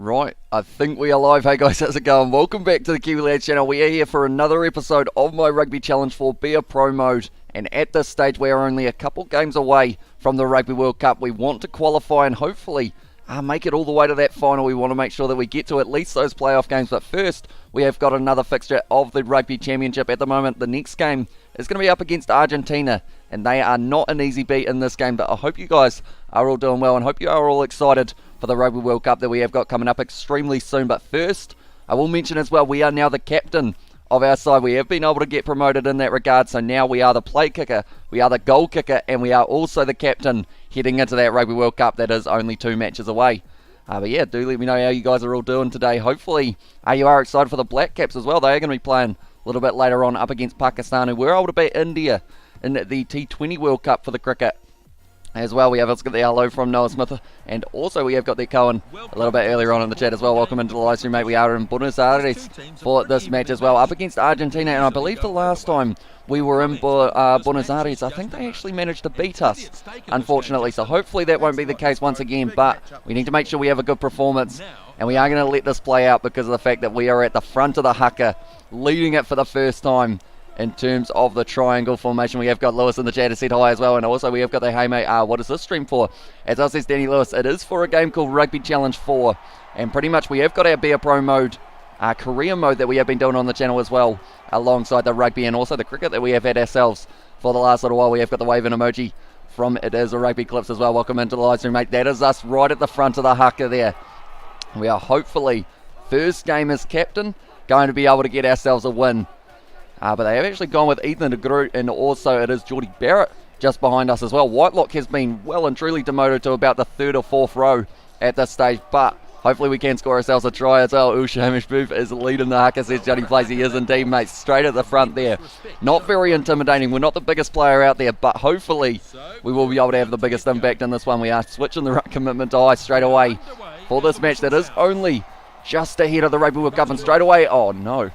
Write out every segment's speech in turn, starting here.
Right, I think we are live. Hey guys, how's it going? Welcome back to the Kiwi Lads channel. We are here for another episode of my Rugby Challenge for Be a Pro mode. And at this stage, we are only a couple games away from the Rugby World Cup. We want to qualify and hopefully make it all the way to that final. We want to make sure that we get to at least those playoff games. But first, we have got another fixture of the Rugby Championship. At the moment, the next game is going to be up against Argentina. And they are not an easy beat in this game. But I hope you guys are all doing well and hope you are all excited for the Rugby World Cup that we have got coming up extremely soon. But first, I will mention as well, we are now the captain of our side. We have been able to get promoted in that regard, so now we are the play kicker, we are the goal kicker, and we are also the captain heading into that Rugby World Cup that is only 2 matches away. But yeah, do let me know how you guys are all doing today. Hopefully you are excited for the Black Caps as well. They are going to be playing a little bit later on up against Pakistan, who were able to beat India in the T20 World Cup for the cricket. As well, we have got the hello from Noah Smith, and also we have got the Cohen a little bit earlier on in the chat as well. Welcome into the live stream, mate. We are in Buenos Aires for this match as well, up against Argentina, and I believe the last time we were in Buenos Aires, I think they actually managed to beat us, unfortunately, so hopefully that won't be the case once again, but we need to make sure we have a good performance, and we are going to let this play out because of the fact that we are at the front of the haka, leading it for the first time. In terms of the triangle formation, we have got Lewis in the chat to said hi as well, and also we have got the hey mate, what is this stream for? As I says Danny Lewis, it is for a game called Rugby Challenge 4, and pretty much we have got our Be a Pro mode, career mode that we have been doing on the channel as well, alongside the rugby and also the cricket that we have had ourselves for the last little while. We have got the waving emoji from It Is a Rugby Clips as well. Welcome into the live stream, mate. That is us right at the front of the haka there. We are hopefully, first game as captain, going to be able to get ourselves a win. But they have actually gone with Ethan de Groot, and also it is Geordie Barrett just behind us as well. Whitelock has been well and truly demoted to about the 3rd or 4th row at this stage, but hopefully we can score ourselves a try as well. Hamish Booth is leading the haka, says Johnny Plays. He is indeed, mate, straight at the front there. Not very intimidating. We're not the biggest player out there, but hopefully we will be able to have the biggest impact in this one. We are switching the commitment to ice straight away for this match that is only just ahead of the Rugby World Cup, and straight away, oh no,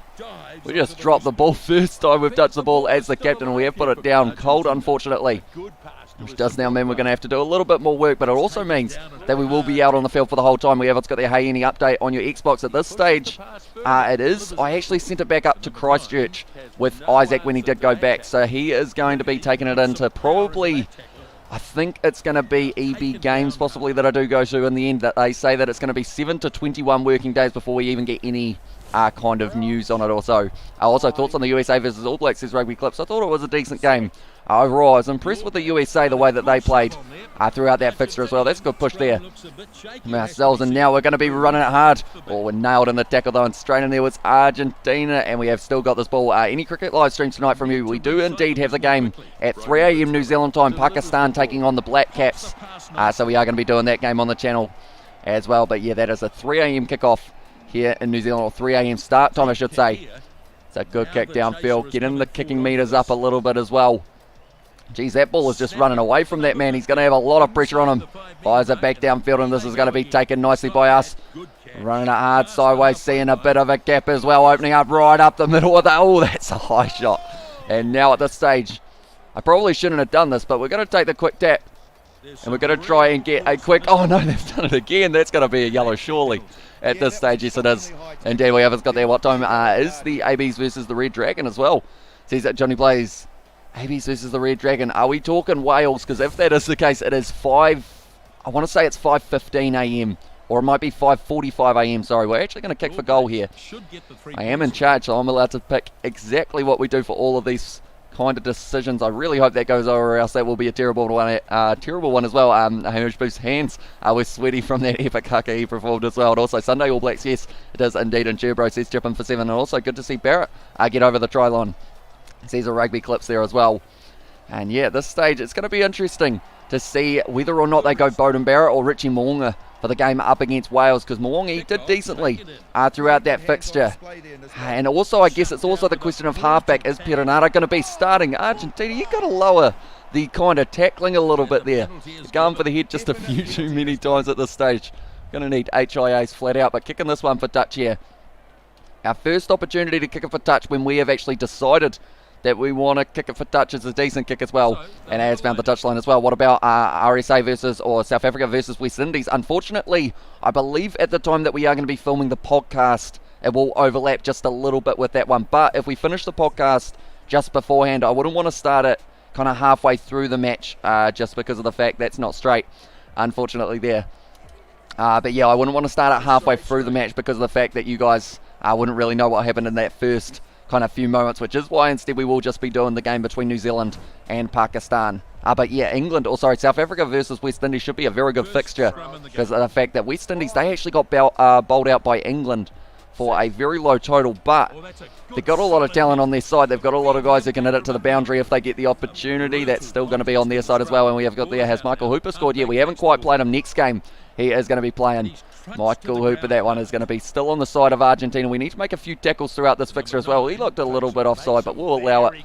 we just dropped the ball first time we've touched the ball as the captain, and we have put it down cold, unfortunately, which does now mean we're going to have to do a little bit more work, but it also means that we will be out on the field for the whole time. We have got the Hey Any update on your Xbox at this stage. It is, I actually sent it back up to Christchurch with Isaac when he did go back, so he is going to be taking it into probably, I think it's going to be EB Games possibly that I do go to in the end. That they say that it's going to be 7 to 21 working days before we even get any kind of news on it. Also thoughts on the USA versus All Blacks, says Rugby Clips. I thought it was a decent game overall. I was impressed with the USA, the way that they played throughout that fixture as well. That's a good push there from ourselves, and now we're going to be running it hard. Oh, we're nailed in the tackle though, and straight in there was Argentina, and we have still got this ball. Any cricket live streams tonight from you? We do indeed have the game at 3 AM New Zealand time, Pakistan taking on the Black Caps, so we are going to be doing that game on the channel as well. But yeah, that is a 3 AM kickoff here in New Zealand, or 3 AM start time I should say. It's a good kick downfield, getting the kicking meters up a little bit as well. Geez, that ball is just running away from that man. He's going to have a lot of pressure on him. Fires it back downfield, and this is going to be taken nicely by us. Running it hard sideways, seeing a bit of a gap as well, opening up right up the middle of that. Oh, that's a high shot. And now at this stage, I probably shouldn't have done this, but we're going to take the quick tap. And we're going to try and get a quick... Oh no, they've done it again. That's going to be a yellow surely. At this stage, yes it is. Indeed, we haven't got there. What time is the ABs versus the Red Dragon as well? Says that Johnny Blaze. ABs versus the Red Dragon. Are we talking Wales? Because if that is the case, it is 5... I want to say it's 5:15 AM. Or it might be 5:45 AM. Sorry, we're actually going to kick for goal here. I am in charge, so I'm allowed to pick exactly what we do for all of these kind of decisions. I really hope that goes over, or else that will be a terrible one as well. Hamish Booth's hands were sweaty from that epic haka he performed as well. And also Sunday All Blacks, yes, it is indeed. And Cherbro says chipping for 7. And also good to see Barrett get over the try line. Sees a Rugby Clips there as well. And yeah, at this stage it's going to be interesting to see whether or not they go Bowden Barrett or Richie Moonga for the game up against Wales, because Moonga did decently throughout that fixture. And also I guess it's also the question of halfback. Is Perenara going to be starting? Argentina, you've got to lower the kind of tackling a little bit there. Going for the head just a few too many times at this stage. Going to need HIAs flat out, but kicking this one for touch here. Our first opportunity to kick it for touch when we have actually decided that we want to kick it for touch. It's a decent kick as well, and has found the touchline as well. What about RSA versus, or South Africa versus West Indies? Unfortunately, I believe at the time that we are going to be filming the podcast, it will overlap just a little bit with that one. But if we finish the podcast just beforehand, I wouldn't want to start it kind of halfway through the match, just because of the fact that's not straight, unfortunately there. But yeah, I wouldn't want to start it halfway through the match because of the fact that you guys wouldn't really know what happened in that first kind of few moments, which is why instead we will just be doing the game between New Zealand and Pakistan. But yeah, South Africa versus West Indies should be a very good fixture because of the fact that West Indies, they actually got bowled out by England for a very low total, but they've got a lot of talent on their side. They've got a lot of guys who can hit it to the boundary if they get the opportunity. That's still going to be on their side as well. And we have got there, has Michael Hooper scored yet? We haven't quite played him. Next game, he is going to be playing Michael Hooper. That one is going to be still on the side of Argentina. We need to make a few tackles throughout this fixture as well. He looked a little bit offside, but we'll allow it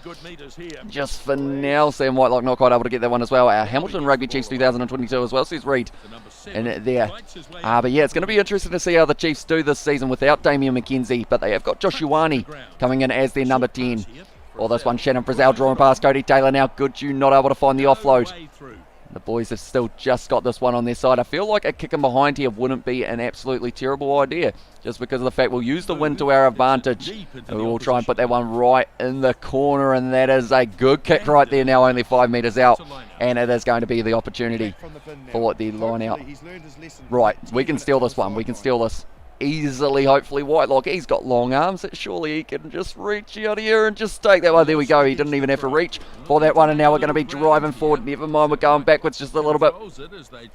just for now. Sam Whitelock not quite able to get that one as well. Hamilton Rugby Chiefs 2022 as well, says Reed in it there. But yeah, it's going to be interesting to see how the Chiefs do this season without Damian McKenzie, but they have got Josh Ioane coming in as their number 10. Or this one, Shannon Frizzell drawing past Cody Taylor now. Goodhue not able to find the offload. The boys have still just got this one on their side. I feel like a kick in behind here wouldn't be an absolutely terrible idea, just because of the fact we'll use the wind to our advantage, and we will try and put that one right in the corner, and that is a good kick right there now, only 5 metres out, and it is going to be the opportunity for the line out. Right, we can steal this one. We can steal this easily, hopefully. Whitelock, he's got long arms. Surely he can just reach out here and just take that one. There we go. He didn't even have to reach for that one, and now we're going to be driving forward. Never mind, we're going backwards just a little bit.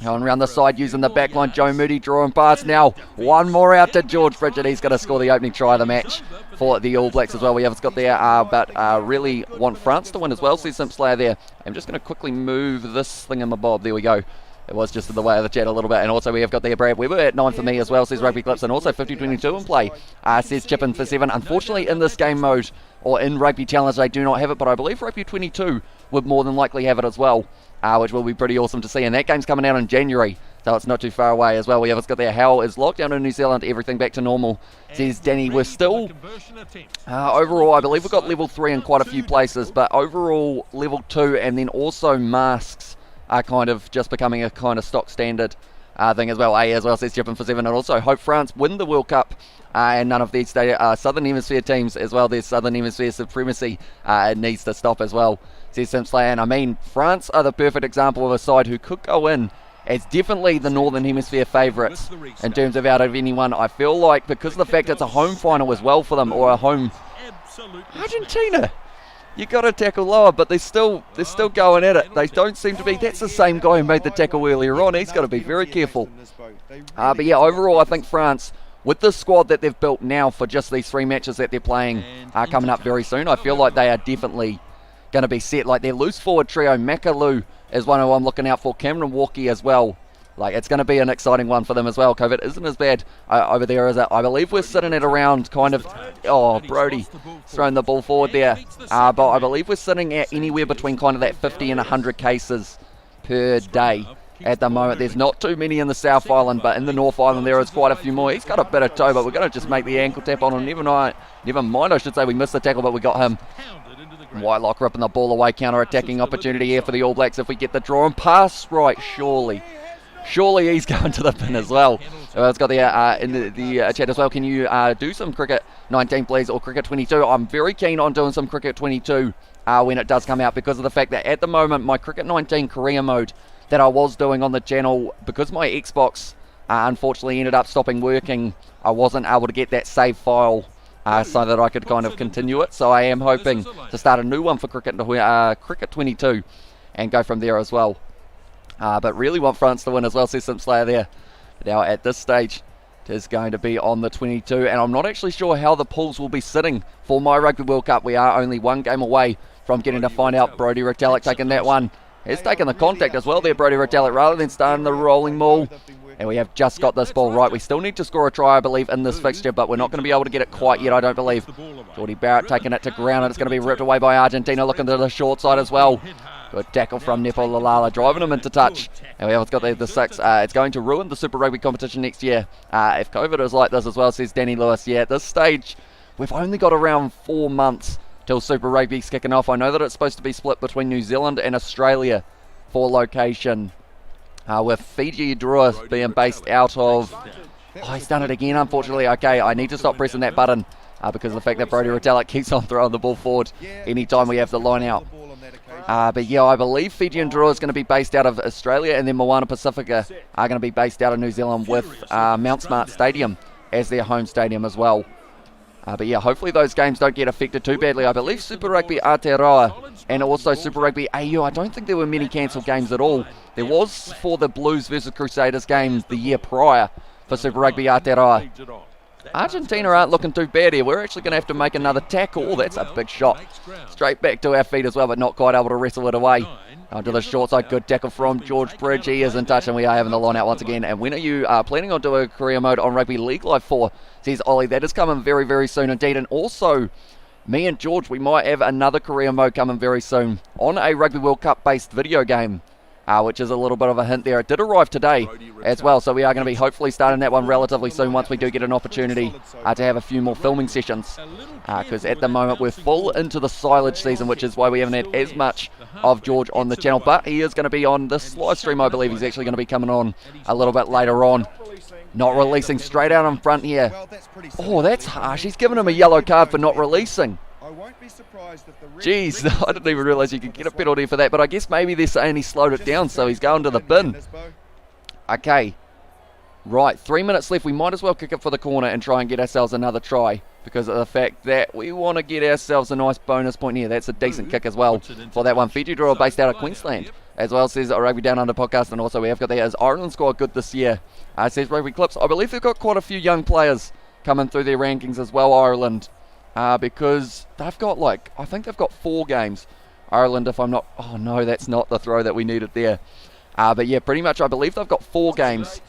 Going around the side using the back line. Joe Moody drawing past now. One more out to George Bridget. He's going to score the opening try of the match for the All Blacks as well. We haven't got there, but really want France to win as well. See Simp Slayer there. I'm just going to quickly move this thingamabob. There we go. It was just in the way of the chat a little bit. And also we have got there Brad Weber at 9 for me as well, says Rugby Clips. And also 50-22 in play, says Chippin for 7. Unfortunately in this game mode, or in Rugby Challenge, they do not have it. But I believe Rugby 22 would more than likely have it as well, which will be pretty awesome to see. And that game's coming out in January, so it's not too far away as well. We have got there, how is lockdown in New Zealand? Everything back to normal, says Danny. We're still, overall, I believe we've got level 3 in quite a few places. But overall, level 2, and then also masks are kind of just becoming a kind of stock standard thing as well. As well, says Chippin for 7. And also hope France win the World Cup, and none of these Southern Hemisphere teams as well. There's Southern Hemisphere supremacy. It needs to stop as well, says Simpsley. And I mean, France are the perfect example of a side who could go in as definitely the Northern Hemisphere favourites in terms of out of anyone. I feel like because of the fact it's a home final as well for them, or a home Argentina. You got to tackle lower, but they're still going at it. They don't seem to be. That's the same guy who made the tackle earlier on. He's got to be very careful. But yeah, overall, I think France, with the squad that they've built now for just these 3 matches that they're playing coming up very soon, I feel like they are definitely going to be set. Like their loose forward trio, Makalu is one who I'm looking out for. Cameron Walkie as well. Like, it's going to be an exciting one for them as well. COVID isn't as bad over there as I believe we're sitting at around kind of, Brody throwing the ball forward there. But I believe we're sitting at anywhere between kind of that 50 and 100 cases per day at the moment. There's not too many in the South Island, but in the North Island there is quite a few more. He's got a bit of toe, but we're going to just make the ankle tap on him. Never mind, I should say, we missed the tackle, but we got him. Whitelock ripping the ball away. Counter-attacking opportunity here for the All Blacks if we get the draw and pass right, surely he's going to the pin as well. It's got the in the chat as well. Can you do some cricket 19 please, or cricket 22? I'm very keen on doing some cricket 22 when it does come out, because of the fact that at the moment my cricket 19 career mode that I was doing on the channel, because my Xbox unfortunately ended up stopping working, I wasn't able to get that save file so that I could kind of continue it. So I am hoping to start a new one for cricket 22 and go from there as well. But really want France to win as well, says Simp Slayer there. Now at this stage, it is going to be on the 22, and I'm not actually sure how the pools will be sitting for my Rugby World Cup. We are only 1 game away from getting to find out. Brody Retallick taking that one. He's taken the contact as well there, Brody Retallick, rather than starting the rolling maul. And we have just got this ball right. We still need to score a try, I believe, in this fixture, but we're not going to be able to get it quite yet, I don't believe. Geordie Barrett taking it to ground, and it's going to be ripped away by Argentina, looking to the short side as well. Good tackle from Nepo Lalala, driving him into touch. And we have got the 6. It's going to ruin the Super Rugby competition next year if COVID is like this as well, says Danny Lewis. Yeah, at this stage, we've only got around 4 months till Super Rugby's kicking off. I know that it's supposed to be split between New Zealand and Australia for location, with Fiji Drua being based out of... Oh, he's done it again, unfortunately. Okay, I need to stop pressing that button because of the fact that Brodie Retallick keeps on throwing the ball forward anytime we have the line out. But yeah, I believe Fiji and Drua is going to be based out of Australia, and then Moana Pacifica are going to be based out of New Zealand with Mount Smart Stadium as their home stadium as well. But yeah, hopefully those games don't get affected too badly. I believe Super Rugby Aotearoa and also Super Rugby AU, I don't think there were many cancelled games at all. There was for the Blues versus Crusaders games the year prior for Super Rugby Aotearoa. Argentina aren't looking too bad here. We're actually going to have to make another tackle. Oh, that's a big shot. Straight back to our feet as well, but not quite able to wrestle it away. Onto the short side, good tackle from George Bridge. He is in touch, and we are having the line out once again. And when are you planning on doing a career mode on Rugby League Live for? Says Ollie. That is coming very, very soon indeed. And also, me and George, we might have another career mode coming very soon on a Rugby World Cup based video game. Which is a little bit of a hint there. It did arrive today as well, so we are going to be hopefully starting that one relatively soon once we do get an opportunity to have a few more filming sessions. Because at the moment we're full into the silage season, which is why we haven't had as much of George on the channel. But he is going to be on this live stream, I believe. He's actually going to be coming on a little bit later on. Not releasing, straight out in front here. Oh, that's harsh. He's given him a yellow card for not releasing. Jeez, I didn't even realise you could get a penalty for that, but I guess maybe they're saying he slowed it down, so he's going to the bin. Okay, right, 3 minutes left. We might as well kick it for the corner and try and get ourselves another try because of the fact that we want to get ourselves a nice bonus point here. That's a decent kick as well for that one. Fiji Draw based out of Queensland, as well, says Rugby Down Under podcast, and also we have got there is Ireland squad good this year, says Rugby Clips. I believe they've got quite a few young players coming through their rankings as well, Ireland. Because they've got I think they've got 4 games, Ireland, if I'm not, oh no, that's not the throw that we needed there. But yeah, pretty much I believe they've got 4 games,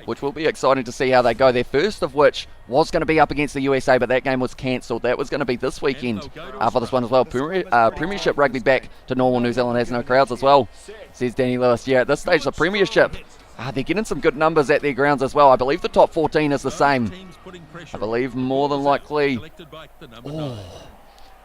which will be exciting to see how they go. Their first of which was going to be up against the USA, but that game was cancelled. That was going to be this weekend for this one as well. Premiership rugby back to normal. New Zealand has no crowds as well, says Danny Lewis. Yeah, at this stage, the Premiership, they're getting some good numbers at their grounds as well. I believe the top 14 is the same. I believe more than likely. Oh,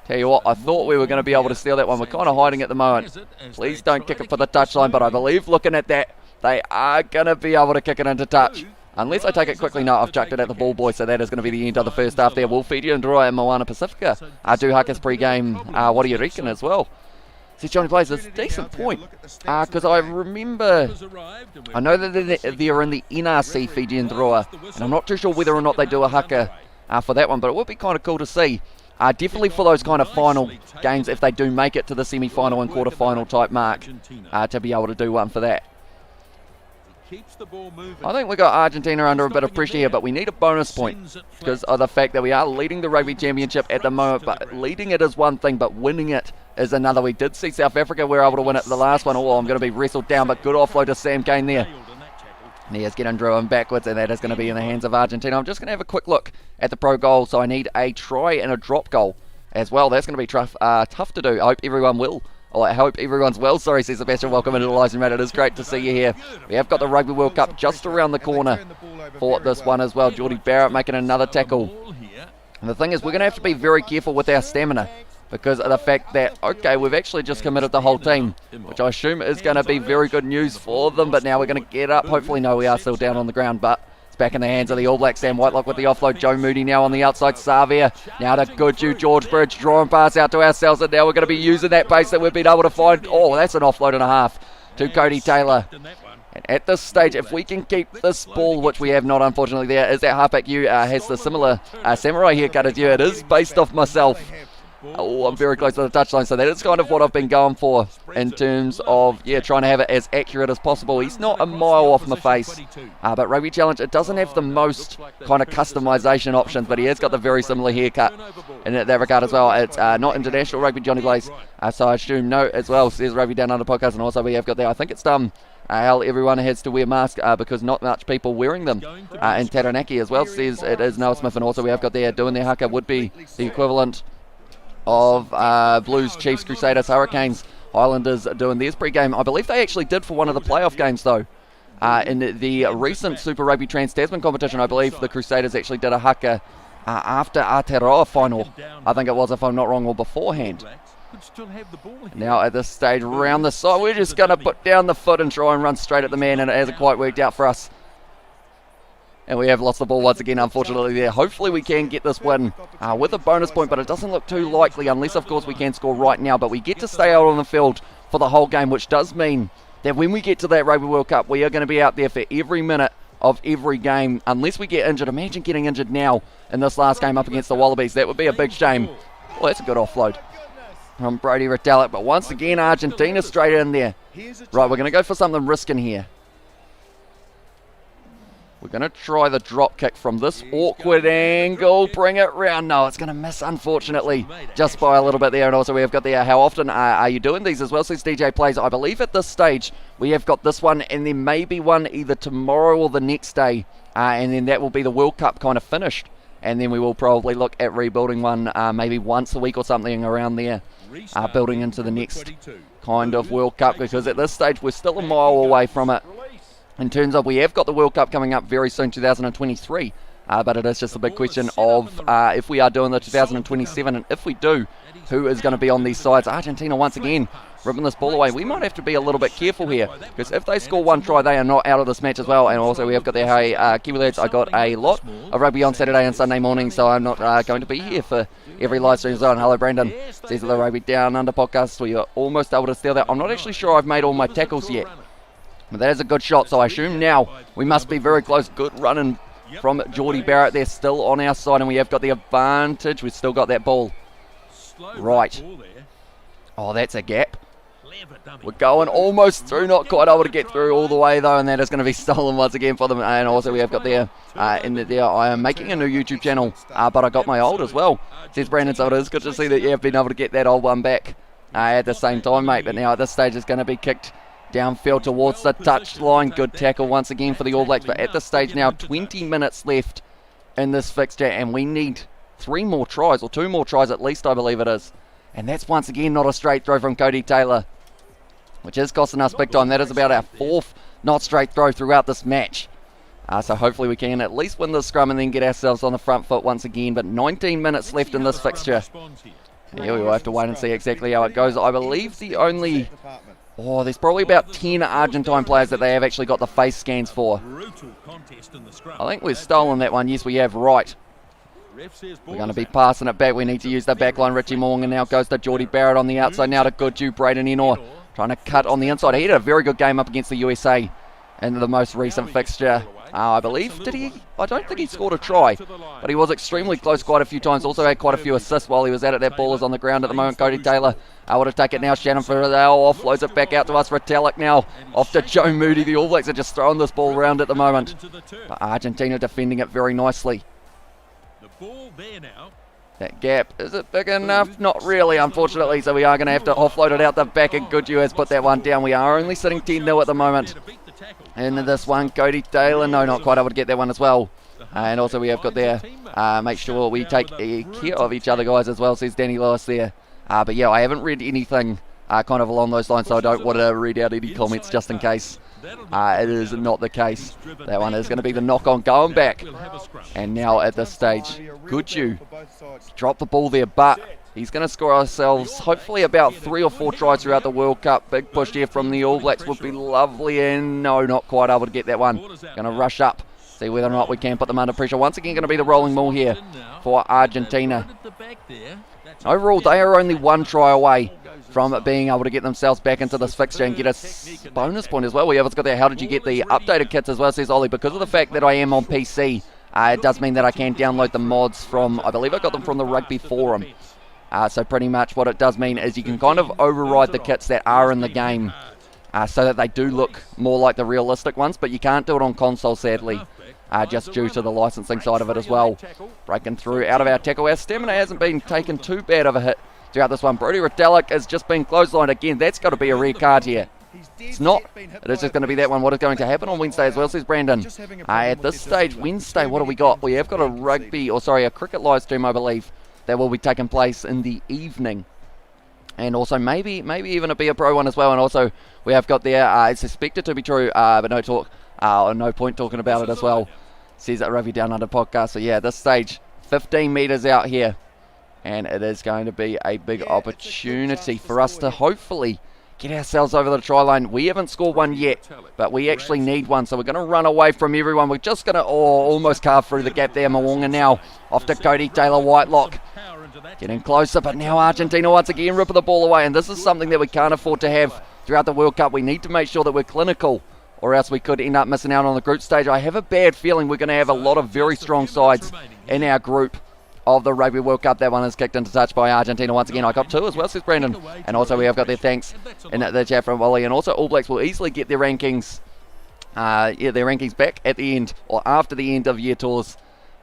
tell you what, I thought we were going to be able to steal that one. We're kind of hiding at the moment. Please don't kick it for the touchline, but I believe looking at that, they are going to be able to kick it into touch. Unless I take it quickly. No, I've chucked it at the ball boy, so that is going to be the end of the first half there. Will Fiji and Drua and Moana Pacifica do Haka's pre-game what do you reckon as well? See, Johnny Blaze, it's a decent point, because I remember, I know that they're in the NRC, Fiji and Drua, and I'm not too sure whether or not they do a haka for that one, but it would be kind of cool to see. Definitely for those kind of final games, if they do make it to the semi-final and quarter-final type mark, to be able to do one for that. I think we got Argentina under a bit of pressure here, but we need a bonus point because of the fact that we are leading the Rugby Championship at the moment. But leading it is one thing, but winning it is another. We did see South Africa were able to win it the last one. Oh, I'm going to be wrestled down, but good offload to Sam Kane there. And he is getting driven backwards, and that is going to be in the hands of Argentina. I'm just going to have a quick look at the pro goal. So I need a try and a drop goal as well. That's going to be tough to do. I hope everyone will. I hope everyone's well. Sorry, says Sebastian. Welcome into the live stream, mate. It is great to see you here. We have got the Rugby World Cup just around the corner for this one as well. Geordie Barrett making another tackle. And the thing is, we're going to have to be very careful with our stamina because of the fact that, okay, we've actually just committed the whole team, which I assume is going to be very good news for them. But now we're going to get up. Hopefully, no, we are still down on the ground, but it's back in the hands of the All Blacks. Sam Whitelock with the offload. Joe Moody now on the outside. Savia now to Goodju. George Bridge drawing pass out to ourselves, and now we're going to be using that pace that we've been able to find. Oh, that's an offload and a half to Cody Taylor. And at this stage, if we can keep this ball, which we have not, unfortunately, there is that halfback you has the similar samurai haircut as you. It is based off myself. Oh, I'm very close to the touchline, so that is kind of what I've been going for in terms of, yeah, trying to have it as accurate as possible. He's not a mile off my face, but Rugby Challenge, it doesn't have the most kind of customization options, but he has got the very similar haircut in that regard as well. It's not international rugby, Johnny Blaze, so I assume no as well, says Rugby Down Under podcast, and also we have got there, I think it's how everyone has to wear masks because not much people wearing them. And Taranaki as well says it is Noah Smith, and also we have got there doing their haka would be the equivalent of Blues, Chiefs, Crusaders, Hurricanes, Highlanders doing theirs pre-game. I believe they actually did for one of the playoff games though. In the recent Super Rugby Trans-Tasman competition, I believe the Crusaders actually did a haka after Aotearoa final, I think it was, if I'm not wrong, or beforehand. Now at this stage, round the side, we're just going to put down the foot and try and run straight at the man, and it hasn't quite worked out for us. And we have lost the ball once again, unfortunately, there. Hopefully we can get this win with a bonus point, but it doesn't look too likely, unless, of course, we can score right now. But we get to stay out on the field for the whole game, which does mean that when we get to that Rugby World Cup, we are going to be out there for every minute of every game, unless we get injured. Imagine getting injured now in this last game up against the Wallabies. That would be a big shame. Well, that's a good offload from Brodie Retallick, but once again, Argentina straight in there. Right, we're going to go for something risking here. We're going to try the drop kick from this awkward angle. Bring it round. No, it's going to miss, unfortunately, just by a little bit there. And also we have got there, how often are you doing these as well, says DJ Plays. I believe at this stage we have got this one, and there may be one either tomorrow or the next day. And then that will be the World Cup kind of finished. And then we will probably look at rebuilding one maybe once a week or something around there. Building into the next kind of World Cup, because at this stage we're still a mile away from it. In terms of, we have got the World Cup coming up very soon, 2023, but it is just a big question of if we are doing the 2027, and if we do, who is going to be on these sides. Argentina once again ripping this ball away. We might have to be a little bit careful here, because if they score one try, they are not out of this match as well. And also we have got there, hey, Kiwi lads, I got a lot of rugby on Saturday and Sunday morning, so I'm not going to be here for every live stream zone. Hello Brandon, says the Rugby Down Under podcast. We are almost able to steal that. I'm not actually sure I've made all my tackles yet, but that is a good shot, so I assume now we must be very close. Good running from Geordie Barrett. They're still on our side, and we have got the advantage. We've still got that ball. Right. Oh, that's a gap. We're going almost through, not quite able to get through all the way, though, and that is going to be stolen once again for them. And also we have got there, in there, I am making a new YouTube channel, but I got my old as well, says Brandon, so it is good to see that you have been able to get that old one back at the same time, mate. But now at this stage it's going to be kicked downfield towards the touchline. Good tackle once again for the All Blacks. But at this stage now, 20 minutes left in this fixture, and we need 3 more tries, or 2 more tries at least, I believe it is. And that's once again not a straight throw from Cody Taylor, which is costing us big time. That is about our 4th not straight throw throughout this match. So hopefully we can at least win the scrum and then get ourselves on the front foot once again. But 19 minutes left in this fixture. Yeah, we will have to wait and see exactly how it goes. I believe the only... Oh, there's probably about 10 Argentine players that they have actually got the face scans for. I think we've stolen that one. Yes, we have. Right. We're going to be passing it back. We need to use the back line. Richie Morgan now goes to Geordie Barrett on the outside. Now to Goodju. Braden Enor trying to cut on the inside. He had a very good game up against the USA in the most recent fixture. I believe, did he? I don't think he scored a try, but he was extremely close quite a few times. Also had quite a few assists while he was at it. That ball is on the ground at the moment. Cody Taylor able to take it now. Shannon Ferdale offloads it back out to us. Retallick now off to Joe Moody. The All Blacks are just throwing this ball around at the moment, but Argentina defending it very nicely. That gap, is it big enough? Not really, unfortunately, so we are going to have to offload it out the back, and Goodju has put that one down. We are only sitting 10-0 at the moment. And this one, Cody Taylor, no, not quite able to get that one as well. And also we have got there, make sure we take care of each other, guys, as well, says Danny Lewis there. But yeah, I haven't read anything kind of along those lines, so I don't want to read out any comments just in case it is not the case. That one is going to be the knock-on going back. And now at this stage, Goodju drop the ball there, but he's going to score ourselves hopefully about 3 or 4 tries throughout the World Cup. Big push here from the All Blacks would be lovely, and no, not quite able to get that one. Going to rush up, see whether or not we can put them under pressure. Once again, going to be the rolling maul here for Argentina. Overall, they are only 1 try away from being able to get themselves back into this fixture and get a bonus point as well. We have got there, how did you get the updated kits as well, says Ollie. Because of the fact that I am on PC, it does mean that I can download the mods from, I believe I got them from the Rugby Forum. So pretty much what it does mean is you can kind of override the kits that are in the game so that they do look more like the realistic ones, but you can't do it on console, sadly, just due to the licensing side of it as well. Breaking through out of our tackle. Our stamina hasn't been taken too bad of a hit throughout this one. Brodie Retallick has just been clotheslined again. That's got to be a rare card here. It's not. It is just going to be that one. What is going to happen on Wednesday as well, says Brandon. At this stage, Wednesday, what do we got? We have got a cricket live stream, I believe, that will be taking place in the evening. And also maybe even a Be Pro one as well. And also we have got there, it's suspected to be true, but no point talking about it as well, says that Rugby Down Under podcast. So yeah, at this stage, 15 metres out here. And it is going to be a big opportunity for us to hopefully get ourselves over the try line. We haven't scored one yet, but we actually need one. So we're going to run away from everyone. We're just going to almost carve through the gap there. Mwanga now off to Cody Taylor Whitelock. Getting closer, but now Argentina once again ripping the ball away. And this is something that we can't afford to have throughout the World Cup. We need to make sure that we're clinical, or else we could end up missing out on the group stage. I have a bad feeling we're going to have a lot of very strong sides in our group of the Rugby World Cup. That one is kicked into touch by Argentina once again. I got 2 as well, says Brandon. And also we have got their thanks in the chat from Wally. And also All Blacks will easily get their rankings their rankings back at the end, or after the end of year tours.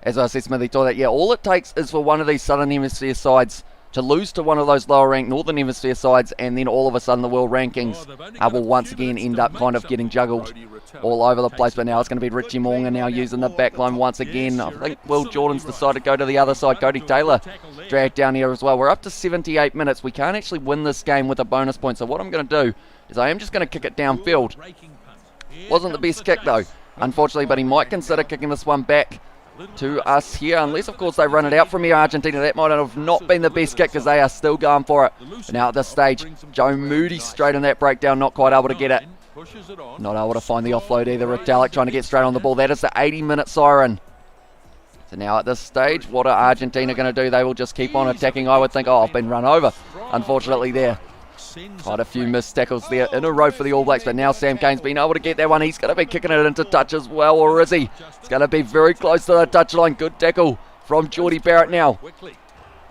As I said, Smithy told that, all it takes is for one of these Southern Hemisphere sides to lose to one of those lower ranked Northern Hemisphere sides, and then all of a sudden the world rankings will once again end up kind of getting juggled all over the place. But now it's going to be Richie Moonga now using the back line once again. I think Will Jordan's decided to go to the other side. Cody Taylor dragged down here as well. We're up to 78 minutes. We can't actually win this game with a bonus point. So what I'm going to do is I am just going to kick it downfield. Wasn't the best kick though, unfortunately, but he might consider kicking this one back to us here, unless of course they run it out from here, Argentina. That might have not been the best kick because they are still going for it. But now at this stage, Joe Moody straight in that breakdown, not quite able to get it. Not able to find the offload either. Retallick trying to get straight on the ball. That is the 80-minute siren. So now at this stage, what are Argentina going to do? They will just keep on attacking, I would think. Oh, I've been run over, unfortunately, there. Quite a few missed tackles there in a row for the All Blacks, but now Sam Kane's been able to get that one. He's going to be kicking it into touch as well, or is he? It's going to be very close to the touchline. Good tackle from Geordie Barrett now.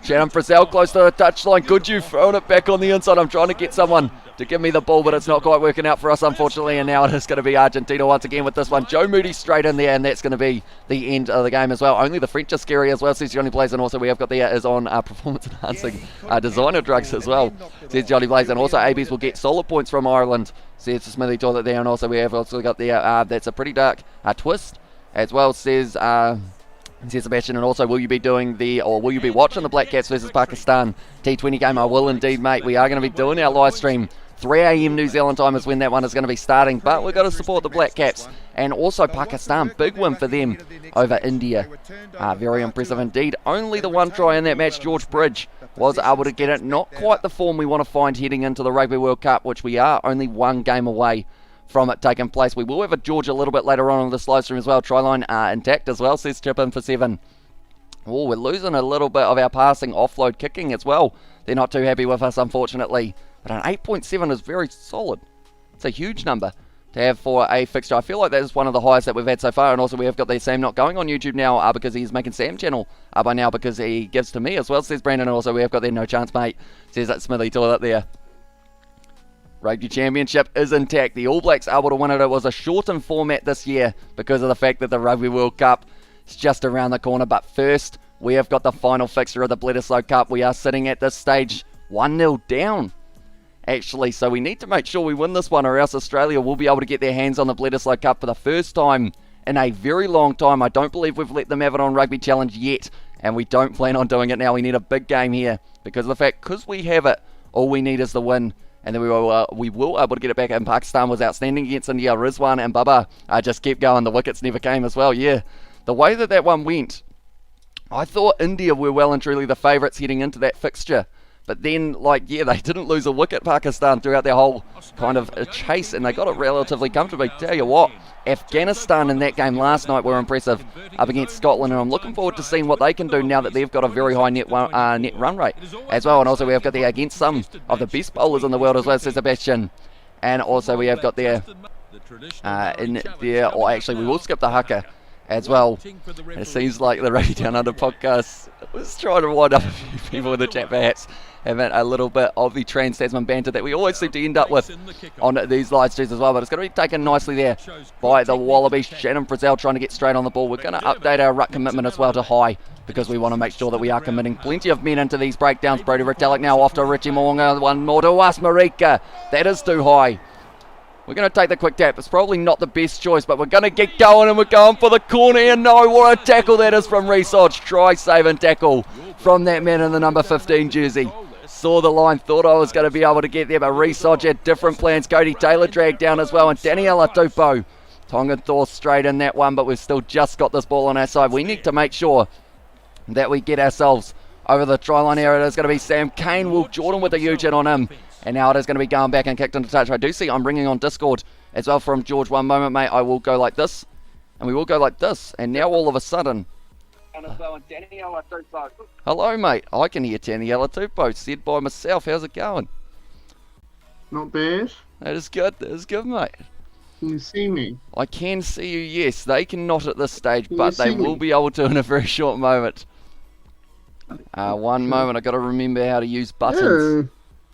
Shannon Frizzell close to the touchline. Could you throw it back on the inside? I'm trying to get someone to give me the ball, but it's not quite working out for us, unfortunately. And now it is going to be Argentina once again with this one. Joe Moody straight in there, and that's going to be the end of the game as well. Only the French are scary as well, says Johnny Blaze. And also we have got there is on performance enhancing designer drugs as well, says Johnny Blaze. And also ABs will get solid points from Ireland, says Smithy Toilet there. And also we have also got there, that's a pretty dark twist as well, says Sebastian. And also, will you be doing will you be watching the Black Caps versus Pakistan T20 game? I will indeed, mate. We are going to be doing our live stream. 3 a.m. New Zealand time is when that one is going to be starting, but we've got to support the Black Caps. And also Pakistan, big win for them over India. Very impressive indeed. Only the one try in that match. George Bridge was able to get it. Not quite the form we want to find heading into the Rugby World Cup, which we are only one game away from it taking place. We will have a George a little bit later on this live stream as well. Try line intact as well, says Chip in for 7. Oh, we're losing a little bit of our passing, offload, kicking as well. They're not too happy with us, unfortunately. But an 8.7 is very solid. It's a huge number to have for a fixture. I feel like that is one of the highest that we've had so far. And also we have got the Sam not going on YouTube now because he's making Sam channel by now because he gives to me as well, says Brandon. And also we have got there no chance, mate, says that Smithy Toilet there. Rugby Championship is intact. The All Blacks able to win it. It was a shortened format this year because of the fact that the Rugby World Cup is just around the corner. But first, we have got the final fixture of the Bledisloe Cup. We are sitting at this stage 1-0 down, actually. So we need to make sure we win this one, or else Australia will be able to get their hands on the Bledisloe Cup for the first time in a very long time. I don't believe we've let them have it on Rugby Challenge yet, and we don't plan on doing it now. We need a big game here because of the fact, because we have it, all we need is the win. And then we will able to get it back. And Pakistan was outstanding against India. Rizwan and Baba just kept going. The wickets never came as well. Yeah, the way that one went, I thought India were well and truly the favourites heading into that fixture. But then, they didn't lose a wicket, Pakistan, throughout their whole kind of chase. And they got it relatively comfortably. Tell you what, Afghanistan in that game last night were impressive up against Scotland. And I'm looking forward to seeing what they can do now that they've got a very high net run rate as well. And also we have got there against some of the best bowlers in the world as well, says Sebastian. And also we have got there in there, or actually we will skip the haka as well. It seems like the Rugby Down Under podcast was trying to wind up a few people in the chat, perhaps having a little bit of the Trans-Tasman banter that we always seem to end up with on these live streams as well. But it's going to be taken nicely there by the Wallabies. Shannon Frizzell trying to get straight on the ball. We're going to update our ruck commitment as well to high because we want to make sure that we are committing plenty of men into these breakdowns. Brodie Retallick now off to Richie Moonga. One more to us, Marika. That is too high. We're going to take the quick tap. It's probably not the best choice, but we're going to get going, and we're going for the corner. And no, what a tackle that is from Reece Hodge. Try-saving tackle from that man in the number 15 jersey. Saw the line, thought I was going to be able to get there, but Reece Hodge had different plans. Cody Taylor dragged down as well, and Daniela Tupou. Tongan Thor straight in that one, but we've still just got this ball on our side. We need to make sure that we get ourselves over the try line area. It is going to be Sam Kane. Will Jordan with a huge hit on him. And now it is going to be going back and kicked into touch. I do see I'm bringing on Discord as well from George. One moment, mate. I will go like this. And we will go like this. And now all of a sudden... Hello, mate. I can hear Taniela Tupo, said by myself. How's it going? Not bad. That is good. That is good, mate. Can you see me? I can see you, yes. They cannot at this stage, but they will be able to in a very short moment. One moment. I've got to remember how to use buttons.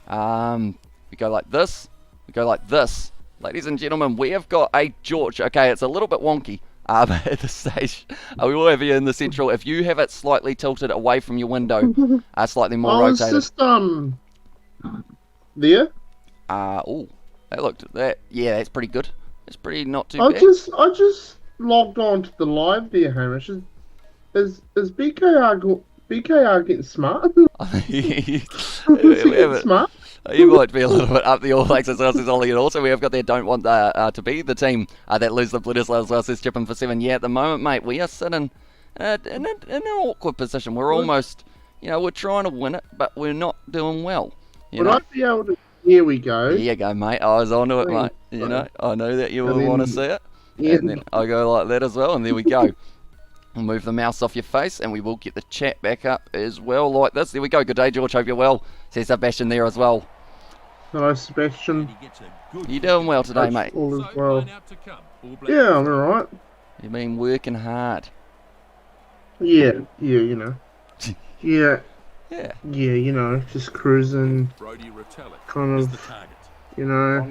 We go like this. We go like this. Ladies and gentlemen, we have got a George. Okay, it's a little bit wonky. At this stage, we will have you in the central. If you have it slightly tilted away from your window, slightly more rotated. It's just there. Oh, that looked that. Yeah, that's pretty good. It's pretty not too bad. I just logged on to the live there, Hamish. Is BKR getting smart? Smart. You might be a little bit up the All Blacks as well, says Ollie. And also we have got there, don't want to be the team that lose the Bledisloe as well, says Chipping for 7. Yeah, at the moment, mate, we are sitting in an awkward position. We're almost, we're trying to win it, but we're not doing well. Would I be able to... Here we go. There you go, mate. I was onto it, mate. I know that you would want to see it. Yeah. And then I go like that as well, and there we go. We'll move the mouse off your face, and we will get the chat back up as well like this. There we go. Good day, George. Hope you're well. Says Sebastian there as well. Hello, Sebastian. You doing well today, mate? All is well. Yeah, I'm alright. You've been working hard. Yeah, yeah. Yeah. Yeah. Just cruising. Kind of, You're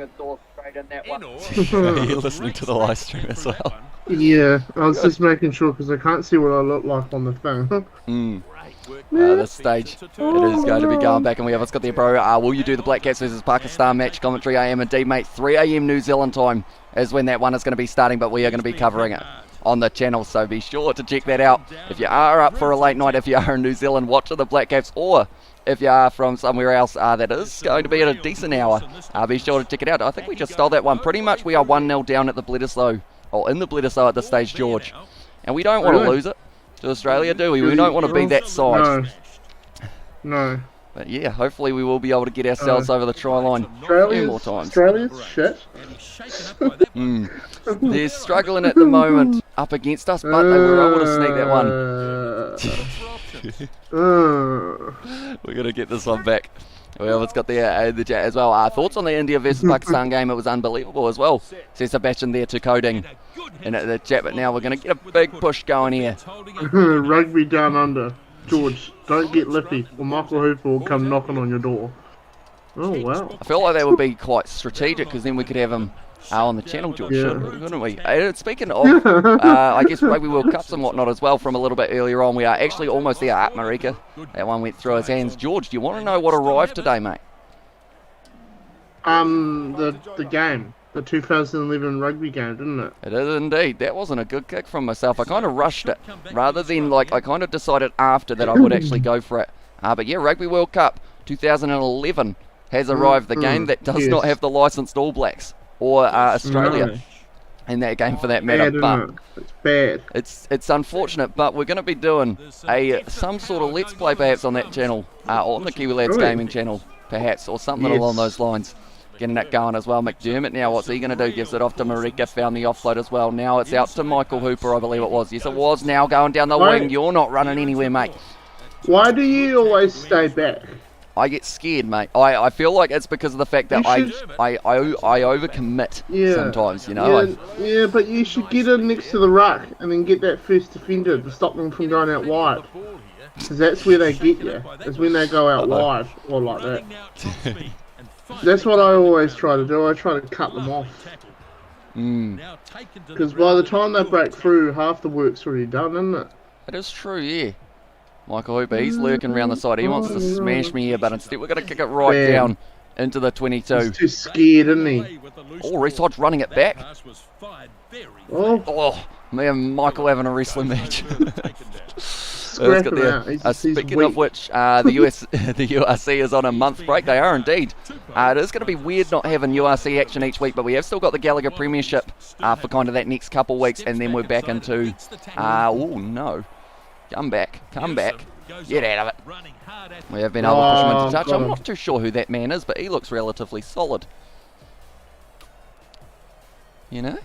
listening to the live stream as well. Yeah, I was just making sure because I can't see what I look like on the thing. This stage, it is going to be going back, and we have us got there, bro. Will you do the Black Caps versus Pakistan match commentary? I am indeed, mate. 3 a.m. New Zealand time is when that one is going to be starting, but we are going to be covering it on the channel, so be sure to check that out. If you are up for a late night, if you are in New Zealand watching the Black Caps, or if you are from somewhere else that is going to be at a decent hour, be sure to check it out. I think we just stole that one. Pretty much we are 1-0 down at the Bledisloe, or in the Bledisloe at this stage, George. And we don't want to lose it to Australia, do we? We don't want to be that side. No. But yeah, hopefully we will be able to get ourselves over the try line a few more times. Australia's shit. They're struggling at the moment up against us, but they were able to sneak that one. We're going to get this one back. Well, it's got there in the chat as well. Thoughts on the India versus Pakistan game? It was unbelievable as well. Says Sebastian there to coding in the chat. But now we're going to get a big push going here. Rugby down under. George, don't get lippy or Michael Hooper will come knocking on your door. Oh, wow. I feel like that would be quite strategic because then we could have him on the channel, George, couldn't we? Speaking of, I guess Rugby World Cups and whatnot as well from a little bit earlier on, we are actually almost there at Marika. That one went through his hands. George, do you want to know what arrived today, mate? The game. The 2011 rugby game, didn't it? It is indeed. That wasn't a good kick from myself. I kind of rushed it rather than, I kind of decided after that I would actually go for it. But yeah, Rugby World Cup 2011 has arrived. The game that does not have the licensed All Blacks or Australia in that game for that matter. But it's bad. It's unfortunate, but we're going to be doing some sort of Let's Play perhaps on that channel, on the Kiwi Lads Gaming channel, perhaps, or something along those lines. Getting it going as well. McDermott now, what's he going to do? Gives it off to Marika, found the offload as well. Now it's out to Michael Hooper, I believe it was. Yes, it was. Now going down the wing. You're not running anywhere, mate. Why do you always stay back? I get scared, mate. I feel like it's because of the fact that I overcommit sometimes, Yeah, but you should get in next to the ruck and then get that first defender to stop them from going out wide. Because that's where they get you. Is when they go out wide or like that. That's what I always try to do. I try to cut them off. Because by the time they break through, half the work's already done, isn't it? It is true, yeah. Michael Hooper, he's lurking around the side. He wants to smash me here, but instead we're going to kick it right down into the 22. He's too scared, isn't he? Oh, Reese Hodge running it back. Oh, me and Michael having a wrestling match. Speaking of which, the URC is on a month break. They are indeed. It is going to be weird not having URC action each week, but we have still got the Gallagher Premiership for kind of that next couple weeks, and then we're back into... oh, no. Come back. Get out of it. We have been able to push him into touch. I'm not too sure who that man is, but he looks relatively solid. You know?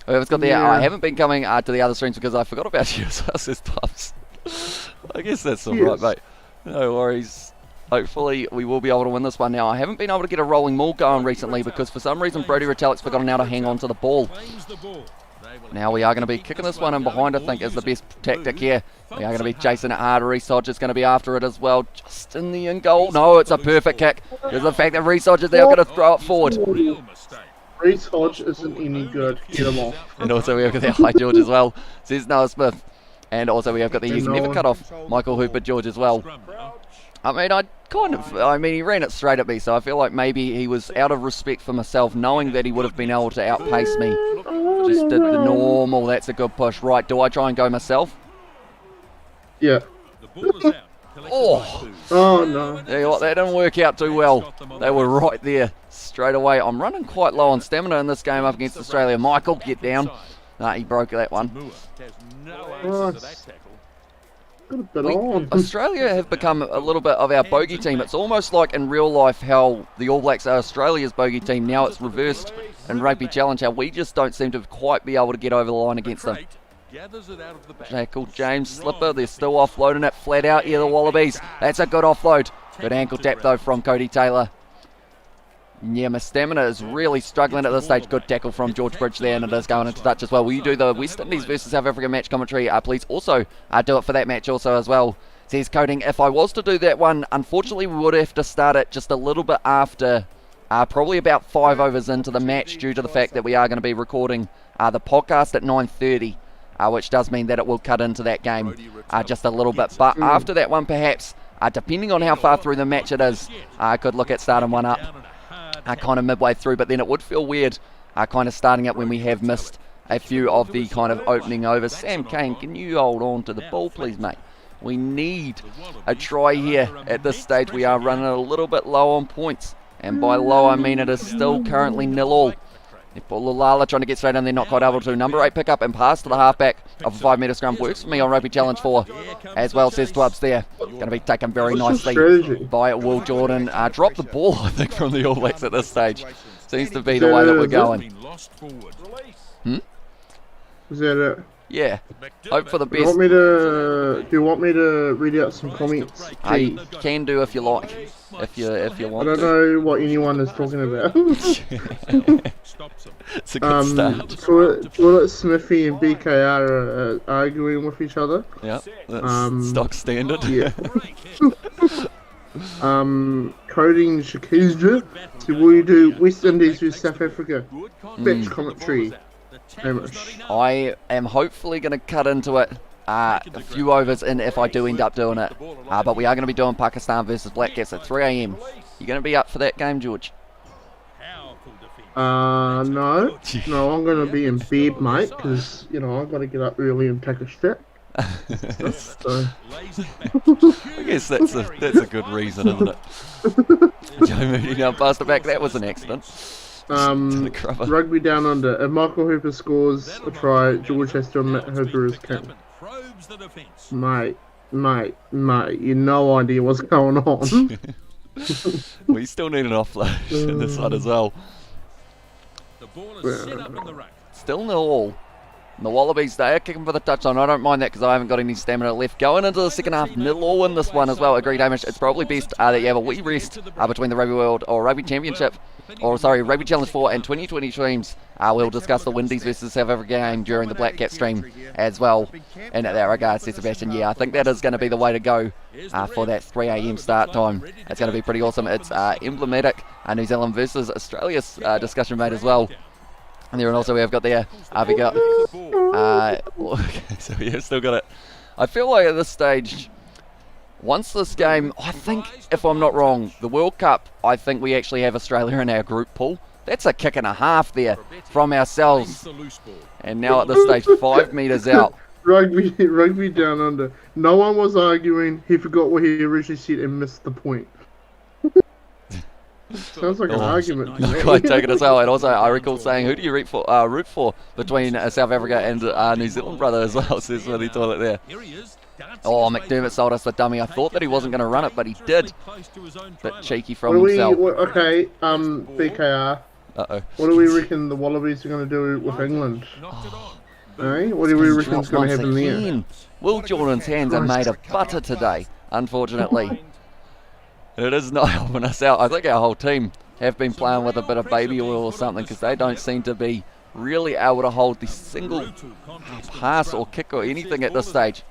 Whoever's got there, I haven't been coming to the other streams because I forgot about you, so says Puffs. I guess that's alright, mate. No worries. Hopefully we will be able to win this one now. I haven't been able to get a rolling maul going recently because for some reason Brodie Retallick's forgotten how to hang on to the ball. Now we are going to be kicking this one in behind, I think, is the best tactic here. We are going to be chasing it hard. Reece Hodge is going to be after it as well. Just in the in goal. No, it's a perfect kick. There's the fact that Reece Hodge is now going to throw it forward. Reece Hodge isn't any good. Get him off. And also we have got the High George as well, says Noah Smith. And also we have got the Use Never cut off Michael Hooper George as well. I mean, he ran it straight at me, so I feel like maybe he was out of respect for myself, knowing that he would have been able to outpace me. Just did the normal. That's a good push. Right, do I try and go myself? Yeah. Oh no. Tell you what, that didn't work out too well. They were right there straight away. I'm running quite low on stamina in this game up against Australia. Michael, get down. Nah, he broke that one. Australia have become a little bit of our bogey team. It's almost like in real life how the All Blacks are Australia's bogey team. Now it's reversed in Rugby Challenge, how we just don't seem to quite be able to get over the line against them. Tackle, James Slipper, they're still offloading it flat out here, the Wallabies. That's a good offload. Good ankle tap though from Cody Taylor. Yeah, my stamina is really struggling at this stage. Good tackle from George Bridge there, and it is going into touch as well. Will you do the West Indies versus South Africa match commentary? Please also do it for that match also as well. Says Coding, if I was to do that one, unfortunately we would have to start it just a little bit after, probably about 5 overs into the match, due to the fact that we are going to be recording the podcast at 9:30, which does mean that it will cut into that game just a little bit. But after that one, perhaps, depending on how far through the match it is, I could look at starting one up. Kind of midway through, but then it would feel weird kind of starting it when we have missed a few of the kind of opening overs. Sam Kane, can you hold on to the ball please, mate? We need a try here at this stage. We are running a little bit low on points, and by low I mean it is still currently 0-0. Lala trying to get straight in there, not quite able to. Number 8 pick up and pass to the halfback of a 5 metre scrum. Works for me on Rugby Challenge 4 as well, says Dwubs there. Going to be taken very nicely by Will Jordan. Dropped the ball, I think, from the All Blacks at this stage. Seems to be the way that we're going. Is that it? Yeah. Hope for the best. Do you want me to read out some comments? You can do if you like. If you want. I don't know what anyone is talking about. It's a good start. Bullet Smithy and BKR are arguing with each other. Yeah, that's stock standard. Yeah. Coding Shakizja. So will you do West Indies with South Africa? Batch commentary. I am hopefully going to cut into it a few overs in if I do end up doing it. But we are going to be doing Pakistan versus Black Caps at 3 AM. You going to be up for that game, George? No. No, I'm going to be in bed, mate, because, you know, I've got to get up early and take a shit. So. I guess that's a good reason, isn't it? Joe Moody now passed it back. That was an accident. Rugby Down Under. If Michael Hooper scores a try, George has to admit Hooper is king. Mate, you no idea what's going on. We still need an offload in this one as well. Still 0-0. And the Wallabies, they are kicking for the touchline. I don't mind that because I haven't got any stamina left. Going into the second half, 0-0 in this one as well. Agreed, Hamish. It's probably best that you have a wee rest between the Rugby World or Rugby Championship, Rugby Challenge 4 and 2020 streams. We'll discuss the Windies versus South Africa game during the Black Cap stream as well. And at that regard, says Sebastian, yeah, I think that is going to be the way to go for that 3 AM start time. It's going to be pretty awesome. It's emblematic. New Zealand versus Australia's discussion made as well. And there, and also we have got there, we got, so we have still got it. I feel like at this stage, once this game, I think, if I'm not wrong, the World Cup, I think we actually have Australia in our group pool. That's a kick and a half there from ourselves. And now at this stage, 5 metres out. Rugby Down Under. No one was arguing. He forgot what he originally said and missed the point. Sounds like an argument to Not me. quite taken as well. And also, I recall saying, who do you root for between South Africa and New Zealand, brother, as well, says Smithy Toilet there. Oh, McDermott sold us the dummy. I thought that he wasn't going to run it, but he did. Bit cheeky from himself. Okay, BKR. Uh-oh. What do we reckon the Wallabies are going to do with England? Eh? What do we reckon is going to happen there? Will Jordan's hands are made of butter today, unfortunately. It is not helping us out. I think our whole team have been playing with a bit of baby oil or something, because they don't seem to be really able to hold the single pass or kick or anything at this stage.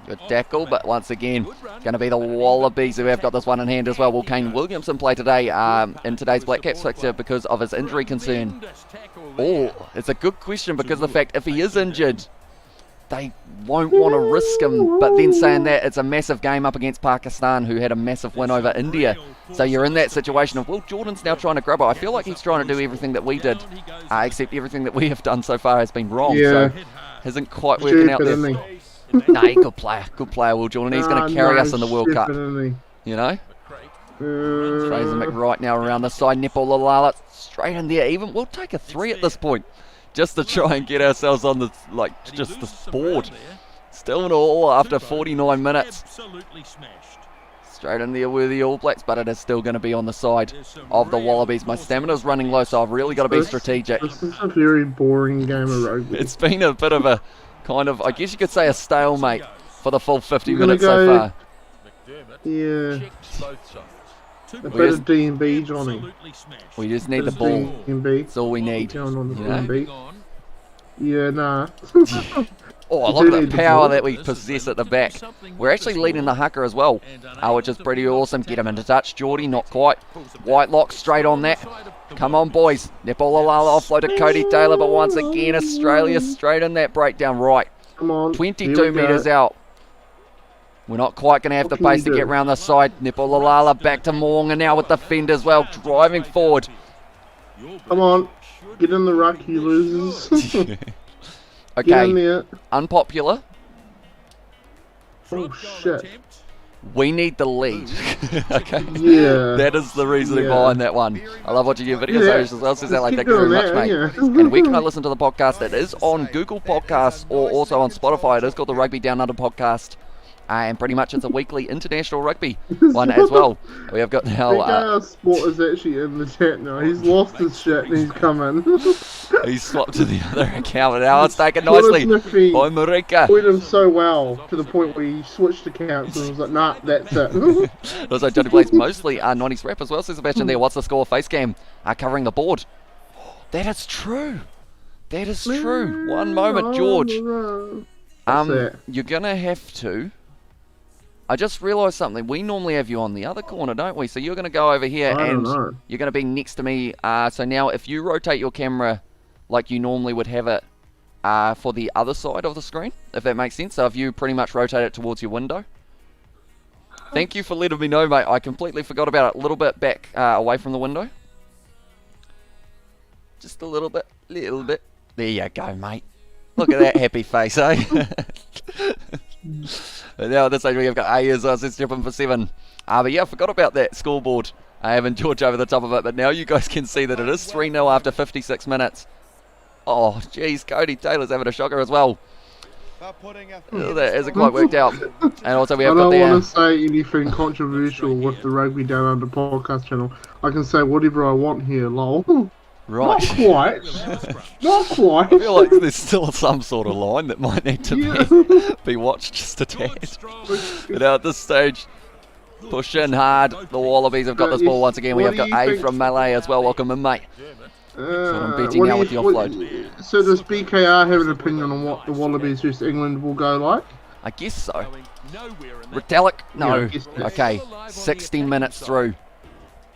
Good tackle, but once again, going to be the Wallabies who have got this one in hand as well. Will Kane Williamson play today in today's Black Caps fixture because of his injury concern? Oh, it's a good question, because of the fact if he is injured, they won't want to risk him. But then saying that, it's a massive game up against Pakistan, who had a massive win over India. So you're in that situation of, well, Jordan's now trying to grab it. I feel like he's trying to do everything that we did, except everything that we have done so far has been wrong. Yeah. So isn't quite working out there. Nah, good player, Will Jordan. He's going to carry us in the World Cup. You know? Fraser McWright now around the side. Nepal Lalala straight in there. Even we'll take a 3 at this point, just to try and get ourselves on the just the board. Still in all after 49 minutes. Straight in there with the All Blacks, but it is still going to be on the side of the Wallabies. My stamina's running low, so I've really got to be strategic. This is a very boring game of rugby. It's been a bit of a kind of, I guess you could say, a stalemate for the full 50 minutes so far. Yeah. A bit of D&B, Johnny. We just need the ball. D&B. That's all we need. On the D&B. Yeah, nah. Oh, look at the power that we possess at the back. We're actually leading the haka as well, which is pretty awesome. Get him into touch. Geordie, not quite. Whitelock straight on that. Come on, boys. Nepal-Lalala offload to Cody Taylor, but once again, Australia straight in that breakdown right. Come on. 22 metres out. We're not quite going to have the pace to get round the side. Nepal-Lalala back to Moonga now with the fend as well, driving forward. Come on. Get in the ruck, you losers. Okay, unpopular. Oh, shit. We need the lead. Okay. Yeah. That is the reasoning behind that one. I love watching your videos as well. Says that like Keep thank you very doing much, that, mate. And where can I listen to the podcast? It is on Google Podcasts or also on Spotify. It is called the Rugby Down Under Podcast. And pretty much it's a weekly international rugby one as well. We have got now. Our sport is actually in the chat now. He's lost his shit and he's coming. He's swapped to the other account and now it's taken nicely by Marika. Played him so well to the point where he switched accounts and was like, nah, that's it. Also, Johnny plays mostly 90s rap as well, says Sebastian there. What's the score? Face cam covering the board. That is true. That is true. One moment, George. You're going to have to. I just realised something. We normally have you on the other corner, don't we? So you're going to go over here and you're going to be next to me. So now if you rotate your camera like you normally would have it for the other side of the screen, if that makes sense. So if you pretty much rotate it towards your window. Thank you for letting me know, mate. I completely forgot about it. A little bit back away from the window. Just a little bit. There you go, mate. Look at that happy face, eh? But now at this stage we've got A as well, so it's jumping for 7. But yeah, I forgot about that scoreboard. I haven't George over the top of it, but now you guys can see that it is 3-0 after 56 minutes. Oh, jeez, Cody Taylor's having a shocker as well. That hasn't quite worked out. And also we have got the... I don't want to say anything controversial with the Rugby Down Under podcast channel. I can say whatever I want here, lol. Right. Not quite. Not quite. I feel like there's still some sort of line that might need to be watched just a tad. But now at this stage, push in hard. The Wallabies have got this ball once again. We have got A from Malay as well. Welcome in, mate. So I'm betting now with the offload. So does BKR have an opinion on what the Wallabies versus England will go like? I guess so. Retallick? No. Yeah, okay, 60 minutes through.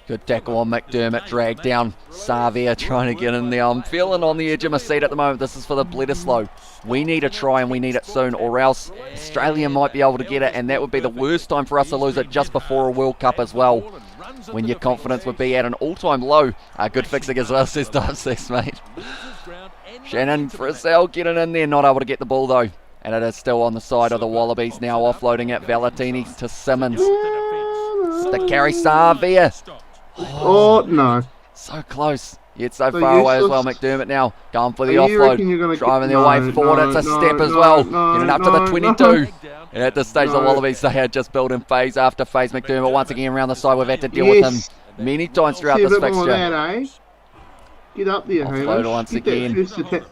Good tackle on McDermott, dragged down. Savia trying to get in there. I'm feeling on the edge of my seat at the moment. This is for the Bledisloe. We need a try and we need it soon, or else Australia might be able to get it, and that would be the worst time for us to lose it just before a World Cup as well, when your confidence would be at an all-time low. Good fixing as well, says Dom 6, mate. Shannon Frizzell getting in there, not able to get the ball though. And it is still on the side of the Wallabies now, offloading it. Valentini to Simmons. The carry, Savia. Oh, no. So close. Yet so So far away as well. useless. McDermott now going for the You reckon you're offload. gonna Driving get- their way no, forward. no, It's a no, step as no, well. no, Getting up to no, the 22. no. And at this stage, the No. Wallabies, they had just built in phase after phase. McDermott once again around the side. We've had to deal with him Yes. many times throughout See a this bit more of fixture. that, eh? Get up there, Offload Hamish. once Get again. that first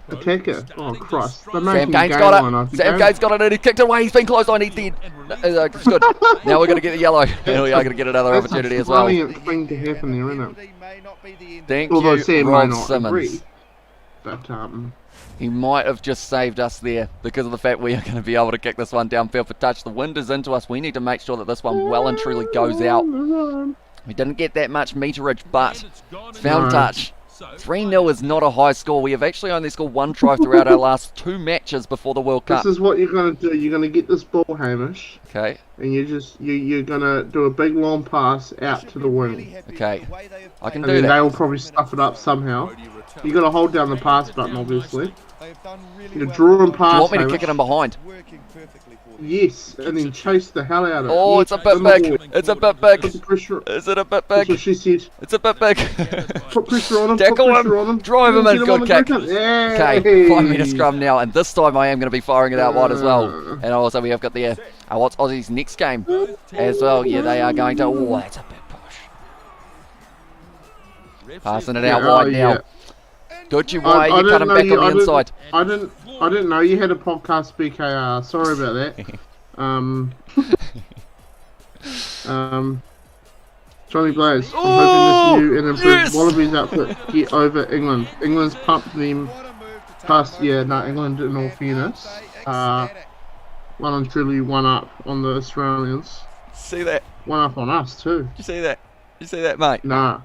attacker. Oh, Christ. They're Sam making Gaines game got line it. up. Sam Gaines got it and he kicked it away. He's been close on. He's dead. It's good. Now we're going to get the yellow. And we are going to get another That's opportunity a as well. brilliant thing to happen there, isn't it? Thank Although you, Sam may Rob not Simmons. agree. But, He might have just saved us there because of the fact we are going to be able to kick this one downfield for touch. The wind is into us. We need to make sure that this one well and truly goes out. We didn't get that much meterage, but it's found No. touch. 3-0 is not a high score. We have actually only scored one try throughout our last 2 matches before the World Cup. This is what you're going to do. You're going to get this ball, Hamish. Okay, And you're going to do a big long pass out to the wing. okay. I can And do then that. they will probably stuff it up somehow. You got to hold down the pass button, obviously. You draw and Do pass. you want me to Hamish. kick it in behind? Yes, and then chase the hell out of it. Oh, Yes, it's a bit in the big. ball. It's a bit Put the big. pressure. Is it a bit That's what big? she said. It's a bit big. Put pressure on him. Tackle put him. pressure on him. Drive him Get in. on Good the kick. ground. Yay. Okay, 5 metre scrum now, and this time I am going to be firing it out wide as well. And also we have got the what's Aussie's next game as well. Yeah, they are going to. Oh, that's a bit push. Passing it out Yeah, wide now. yeah. Gucci, why are you didn't cutting know back you- on the inside? I didn't know you had a podcast, BKR. Sorry about that. Johnny Blaze. I'm hoping this new and improved yes! Wallabies outfit get over England. England's pumped them past. Yeah, no, England in all fairness. One and truly one up on the Australians. See that? One up on us too. You see that? You see that, mate? Nah,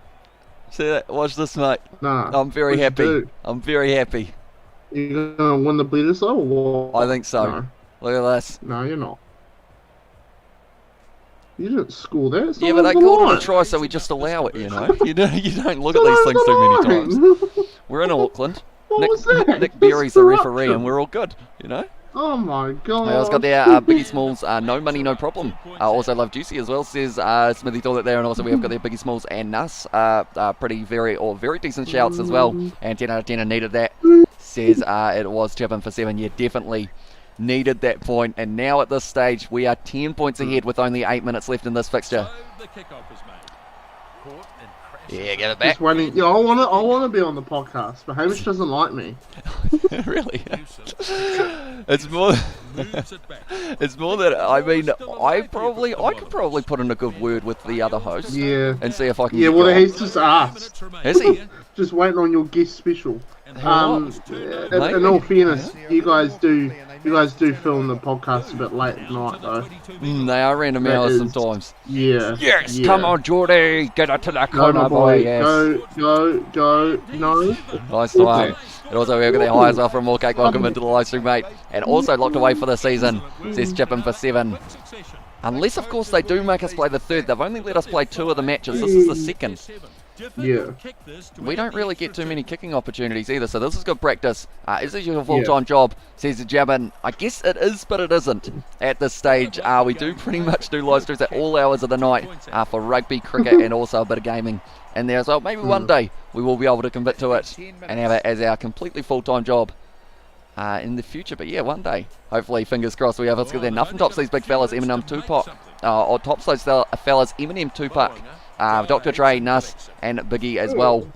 See that? Watch this, mate. nah. I'm very What'd you happy. do? I'm very happy. You gonna win the Bledisloe or what? I think so. No, Look at this. no, you're not. You didn't score that. It's Yeah, not but they on the called it a line. try, so we just allow it, you know? You don't look It's at these not things on too the many line. times. We're in Auckland. What was that? Nick That's Berry's the referee, corruption. and we're all good, you know? Oh my god. I also got there, Biggie Smalls, no money, no problem. Also Love Juicy as well, says Smithy thought that there, and also we have got there Biggie Smalls and Nuss, very decent shouts as well, and 10 out of 10 needed that, says it was 7 for 7, yeah, definitely needed that point, and now at this stage we are 10 points ahead with only 8 minutes left in this fixture. Yeah, get it back. Just waiting. Yeah, I wanna be on the podcast, but Hamish doesn't like me. Really? It's more. It's more that I mean, I could probably put in a good word with the other host. Yeah. And see if I can. Yeah, get well, going. he's just asked. Is he? Just waiting on your guest special. Maybe. In all fairness, you guys do film the podcast a bit late at night, though. They are random That hours is- sometimes. Yeah. Yes, yeah. come on, Geordie, get it to the Go, corner, my boy. boy. Yes. Go. No. Nice time. And also we've got the high as well from Moorcake. Welcome into the live stream, mate. And also locked away for the season, says Chippin for 7. Unless, of course, they do make us play the third. They've only let us play 2 of the matches. This is the second. Yeah. We don't really get too many kicking opportunities either, so this is good practice. Is this your full-time job? Says the Jabin. I guess it is, but it isn't at this stage. We do pretty much do live streams at all hours of the night for rugby, cricket, and also a bit of gaming in there as well. Maybe one day we will be able to commit to it and have it as our completely full-time job in the future. But yeah, one day. Hopefully, fingers crossed, we have it there. Nothing tops these big fellas, Eminem, Tupac. Or tops those fellas, Eminem, Tupac. Dr. Dre, Nuss, and Biggie as well.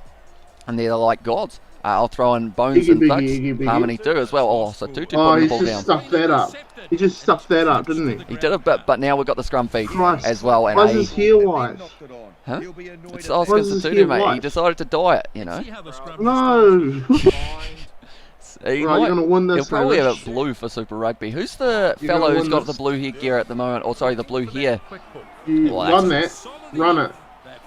And they're like gods. I'll throw in Bones and Thugs. Biggie. Harmony too as well. Oh, so Tutu Oh, putting the he's ball just down. stuffed that up. He just stuffed that up, didn't he? He did a bit, but now we've got the scrum feed Christ. as well. And Why's his hair white? Huh? It's Why Oscar's is the his Tutu, hair mate. He white? decided to dye it, you know. No. He Right, you're gonna win this. He'll probably have Hamish. it blue for Super Rugby. Who's the You're fellow gonna who's win got this. the blue headgear at the moment? Or sorry, the blue hair. You Well, run that. Run it.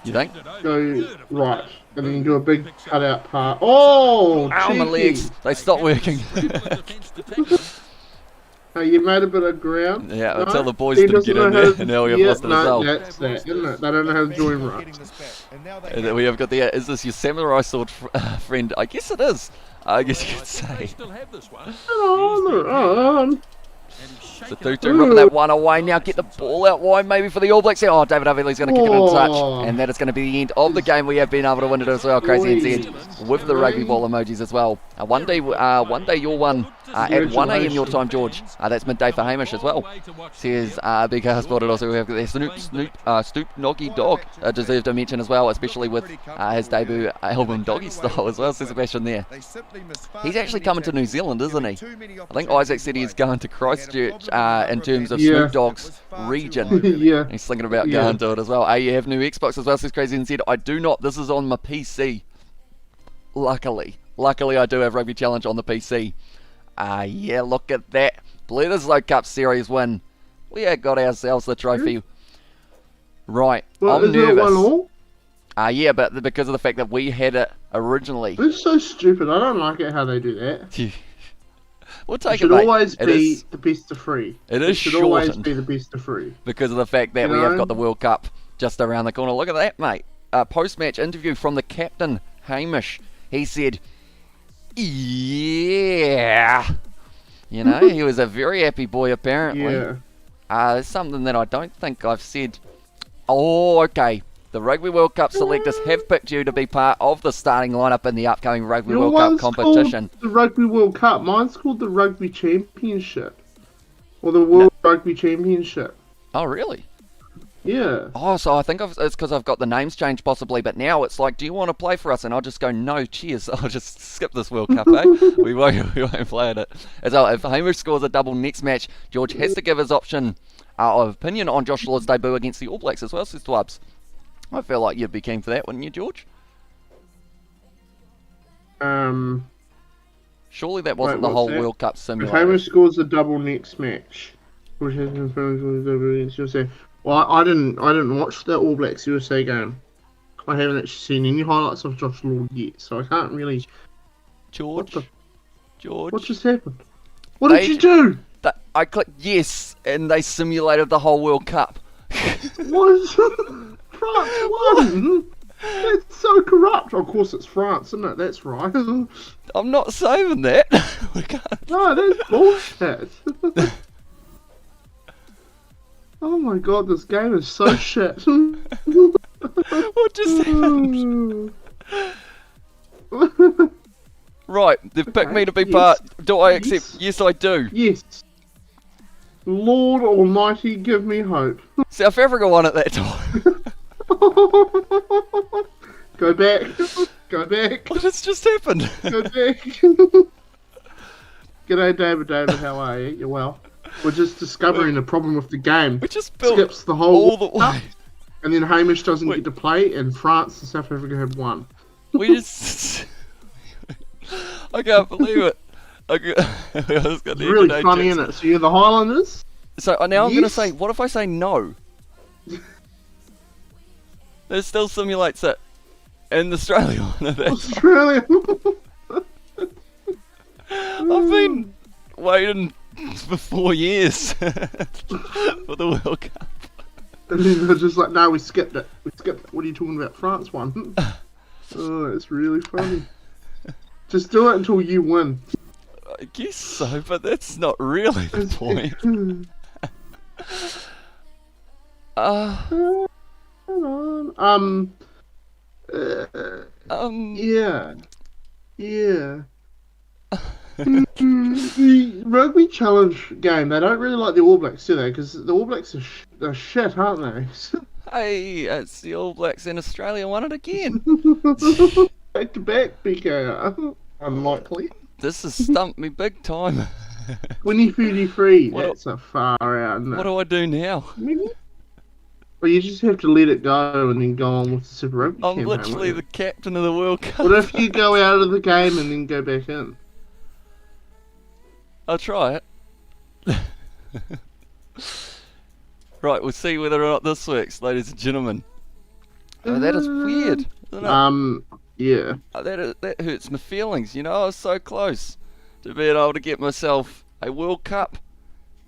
You think? Go right. And then do a big cutout part. Oh, Ow, my cheeky. legs. They stopped working. Hey, you made a bit of ground. Yeah, No? until the boys He didn't get doesn't in know how there. to- Now we have yeah, lost it no, as well. That's that, isn't it? They don't know how to join right. And then we have got the, is this your samurai sword friend? I guess it is. I guess you could say. So Tutu ripping that one away now. Get the ball out wide maybe for the All Blacks. Oh, David Havili's going to kick it in touch. And that is going to be the end of the game. We have been able to win it as well. Crazy NZ with the rugby ball emojis as well. One day your one at 1 a.m. your time, George. That's midday for Hamish as well. Says Big House Spotted also. We have their Stoop Noggy Dog. Deserves a mention as well, especially with his debut album Doggy Style as well, says Sebastian there. He's actually coming to New Zealand, isn't he? I think Isaac said he's going to Christchurch in terms of Snoop Dogg's region. Yeah. He's thinking about going to it as well. You have new Xbox as well, says Crazy and said, I do not. This is on my PC. Luckily I do have Rugby Challenge on the PC. Yeah, look at that. Bledisloe Cup Series win. We have got ourselves the trophy. Right, Well, I'm nervous. It 1-1? Yeah, but because of the fact that we had it originally. It's so stupid. I don't like it how they do that. We'll take It should it, mate. always be the best of 3. It should always shortened be the best of 3. because of the fact that we have got the World Cup just around the corner. Look at that, mate. Post-match interview from the captain, Hamish. He said, yeah. You know, he was a very happy boy, apparently. Yeah. It's something that I don't think I've said. Oh, okay. The Rugby World Cup selectors have picked you to be part of the starting lineup in the upcoming Rugby World Cup competition. Called the Rugby World Cup. Mine's called the Rugby Championship. Or the World Rugby Championship. Oh, really? Yeah. Oh, so I think it's because I've got the names changed possibly, but now it's like, do you want to play for us? And I'll just go, no, cheers. I'll just skip this World Cup, eh? we won't play at it. As well, if Hamish scores a double next match, George has to give his option of opinion on Josh Lord's debut against the All Blacks as well, says Twabs. I feel like you'd be keen for that, wouldn't you, George? Surely that wasn't the whole World Cup If simulator. Hamish scores a double next match, which has been filmed against USA. Well, I didn't watch the All Blacks USA game. I haven't actually seen any highlights of Josh Lord yet, so I can't really. George? What just happened? What did you do? I clicked yes, and they simulated the whole World Cup. What? France won! That's so corrupt. Of course it's France, isn't it? That's right. I'm not saving that. We can't. No, that's bullshit. Oh my god, this game is so shit. What just happened? Right, they've picked me to be part. Do I accept? Yes, I do. Yes. Lord Almighty, give me hope. South Africa won at that time. Go back. Go back. What has just happened? Go back. G'day, David. How are you? You're well. We're just discovering the problem with the game. We just built skips the whole all the way. And then Hamish doesn't get to play, and France and South Africa have won. We just... I can't believe it. It's really funny, isn't it? So you're the Highlanders? So now I'm going to say, what if I say no? It still simulates it in Australia. Australia. I've been waiting for 4 years for the World Cup. And then they're just like, no, we skipped it. What are you talking about? France won. Oh, it's really funny. Just do it until you win. I guess so, but that's not really the point. Yeah. The Rugby Challenge game, they don't really like the All Blacks, do they? Because the All Blacks are shit, aren't they? Hey, it's the All Blacks in Australia won it again. Back to back, BKR. Unlikely. This has stumped me big time. 2033, that's a far out, isn't it? What do I do now? Well, you just have to let it go and then go on with the Super Rugby I'm campaign, literally the captain of the World Cup. What if you go out of the game and then go back in? I'll try it. Right, we'll see whether or not this works, ladies and gentlemen. Oh, that is weird, isn't it? Yeah. That hurts my feelings, you know, I was so close to being able to get myself a World Cup.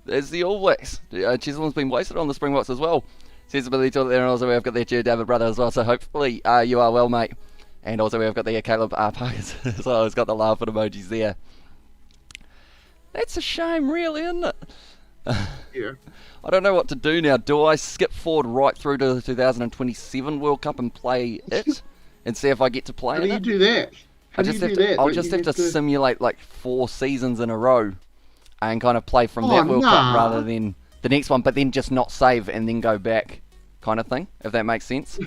There's the All Blacks. Chisholm's been wasted on the Springboks as well. Says Ability to there, and also we've got their David brother as well, so hopefully you are well, mate. And also we've got the Caleb Parkers as well, he's got the laughing emojis there. That's a shame, really, isn't it? Yeah. I don't know what to do now. Do I skip forward right through to the 2027 World Cup and play it, and see if I get to play How in do you it? do that? How do you do that? I'll Don't just you have to simulate like 4 seasons in a row, and kind of play from Oh, that World Cup nah. rather than the next one, but then just not save and then go back, kind of thing. If that makes sense.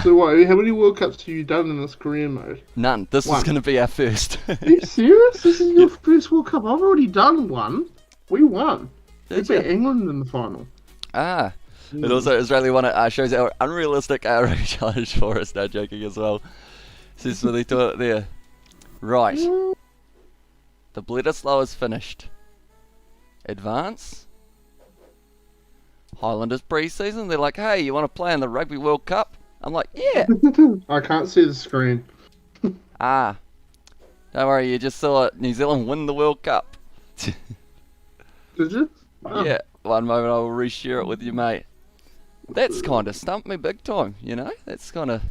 So what? How many World Cups have you done in this career mode? None. This is One. going to be our first. Are you serious? This is your first World Cup. I've already done one. We won. We Did beat you? England in the final. Ah. And also, Israeli one shows our unrealistic rugby challenge for us. No joking as well. Says for the toilet there. Right. The Bledisloe is finished. Advance. Highlanders pre-season. They're like, hey, you want to play in the Rugby World Cup? I'm like, yeah. I can't see the screen. Ah. Don't worry, you just saw New Zealand win the World Cup. Did you? Oh. Yeah. One moment I will reshare it with you, mate. That's kind of stumped me big time, you know? That's kind of...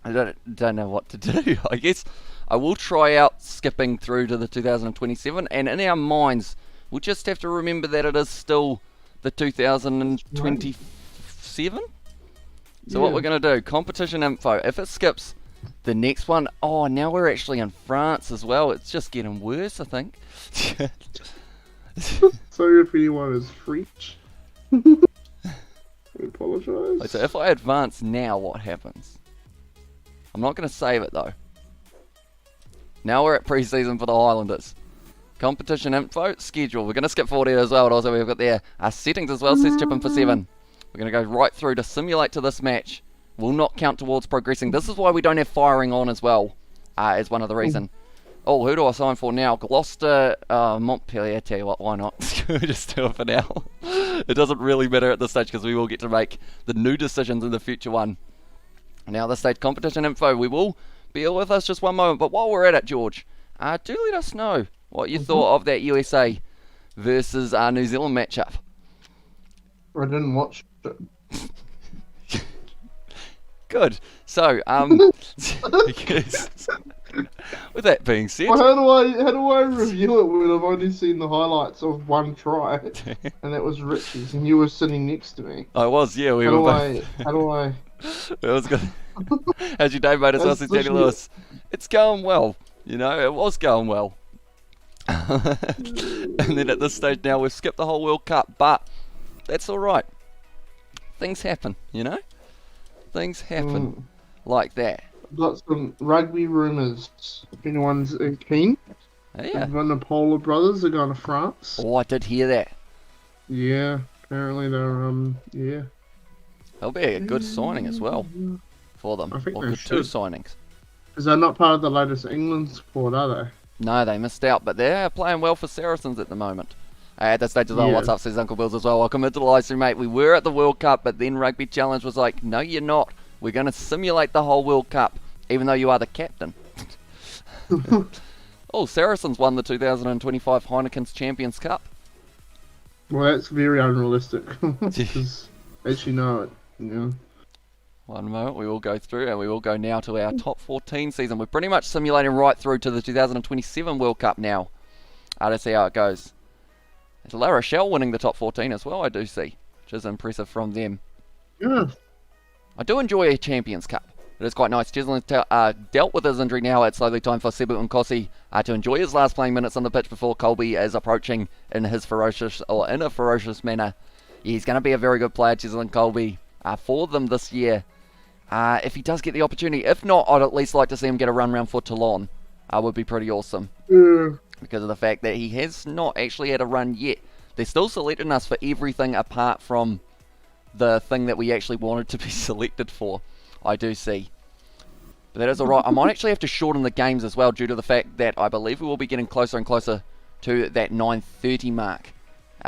I don't know what to do. I guess I will try out skipping through to the 2027, and in our minds, we'll just have to remember that it is still the 2027. So what Yeah. we're going to do, competition info. If it skips the next one, oh, now we're actually in France as well. It's just getting worse, I think. Sorry if anyone is French. I apologise. So if I advance now, what happens? I'm not going to save it though. Now we're at pre-season for the Highlanders. Competition info, schedule. We're going to skip forward here as well. And also we've got there settings as well. Says chipping for 7. We're going to go right through to simulate to this match. Will not count towards progressing. This is why we don't have firing on as well. As one of the reason. Oh, who do I sign for now? Gloucester, Montpellier. Tell you what, why not? Just do it for now. It doesn't really matter at this stage because we will get to make the new decisions in the future one. Now this stage competition info. We will bear with us just one moment. But while we're at it, George, do let us know what you thought of that USA versus New Zealand matchup. I didn't watch it. Good. So, because, with that being said, Well, how do I review it when I've only seen the highlights of one try, and that was Richie's, and you were sitting next to me? I was, yeah, we How were do both. How do I? It was good. How's your day, mate? As well, says Danny Lewis. It's going well. You know, it was going well. And then at this stage now, we've skipped the whole World Cup, but that's all right. Things happen, you know. Things happen like that. I've got some rugby rumours. If anyone's keen, Yeah. the Polar brothers are going to France. Oh, I did hear that. Yeah, apparently they're yeah. That'll be a good signing as well for them. I think or they good two should. signings. Because they're not part of the latest England squad, are they? No, they missed out, but they're playing well for Saracens at the moment. At that stage as well, Yeah. what's up, says Uncle Bills as well. Welcome into the live stream, mate. We were at the World Cup, but then Rugby Challenge was like, no, you're not. We're going to simulate the whole World Cup, even though you are the captain. Oh, Saracens won the 2025 Heineken's Champions Cup. Well, that's very unrealistic. Because, as you know, One moment, we will go through, and we will go now to our top 14 season. We're pretty much simulating right through to the 2027 World Cup now. Let's see how it goes. It's La Rochelle winning the top 14 as well, I do see, which is impressive from them. Yeah. I do enjoy a Champions Cup. It is quite nice. Cheslin dealt with his injury now. It's slowly time for Sebu Nkosi to enjoy his last playing minutes on the pitch before Colby is approaching in a ferocious manner. He's going to be a very good player, Cheslin Colby, for them this year. If he does get the opportunity. If not, I'd at least like to see him get a run round for Toulon. Would be pretty awesome. Yeah. Because of the fact that he has not actually had a run yet. They're still selecting us for everything apart from the thing that we actually wanted to be selected for. I do see. But that is alright. I might actually have to shorten the games as well due to the fact that I believe we will be getting closer and closer to that 9:30 mark,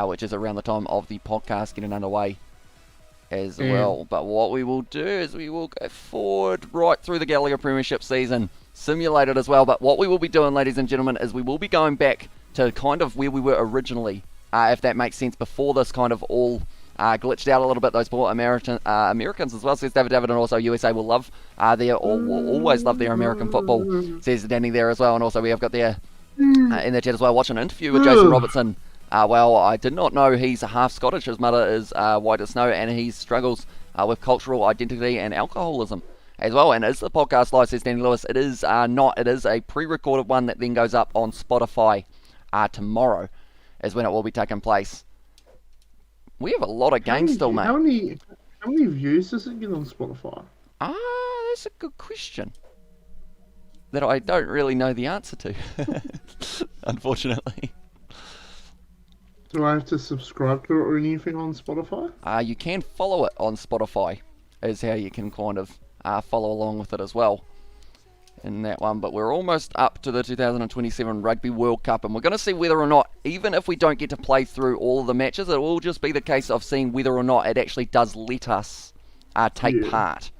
which is around the time of the podcast getting underway as well. But what we will do is we will go forward right through the Gallagher Premiership season, simulated as well. But what we will be doing, ladies and gentlemen, is we will be going back to kind of where we were originally, if that makes sense, before this kind of all glitched out a little bit. Those poor Americans as well, says David, and also USA will love will always love their American football, says Danny there as well. And also we have got there in the chat as well, watching an interview with Jason Robertson Well, I did not know he's half Scottish. His mother is white as snow, and he struggles with cultural identity and alcoholism as well. And is the podcast live, says Danny Lewis? It is not. It is a pre-recorded one that then goes up on Spotify tomorrow, is when it will be taking place. We have a lot of games still, mate. How many views does it get on Spotify? That's a good question that I don't really know the answer to, unfortunately. Do I have to subscribe to it or anything on Spotify? You can follow it on Spotify, is how you can kind of follow along with it as well in that one. But we're almost up to the 2027 Rugby World Cup, and we're going to see whether or not, even if we don't get to play through all of the matches, it will just be the case of seeing whether or not it actually does let us take part.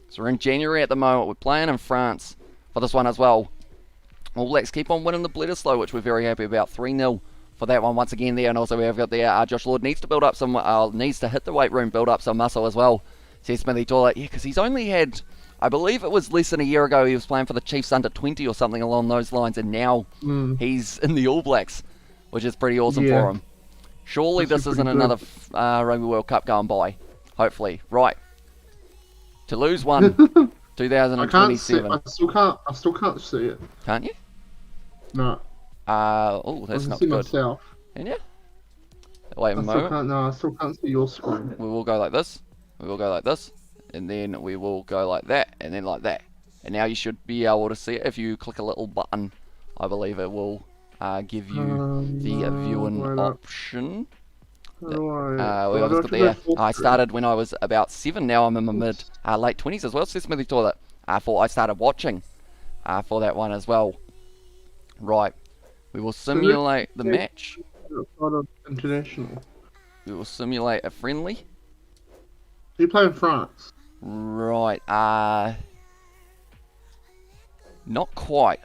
So we're in January at the moment. We're playing in France for this one as well. All Blacks keep on winning the Bledisloe, which we're very happy about. 3-0 for that one once again there. And also we have got there, Josh Lord needs to build up some, needs to hit the weight room, build up some muscle as well. Says Smithy Toilet. Yeah, because he's only had, I believe it was less than a year ago, he was playing for the Chiefs under 20 or something along those lines. And now he's in the All Blacks, which is pretty awesome for him. Surely this isn't another Rugby World Cup going by. Hopefully. Right. To lose one, 2027. I still can't see it. Can't you? No. Oh, that's not good. Myself. Can you? Wait a moment. I still can't see your screen. We will go like this. We will go like this. And then we will go like that. And then like that. And now you should be able to see it. If you click a little button, I believe it will give you the viewing option. I started when I was about 7. Now I'm in my late 20s as well. So Smithy Toilet. I started watching for that one as well. Right. We will simulate the match. International. We will simulate a friendly. You play in France? Right. Not quite.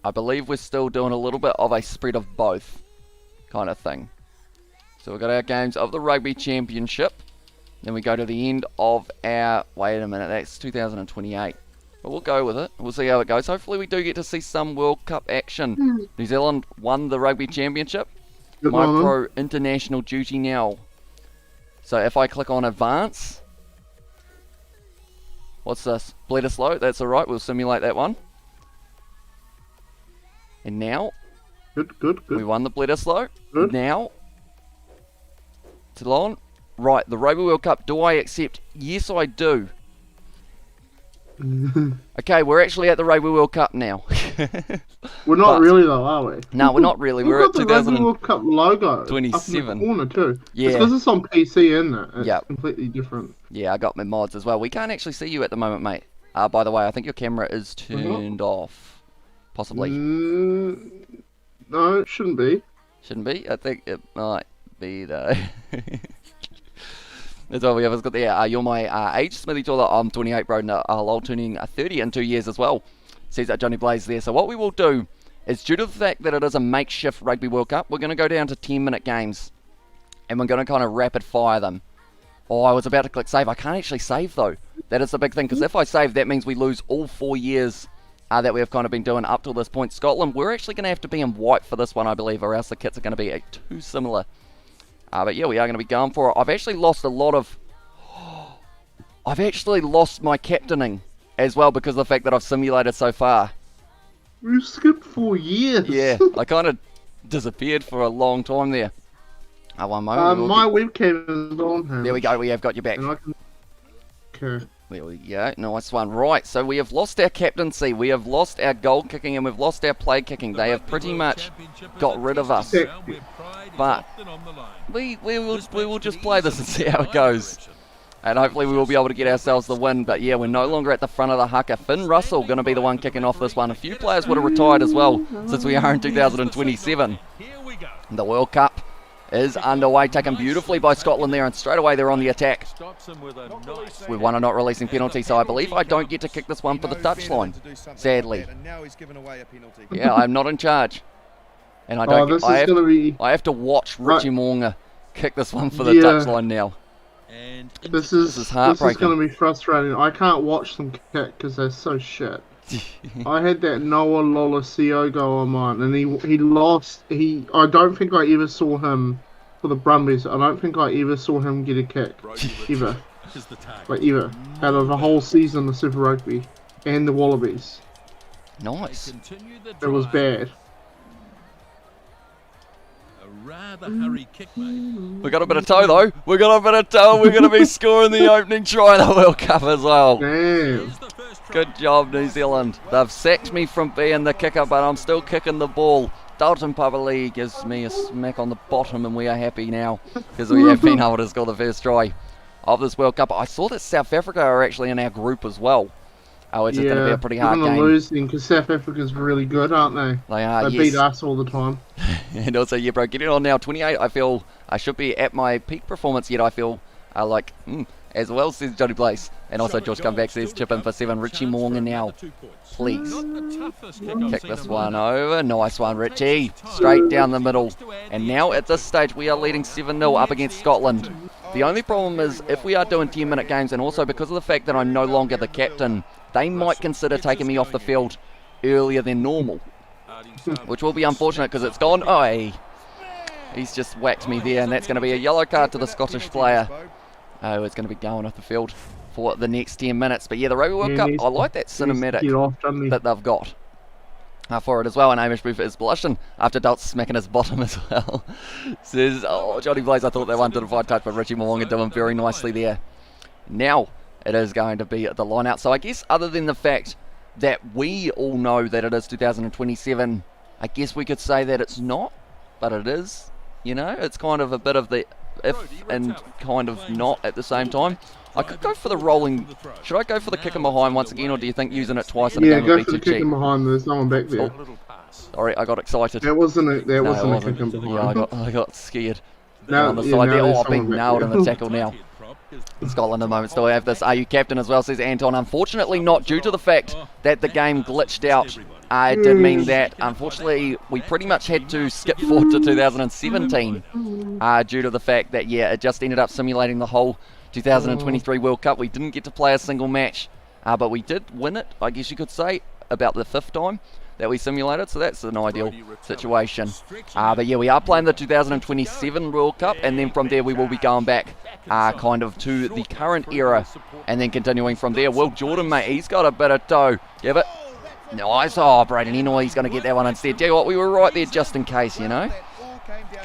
I believe we're still doing a little bit of a spread of both kind of thing. So we've got our games of the Rugby Championship. Then we go to the end of our... Wait a minute, that's 2028. But we'll go with it. We'll see how it goes. Hopefully we do get to see some World Cup action. New Zealand won the Rugby Championship. My pro international duty now. So if I click on Advance... What's this? Bledisloe, that's alright. We'll simulate that one. And now... Good. We won the Bledisloe. Now... Toulon. Right, the Rugby World Cup. Do I accept? Yes, I do. Okay, we're actually at the Rugby World Cup now. We're not really though, are we? No, we're not really. We're at the Rugby World Cup logo 27 up in the corner too. Yeah, it's because it's on PC, isn't it? It's completely different. Yeah, I got my mods as well. We can't actually see you at the moment, mate. By the way, I think your camera is turned off. Possibly. No, it shouldn't be. Shouldn't be? I think it might be though. That's all we have got there. You're my age, Smithy Toilet. I'm 28, bro. I'll turning 30 in 2 years as well. Says that Johnny Blaze there. So what we will do is, due to the fact that it is a makeshift Rugby World Cup, we're going to go down to 10-minute games. And we're going to kind of rapid fire them. Oh, I was about to click save. I can't actually save though. That is the big thing, because if I save, that means we lose all 4 years that we have kind of been doing up till this point. Scotland, we're actually going to have to be in white for this one, I believe, or else the kits are going to be too similar. But yeah, we are going to be going for it. I've actually lost a lot of... I've actually lost my captaining as well because of the fact that I've simulated so far. You skipped 4 years. Yeah, I kind of disappeared for a long time there. One moment. My webcam is on. There we go, we have got you back. Okay. There we go, nice one. Right, so we have lost our captaincy, we have lost our goal kicking, and we've lost our play kicking. They have pretty much got rid of us. But we will just play this and see how it goes. And hopefully we will be able to get ourselves the win. But yeah, we're no longer at the front of the haka. Finn Russell going to be the one kicking off this one. A few players would have retired as well since we are in 2027. The World Cup is underway, taken beautifully by Scotland there, and straight away they're on the attack. We've won a not releasing penalty, so I believe I don't get to kick this one for the touchline, sadly. Yeah, I'm not in charge. And I don't. I have to watch Richie Moonga kick this one for the touchline now. This is heartbreaking. This is going to be frustrating. I can't watch them kick because they're so shit. I had that Noah Lolosio on mine, and he lost. I don't think I ever saw him for the Brumbies. I don't think I ever saw him get a kick ever, like ever, out of the whole season of Super Rugby and the Wallabies. Nice. It was bad. We got a bit of toe though. We got a bit of toe. We're going to be scoring the opening try in the World Cup as well. Damn. Good job, New Zealand. They've sacked me from being the kicker, but I'm still kicking the ball. Dalton Papali gives me a smack on the bottom, and we are happy now because we have been able to score the first try of this World Cup. I saw that South Africa are actually in our group as well. Oh, it's going to be a pretty hard game. We're going to lose then because South Africa's really good, aren't they? They are, They beat us all the time. And also, yeah, bro, getting on now, 28. I feel I should be at my peak performance yet. I feel like, as well, says Johnny Blaze. And also, George Comeback says chip in for 7. Richie Morgan now, please. Kick this one over. Nice one, Richie. Straight down the middle. And now at this stage, we are leading 7-0 up against Scotland. The only problem is if we are doing 10-minute games, and also because of the fact that I'm no longer the captain, they might consider taking me off the field earlier than normal, which will be unfortunate because it's gone. Oh, he's just whacked me there, and that's going to be a yellow card to the Scottish player. Oh, it's going to be going off the field for the next 10 minutes. But yeah, the Rugby World Cup, I like that cinematic that they've got for it as well. And Amish Booth is blushing after Dalt's smacking his bottom as well. Says, oh, Johnny Blaze, I thought that one did a fine touch, but Richie Moonga doing very nicely there. Now it is going to be the line out. So I guess other than the fact that we all know that it is 2027, I guess we could say that it's not, but it is. You know, it's kind of a bit of the if and kind of not at the same time. I could go for the rolling. Should I go for the kicking behind once again, or do you think using it twice in a game would be too cheap? Yeah, go for the kicking behind. There's no one back there. Oh, sorry, I got excited. That wasn't a kicking behind. Yeah, I got scared. No, on the side there. Oh, I've been nailed in the tackle now. Scotland at the moment still have this. Are you captain as well, says Anton. Unfortunately not, due to the fact that the game glitched out. It did mean that, unfortunately, we pretty much had to skip forward to 2017 due to the fact that, yeah, it just ended up simulating the whole 2023 World Cup. We didn't get to play a single match, but we did win it, I guess you could say, about the 5th time that we simulated, so that's an ideal situation. But yeah, we are playing the 2027 World Cup, and then from there we will be going back kind of to the current era, and then continuing from there. Will Jordan, mate, he's got a bit of dough. Give it. Nice. Oh, Braden Enoy, he's going to get that one instead. Tell you what, we were right there just in case, you know.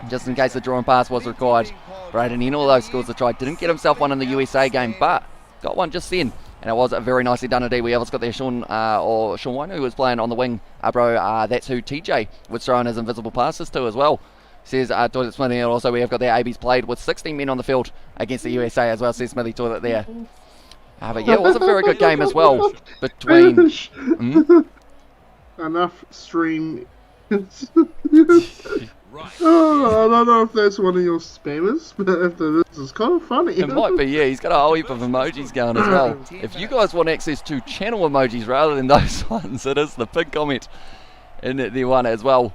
Just in case the drawing pass was required. Braden Enoy, though, scores the try. Didn't get himself one in the USA game, but got one just then. And it was very nicely done indeed. We also got there Sean Wine, who was playing on the wing. That's who TJ was throwing his invisible passes to as well. Says Toilet Smithy. And also we have got their ABs played with 16 men on the field against the USA as well, says Smithy Toilet there. But yeah, it was a very good game as well between... Enough stream. Oh, I don't know if that's one of your spammers, but if it is, it's kind of funny. It might be, yeah. He's got a whole heap of emojis going as well. If you guys want access to channel emojis rather than those ones, it is the big comment in the one as well.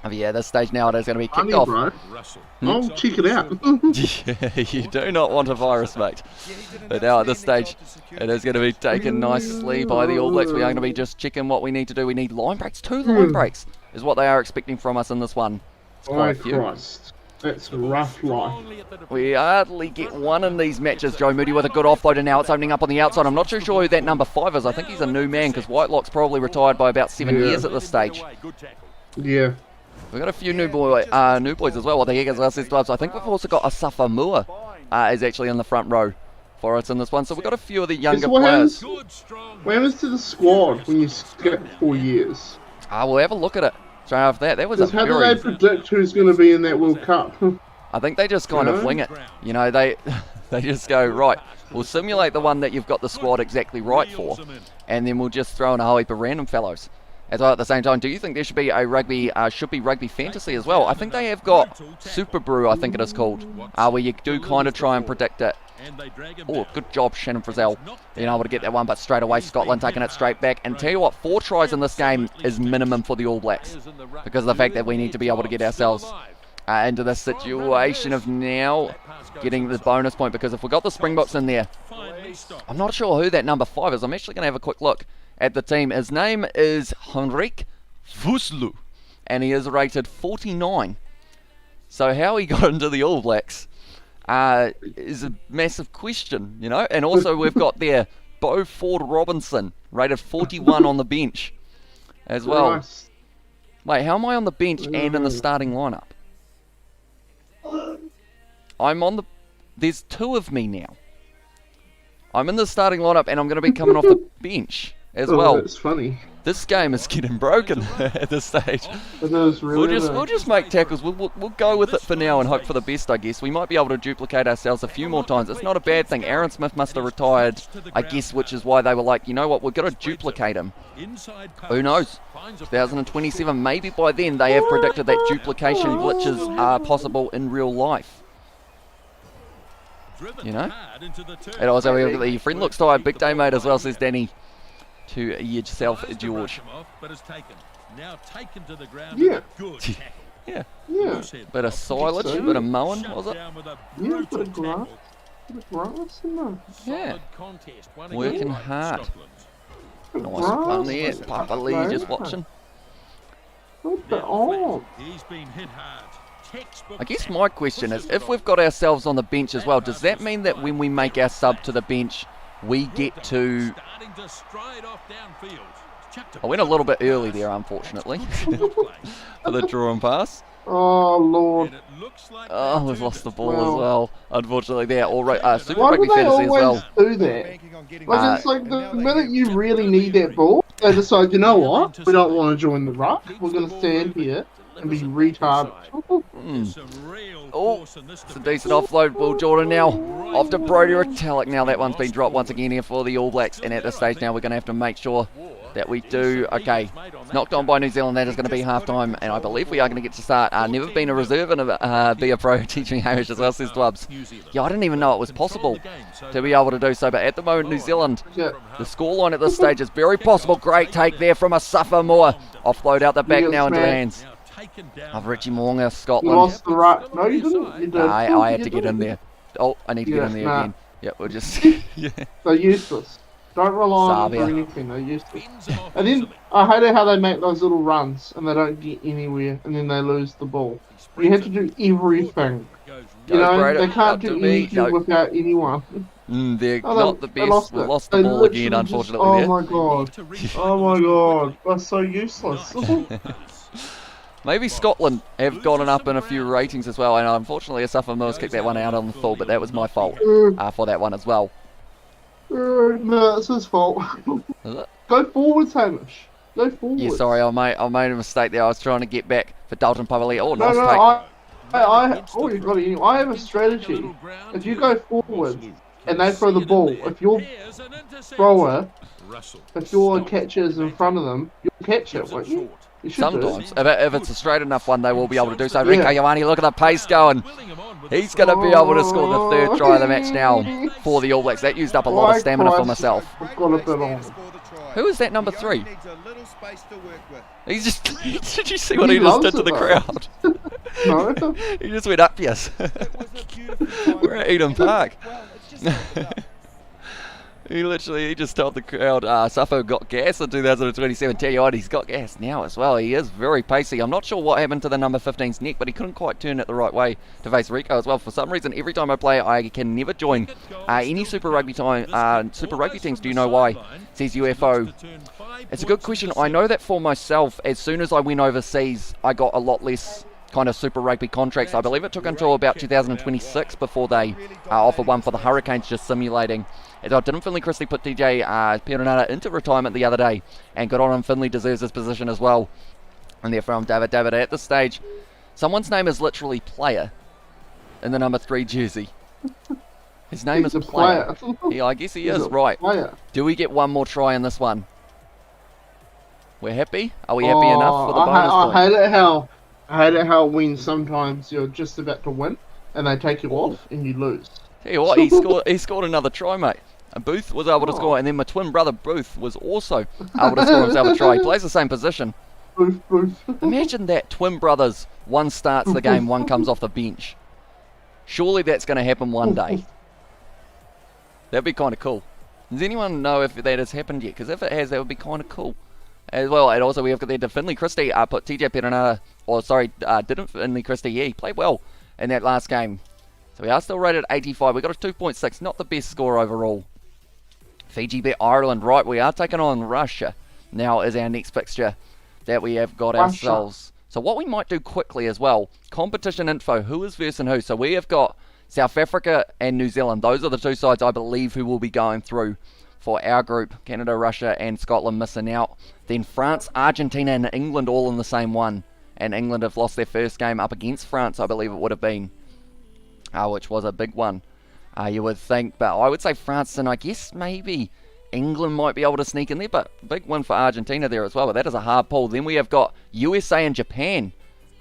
But yeah, this stage now it is going to be kicked off. Bro. I'll check it out. You do not want a virus, mate. But now at this stage, it is going to be taken nicely by the All Blacks. We are going to be just checking what we need to do. We need line breaks. 2 line breaks is what they are expecting from us in this one. It's quite a few. Christ. That's rough life. We hardly get one in these matches. Joe Moody with a good offload, and now it's opening up on the outside. I'm not too sure who that number 5 is. I think he's a new man because Whitelock's probably retired by about 7 years at this stage. Yeah. We've got a few new boys as well. What the heck is us? I think we've also got Asafa Mua is actually in the front row for us in this one. So we've got a few of the younger players. What happens to the squad when you skip 4 years? We'll have a look at it. Straight after that. That was how do they predict who's going to be in that World Cup? I think they just kind of wing it. You know, they just go, right, we'll simulate the one that you've got the squad exactly right for, and then we'll just throw in a whole heap of random fellows. As well, at the same time, do you think there should be a rugby fantasy as well? I think they have got Super Brew, I think it is called, where you do kind of try and predict it. Oh, good job, Shannon Frizzell, being able to get that one, but straight away Scotland taking it straight back. And tell you what, 4 tries in this game is minimum for the All Blacks because of the fact that we need to be able to get ourselves into this situation of now getting the bonus point, because if we've got the Springboks in there, I'm not sure who that number 5 is. I'm actually going to have a quick look at the team. His name is Henrik Vuslu, and he is rated 49. So how he got into the All Blacks is a massive question, you know. And also we've got there Beau Ford Robinson, rated 41 on the bench as well. Nice. Wait, how am I on the bench and in the starting lineup? I'm on the... There's two of me now. I'm in the starting lineup and I'm going to be coming off the bench as well. That's funny. This game is getting broken at this stage. It is really We'll just make tackles. We'll go with it for now and hope for the best, I guess. We might be able to duplicate ourselves a few more times. It's not a bad thing. Aaron Smith must have retired, I guess, which is why they were like, you know what, we're going to duplicate him. Who knows? 2027, maybe by then they have predicted that duplication glitches are possible in real life. You know? And also, your friend looks tired. Big day, mate, as well, says Danny. To yourself, George. Yeah. Yeah. Yeah. Bit of silage, bit of mowing, was it? Yeah, bit of grass. Bit of grass in there. Yeah. Working hard. Bit of Nice fun grass. there. Papa Lee just watching. What the on? I guess my question is, if we've got ourselves on the bench as well, does that mean that when we make our sub to the bench, we get to... I went a little bit early there, unfortunately, for the draw and pass. Oh, Lord. Oh, we've lost the ball as well, unfortunately there. All right, Super Why Rugby do they Fantasy as always well. do that? Like, it's like the minute you really need that ball, they decide, you know what? We don't want to join the ruck. We're going to stand here and be retarded. Oh, it's a decent offload. Will Jordan now off to Brody Retallick. Now that one's been dropped once again here for the All Blacks. And at this stage now we're going to have to make sure that we do. Okay, knocked on by New Zealand. That is going to be half time. And I believe we are going to get to start. Never been a reserve and be a pro. Teach me Hamish as well, says Dwubs. Yeah, I didn't even know it was possible to be able to do so. But at the moment, New Zealand, the scoreline at this stage is very possible. Great take there from a Safa-Moa. Offload out the back now into the hands of Richie Moonga, You Scotland. lost the ruck. No, you didn't. You did. I had to get in there. Oh, I need to get in there again. Yeah, we'll just... yeah. They're useless. Don't rely on them for Sabia. anything. They're useless. And then I hate it how they make those little runs and they don't get anywhere and then they lose the ball. You have to do everything. You know, they can't do anything without anyone. They're Oh, not the they best. We lost the They ball again, literally unfortunately. Oh there. my god. Oh my god. They're so useless. Maybe Scotland have gotten up in a few ratings as well, and unfortunately Asafa Mills kicked that one out on the full, but that was my fault for that one as well. No, it's his fault. Is it? Go forwards, Hamish. Go forwards. Yeah, sorry, I made a mistake there. I was trying to get back for Dalton Pavali. Oh, nice No, take. you got it. I have a strategy. If you go forwards and they throw the ball, if your thrower, if your catcher is in front of them, you'll catch it, won't you? You should do. Sometimes, if it's a straight enough one, they will be able to do so. Rico Ioane, look at the pace going. He's going to be able to score the third try of the match now for the All Blacks. That used up a lot of stamina for myself. I've got a bit on. Who is that number 3? He's just... Did you see what he just did to the crowd? No. He just went up, yes. We're at Eden Park. He just told the crowd, Suffolk got gas in 2027. Tell you what, he's got gas now as well. He is very pacey. I'm not sure what happened to the number 15's neck, but he couldn't quite turn it the right way to face Rico as well. For some reason, every time I play, I can never join any Super Rugby teams. Do you know why? Says UFO. It's a good question. I know that for myself, as soon as I went overseas, I got a lot less kind of Super Rugby contracts. I believe it took until about 2026 before they offered one for the Hurricanes, just simulating. As didn't Finley Christie put DJ Perenara into retirement the other day, and good on him. Finley deserves his position as well. And they're from David at this stage. Someone's name is literally Player in the number 3 jersey. His name is Player. Yeah, I guess he is, right. Player. Do we get one more try in this one? We're happy? Are we happy enough for the bonus point? I hate it how when sometimes you're just about to win and they take you off and you lose. Tell you what, he scored another try, mate. And Booth was able to score, and then my twin brother Booth was also able to score himself a try. He plays the same position. Booth. Imagine that, twin brothers, one starts the game, one comes off the bench. Surely that's going to happen one day. That'd be kind of cool. Does anyone know if that has happened yet? Because if it has, that would be kind of cool. As well, and also we have got there, did Finley Christie put TJ Perenara, didn't Finley Christie? Yeah, he played well in that last game. So we are still rated 85. We got a 2.6, not the best score overall. Fiji beat Ireland. Right, we are taking on Russia. Now is our next fixture that we have got ourselves. So what we might do quickly as well, competition info, who is versing who. So we have got South Africa and New Zealand. Those are the two sides I believe who will be going through for our group. Canada, Russia and Scotland missing out. Then France, Argentina and England all in the same one. And England have lost their first game up against France, I believe it would have been. Which was a big one, you would think. But I would say France, and I guess maybe England might be able to sneak in there. But big one for Argentina there as well. But that is a hard pull. Then we have got USA and Japan.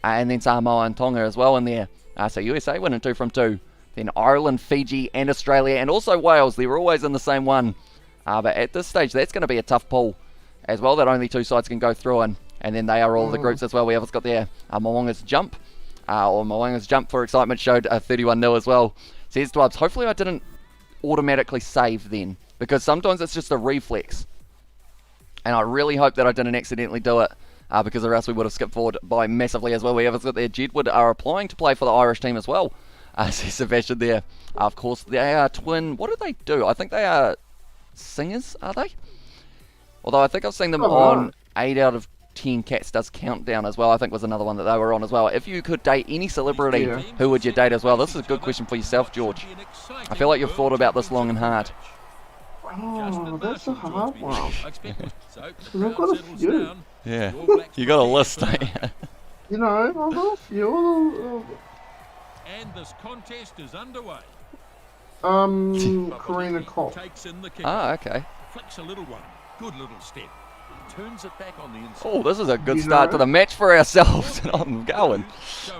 And then Samoa and Tonga as well in there. So USA winning 2 from 2. Then Ireland, Fiji and Australia. And also Wales. They were always in the same one. But at this stage, that's going to be a tough pull as well. That only 2 sides can go through in. And then they are all the groups as well. We have got there Mo'unga's jump. Mo'unga's jump for excitement showed 31-0 as well. Says Dwubs, hopefully I didn't automatically save then, because sometimes it's just a reflex. And I really hope that I didn't accidentally do it, because or else we would have skipped forward by massively as well. We have got there Jedward are applying to play for the Irish team as well. Says Sebastian there. Of course, they are twin. What do they do? I think they are singers, are they? Although I think I've seen them on 8 out of 10 Cats Does Countdown as well, I think was another one that they were on as well. If you could date any celebrity, who would you date as well? This is a good question for yourself, George. I feel like you've thought about this long and hard. Oh, that's a hard one. I've got a few. Yeah, you got a list, don't you? You know, I've got a few. And this contest is underway. Karina Koch. Okay. Flicks a little one. Good little step. Turns it back on the inside. Oh, this is a good start to the match for ourselves. I'm going.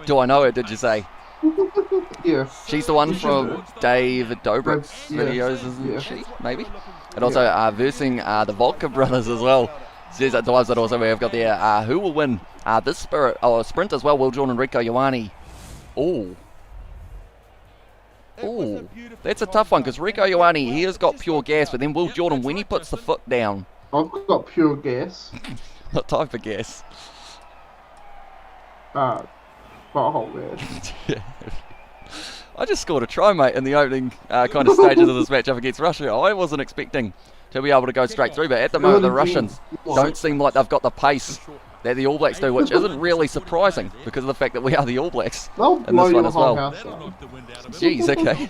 Do I know it, did you say? Yeah. She's the one from David Dobrik's videos, isn't she? Maybe? And also versing the Volker brothers as well. Says at times that also we have got there. Who will win this sprint as well? Will Jordan and Rico Ioane. Oh. Oh, that's a tough one because Rico Ioane, he has got pure gas, but then Will Jordan, when he puts the foot down. I've got pure gas. What type of gas? Butthole gas. I just scored a try, mate, in the opening kind of stages of this match up against Russia. I wasn't expecting to be able to go straight through, but at the moment the Russians don't seem like they've got the pace that the All Blacks do, which isn't really surprising because of the fact that we are the All Blacks in this one as well. Jeez, okay.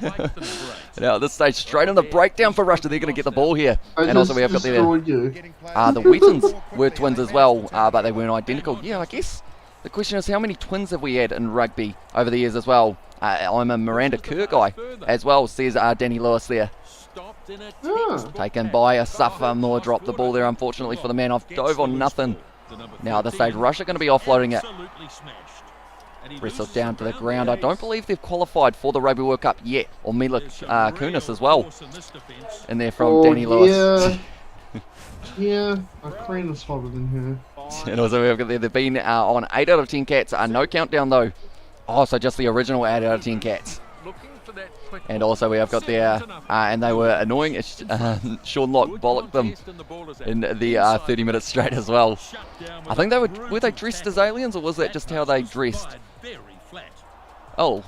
Now at this stage, straight on the breakdown for Russia, they're going to get the ball here. And also we have got there the Wheatons were twins as well, but they weren't identical. Yeah, I guess the question is how many twins have we had in rugby over the years as well? I'm a Miranda Kerr guy as well, says Danny Lewis there. Taken by a suffer. Moore dropped the ball there, unfortunately for the man. I've dove on nothing. Now at this stage, Russia going to be offloading it. Wrestled down to the ground. I don't believe they've qualified for the Rugby World Cup yet. Or Mila Kunis as well. In there from Danny Lewis. Yeah, I've cleaned this hotter than her. And also we've got there, they've been on 8 out of 10 Cats. No countdown though. Oh, so just the original 8 out of 10 Cats. And also we have got there, and they were annoying. Sean Locke bollocked them in the 30 minutes straight as well. I think they were they dressed as aliens, or was that just how they dressed? Oh.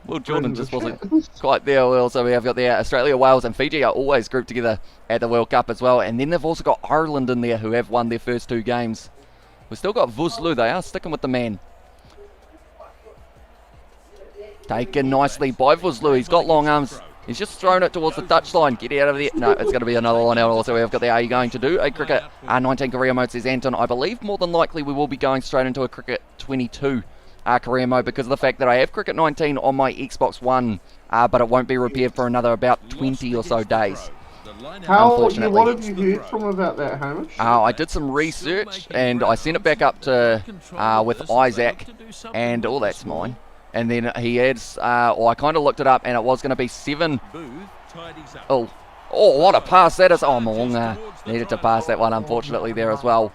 Will Jordan just wasn't quite there. Also we have got there, Australia, Wales and Fiji are always grouped together at the World Cup as well. And then they've also got Ireland in there who have won their first 2 games. We've still got Bledisloe, they are sticking with the man. Taken nicely by Bledisloe. He's got long arms. He's just thrown it towards the touchline. Get out of there. No, it's going to be another line out. Also, we've got the, are you going to do a cricket 19 career mode, says Anton. I believe more than likely we will be going straight into a cricket 22 career mode because of the fact that I have cricket 19 on my Xbox One, but it won't be repaired for another about 20 or so days. What have you heard from about that, Hamish? I did some research and I sent it back up to with Isaac, and all that's mine. And then he adds, I kind of looked it up, and it was going to be 7. Oh, what a pass that is. Oh, Mo'unga needed to pass that one, unfortunately, there as well.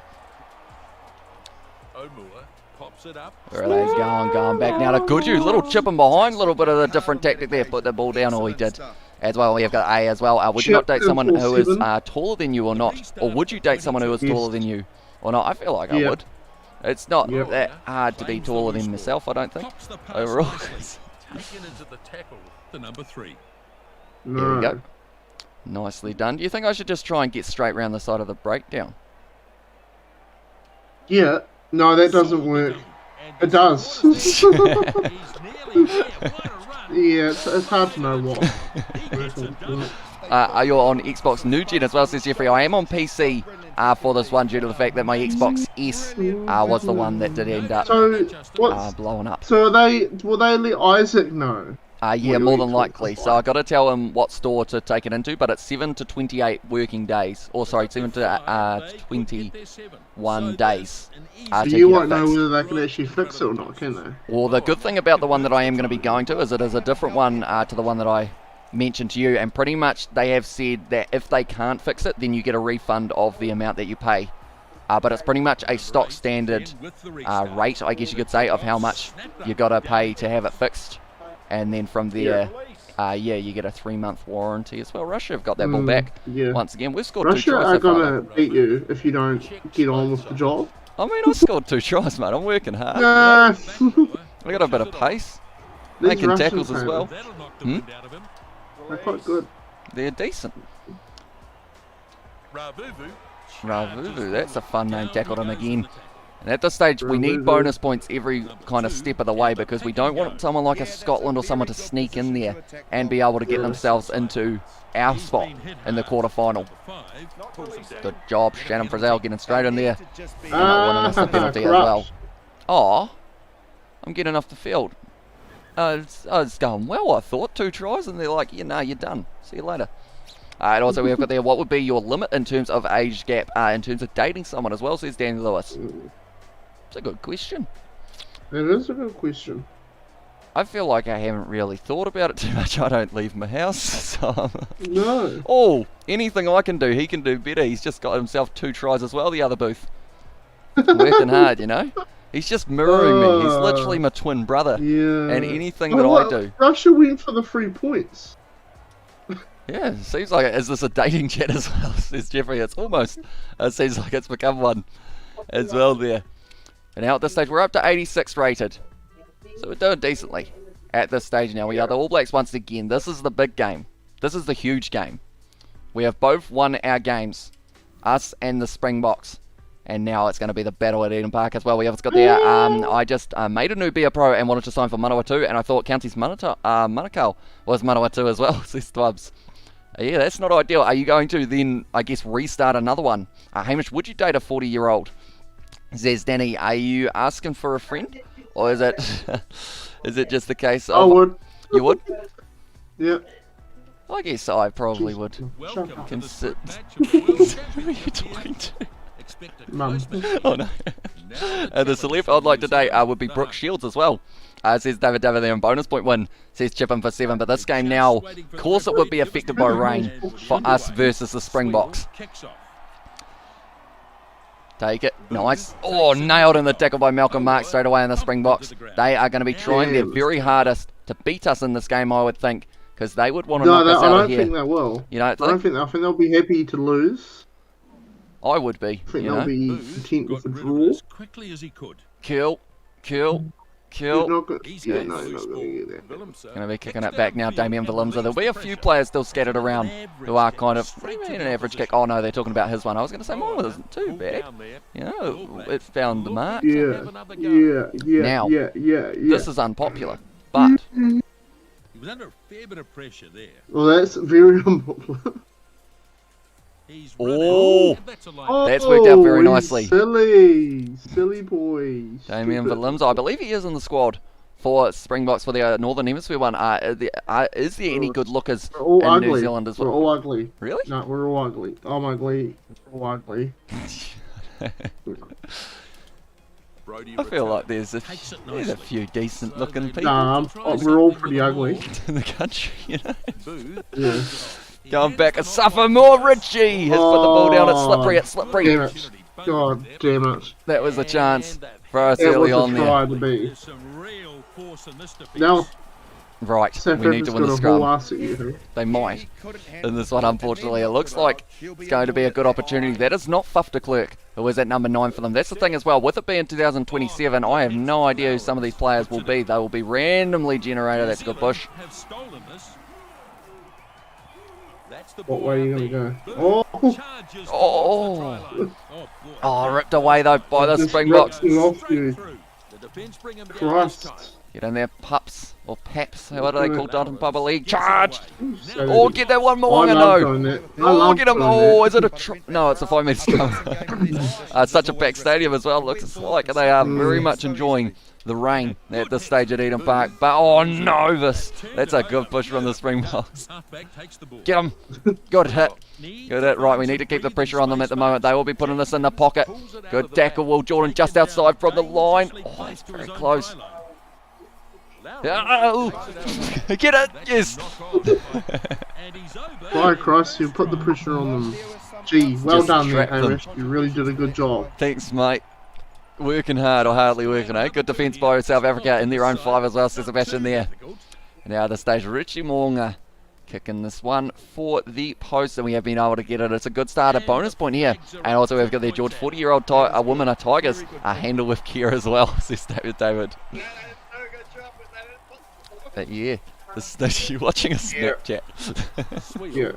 Where are they going back now to Goodhue. Little chip him behind, little bit of a different tactic there. Put the ball down, all he did. as well. We have got A as well. Would you not date someone who is 747. taller than you or not? Or would you date someone who is taller than you or not? I feel like I would. It's not that hard to be taller than myself, I don't think, overall. Taken into the tackle, the number 3. There we go. Nicely done. Do you think I should just try and get straight round the side of the breakdown? Yeah. No, that doesn't work. It does. He's nearly there. What a run. Yeah, it's hard to know what. He gets it done. Are you on Xbox New Gen as well, says Jeffrey? I am on PC for this one due to the fact that my Xbox S was the one that did end up So, what's, blowing up. so will they let Isaac know? Yeah, more than likely. So I got to tell him what store to take it into, but it's 7 to 28 working days. Or sorry, 7 to 21 days. So you won't know whether they can actually fix it or not, can they? Well, the good thing about the one that I am going to be going to is it is a different one to the one that I mentioned to you, and pretty much they have said that if they can't fix it, then you get a refund of the amount that you pay. But it's pretty much a stock standard rate, I guess you could say, of how much you got to pay to have it fixed. And then from there, you get a 3-month warranty as well. Russia have got that ball back. Once again, we've scored 2 Russia tries are so far. going to beat you if you don't get on with the job. I mean, I scored 2 tries, mate. I'm working hard. Nah. I got a bit of pace. These Making Russians, tackles as man, well. They're quite good. They're decent. Ravuvu, that's a fun name, tackled him again. And at this stage, we need bonus points every kind of step of the way because we don't want someone like a Scotland or someone to sneak in there and be able to get themselves into our spot in the quarterfinal. Good job, Shannon Frizzell getting straight in there. And not winning us the penalty as well. Oh, I'm getting off the field. It's going well, I thought. 2 tries, and they're like, yeah, nah, you're done. See you later. And also, we have got there, what would be your limit in terms of age gap, in terms of dating someone as well, says Danny Lewis. It's a good question. It is a good question. I feel like I haven't really thought about it too much. I don't leave my house. So No. oh, anything I can do, he can do better. He's just got himself 2 tries as well, the other booth. Working hard, you know. He's just mirroring me. He's literally my twin brother. Yeah. And anything that I do. Russia went for the 3 points. Yeah, seems like it. Is this a dating chat as well, says Jeffrey? It's almost, it seems like it's become one as well there. And now at this stage, we're up to 86 rated. So we're doing decently at this stage now. We are the All Blacks once again. This is the big game. This is the huge game. We have both won our games, us and the Springboks. And now it's going to be the battle at Eden Park as well. We have got there. I just made a new Beer Pro and wanted to sign for Manawatu, and I thought Counties Manukau was Manawatu as well, says Thwubs. Yeah, that's not ideal. Are you going to then, I guess, restart another one? Hamish, would you date a 40-year-old? Says Danny, are you asking for a friend? Or is it is it just the case of... I would. You would? Yeah. I guess I probably would. Welcome to the Consider... split match of the World Who are you talking to? Expected Mum. Oh no. The celeb I'd like today would be Brooke Shields as well. Says David there in bonus point win. Says chip in for 7. But this game now, of course it would be affected by rain for us versus the Springboks. Take it. Nice. Oh, nailed in the tackle by Malcolm Mark straight away in the Springboks. They are going to be trying their very hardest to beat us in this game, I would think. Because they would want to knock us out of here. I don't think they will. You don't think? I think they'll be happy to lose. I would be. I think you they'll know? be content with the Got rid of it draw. as quickly as he could. Kill. You're not going He's yeah, got no, the you're loose not ball. going to get that. Willemse. Going to be kicking it back now, Damien Valimza. There'll be a few players still scattered around who are kind of, what do you mean an average kick? Oh no, they're talking about his one. I was going to say mine wasn't too bad. You know, it found the mark. Yeah. Now, Yeah. This is unpopular, but He was under a fair bit of pressure there. Well, that's very unpopular. He's Oh. running. That's a line. That's worked out very nicely. Silly boy. Damien Stupid. Valimza, I believe he is in the squad for Springboks for the Northern Hemisphere one. Is there any good lookers We're all in ugly. New Zealand as We're well? all ugly. Really? No, we're all ugly. I'm ugly. We're all ugly. Brody I feel like returns. there's Takes it a nicely. few decent looking people Nah, we're all pretty ugly. in the country, you know. Booth. Yeah. Going back a suffer more, Richie has put the ball down at Slippery. Damn it. God damn it. That was a chance for us That was early a on there. try to be. There's some real force in this defense. Now, Right, South we need to Africa's win the got a scrum. whole ass at you. They might. In this one, unfortunately, it looks like it's going to be a good opportunity. That is not Fuf de Klerk, who is at number 9 for them. That's the thing as well. With it being 2027, I have no idea who some of these players will be. They will be randomly generated. That's a good push. What way are you going to go? Oh, ripped away though by the Just Springboks. ripped it off you. Christ. Get in there, pups, or paps, what do they call Dalton Pubba League? Charge! Oh, get that one more, I I love know. doing that. I Oh, love get him. doing Oh, that. is it a no, it's a 5 metre scrum. It's such a packed stadium as well. Looks like they are very much enjoying the rain at this stage at Eden Park. But oh, Novus. That's a good push from the Springboks. Get him. Good hit. Good hit. Right, we need to keep the pressure on them at the moment. They will be putting this in the pocket. Good tackle, Will Jordan, just outside from the line. Oh, that's very close. Oh, get it. Yes. Right across, you put the pressure on them. Gee, well Just done there, trap them. Hamish. You really did a good job. Thanks, mate. Working hard, or hardly working, eh? Good defence by South Africa in their own 5 as well. Sebastian there. Now at this stage, Richie Moonga kicking this one for the post, and we have been able to get it. It's a good start, a bonus point here. And also we've got their George, 40-year-old woman of Tigers, handle with care as well, says David. But yeah, this is you watching a Snapchat. Yeah.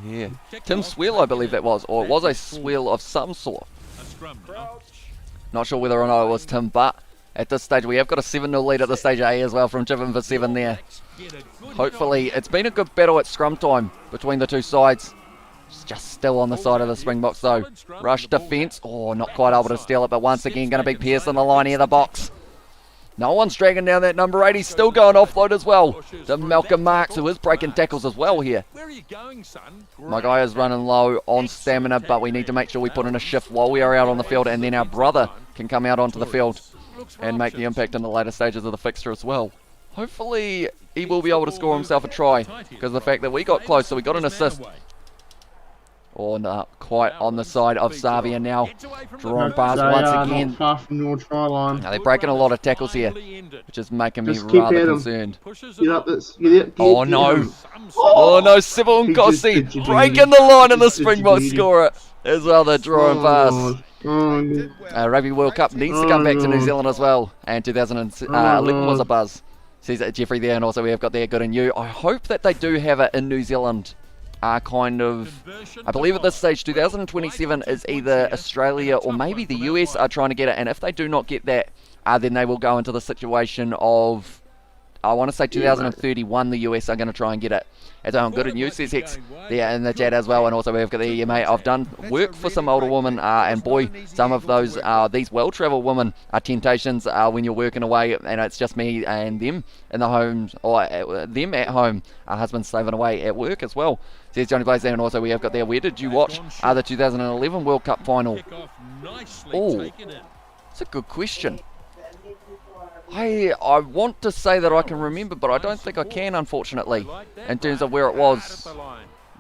Yeah. Tim Swell, I believe that was, or it was a swell of some sort. Not sure whether or not it was Tim, but at this stage we have got a 7-0 lead at the stage A as well from Jiven for 7 there. Hopefully, it's been a good battle at scrum time between the two sides. It's just still on the side of the Springboks though. Rush defence, oh, not quite able to steal it, but once again going to be Pearce on the line here, the box. No one's dragging down that number 8. He's still going offload as well. To Malcolm Marks, who is breaking tackles as well here. My guy is running low on stamina, but we need to make sure we put in a shift while we are out on the field, and then our brother can come out onto the field and make the impact in the later stages of the fixture as well. Hopefully, he will be able to score himself a try, because of the fact that we got close, so we got an assist. Oh, no, quite on the side of Xavier now. Drawn pass once again. Not far from your try line. Now, they're breaking a lot of tackles here, which is making me Just keep rather at 'em. concerned. Get up this. Get Oh, no. Oh, no, Sybil He just Nkosi did you breaking dirty. the line, and the Just did you Springboks dirty. score it as well. They're drawing pass. Oh, Rugby World Cup needs to come back to New Zealand as well, and 2011 was a buzz. Says Jeffrey there, and also we have got there Good and You. I hope that they do have it in New Zealand. I believe at this stage 2027 is either Australia or maybe the US are trying to get it, and if they do not get that, then they will go into the situation of, I want to say 2031 the US are going to try and get it. It's on Good and You, says Hex there in the chat as well, and also we've got there, mate, I've done work for some older women, and boy, some of those, these well-travelled women are temptations when you're working away, and it's just me and them in the homes, or them at home, husbands slaving away at work as well. Says Johnny Blaze there, and also we have got there, where did you watch the 2011 World Cup final? Oh, it's a good question. I want to say that I can remember, but I don't think I can, unfortunately, in terms of where it was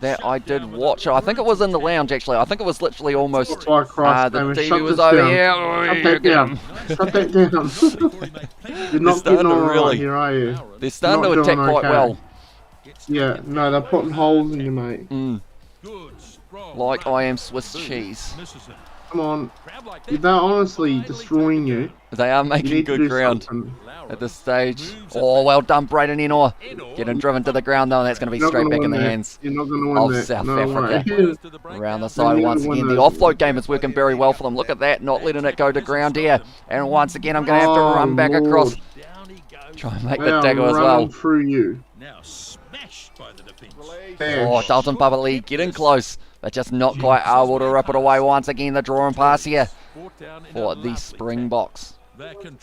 that I did watch it. I think it was in the lounge, actually. I think it was literally almost, the TV was over here. Shut that down. Shut that down. You're not getting on right here, are you? They're starting to attack quite well. Yeah, no, they're putting holes in you, mate. Like I am Swiss cheese. Come on. They're honestly destroying you. They are You making need to good do ground something. at this stage. Oh, well done, Braden Enor. Getting driven to the ground, though, and that's going to be You're not straight gonna back in win the that. hands You're not going to win of that. South No Africa. way. Around the side You're once gonna again. win The those. offload game is working very well for them. Look at that, not letting it go to ground here. And once again, I'm going to have to run back across. Try and make They the are tackle as well. running through you. Now smashed by the defence. Oh, Dalton Bubbly getting close, but just not quite able to rip it away once again. The drawing pass here for the Springboks.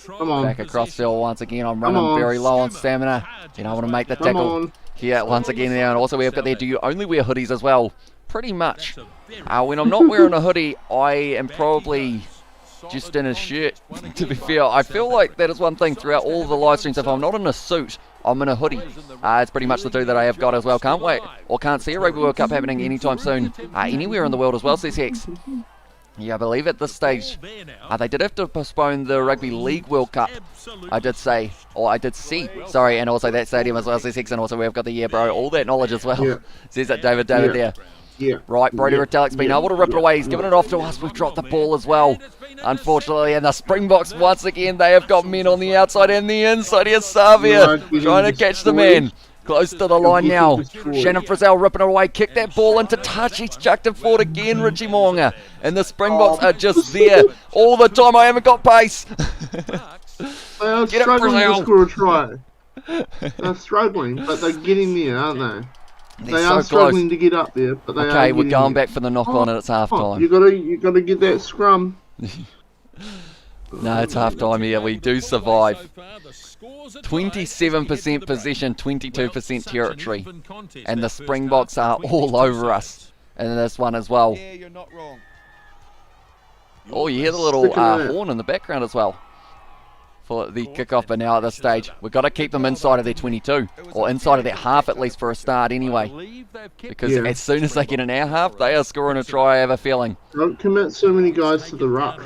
Come on. Back across field once again. I'm Come running on. very low on stamina. Being able to make the Come tackle on. here once again there. And also we have got there, do you only wear hoodies as well? Pretty much. When I'm not wearing a hoodie, I am probably just in a shirt, to be fair. I feel like that is one thing throughout all the live streams. If I'm not in a suit, I'm in a hoodie. It's pretty much the two that I have got as well. Can't wait, or can't see a Rugby World Cup happening anytime soon, anywhere in the world as well, says Hex. Yeah, I believe at this stage, they did have to postpone the Rugby League World Cup, I did say, or I did see, sorry, and also that stadium as well, says Hexon, also we've got the, yeah, bro, all that knowledge as well, Yeah. says that David there. Yeah. Right, Brody Retallick's been able to rip it away, he's given it off to us, we've dropped the ball as well, unfortunately, and the Springboks, once again, they have got men on the outside and the inside. Here's Savia, trying to catch the man. Close to the line now. Shannon Frizzell ripping it away. Kick that ball into touch. He's chucked it forward again, Richie Moonga. And the Springboks are just there all the time. I haven't got pace. They are struggling to score a try. They're struggling, but they're getting there, aren't they? They are struggling to get up there, but they are. Okay, we're going back for the knock on and it's half time. You gotta get that scrum. No, it's half time here. We do survive. 27% possession, 22% territory. And the Springboks are all over us in this one as well. Oh, you hear the little horn in the background as well for the kickoff, but now at this stage, we've got to keep them inside of their 22, or inside of that half at least for a start anyway. Because as soon as they get in our half, they are scoring a try, I have a feeling. Don't commit so many guys to the ruck.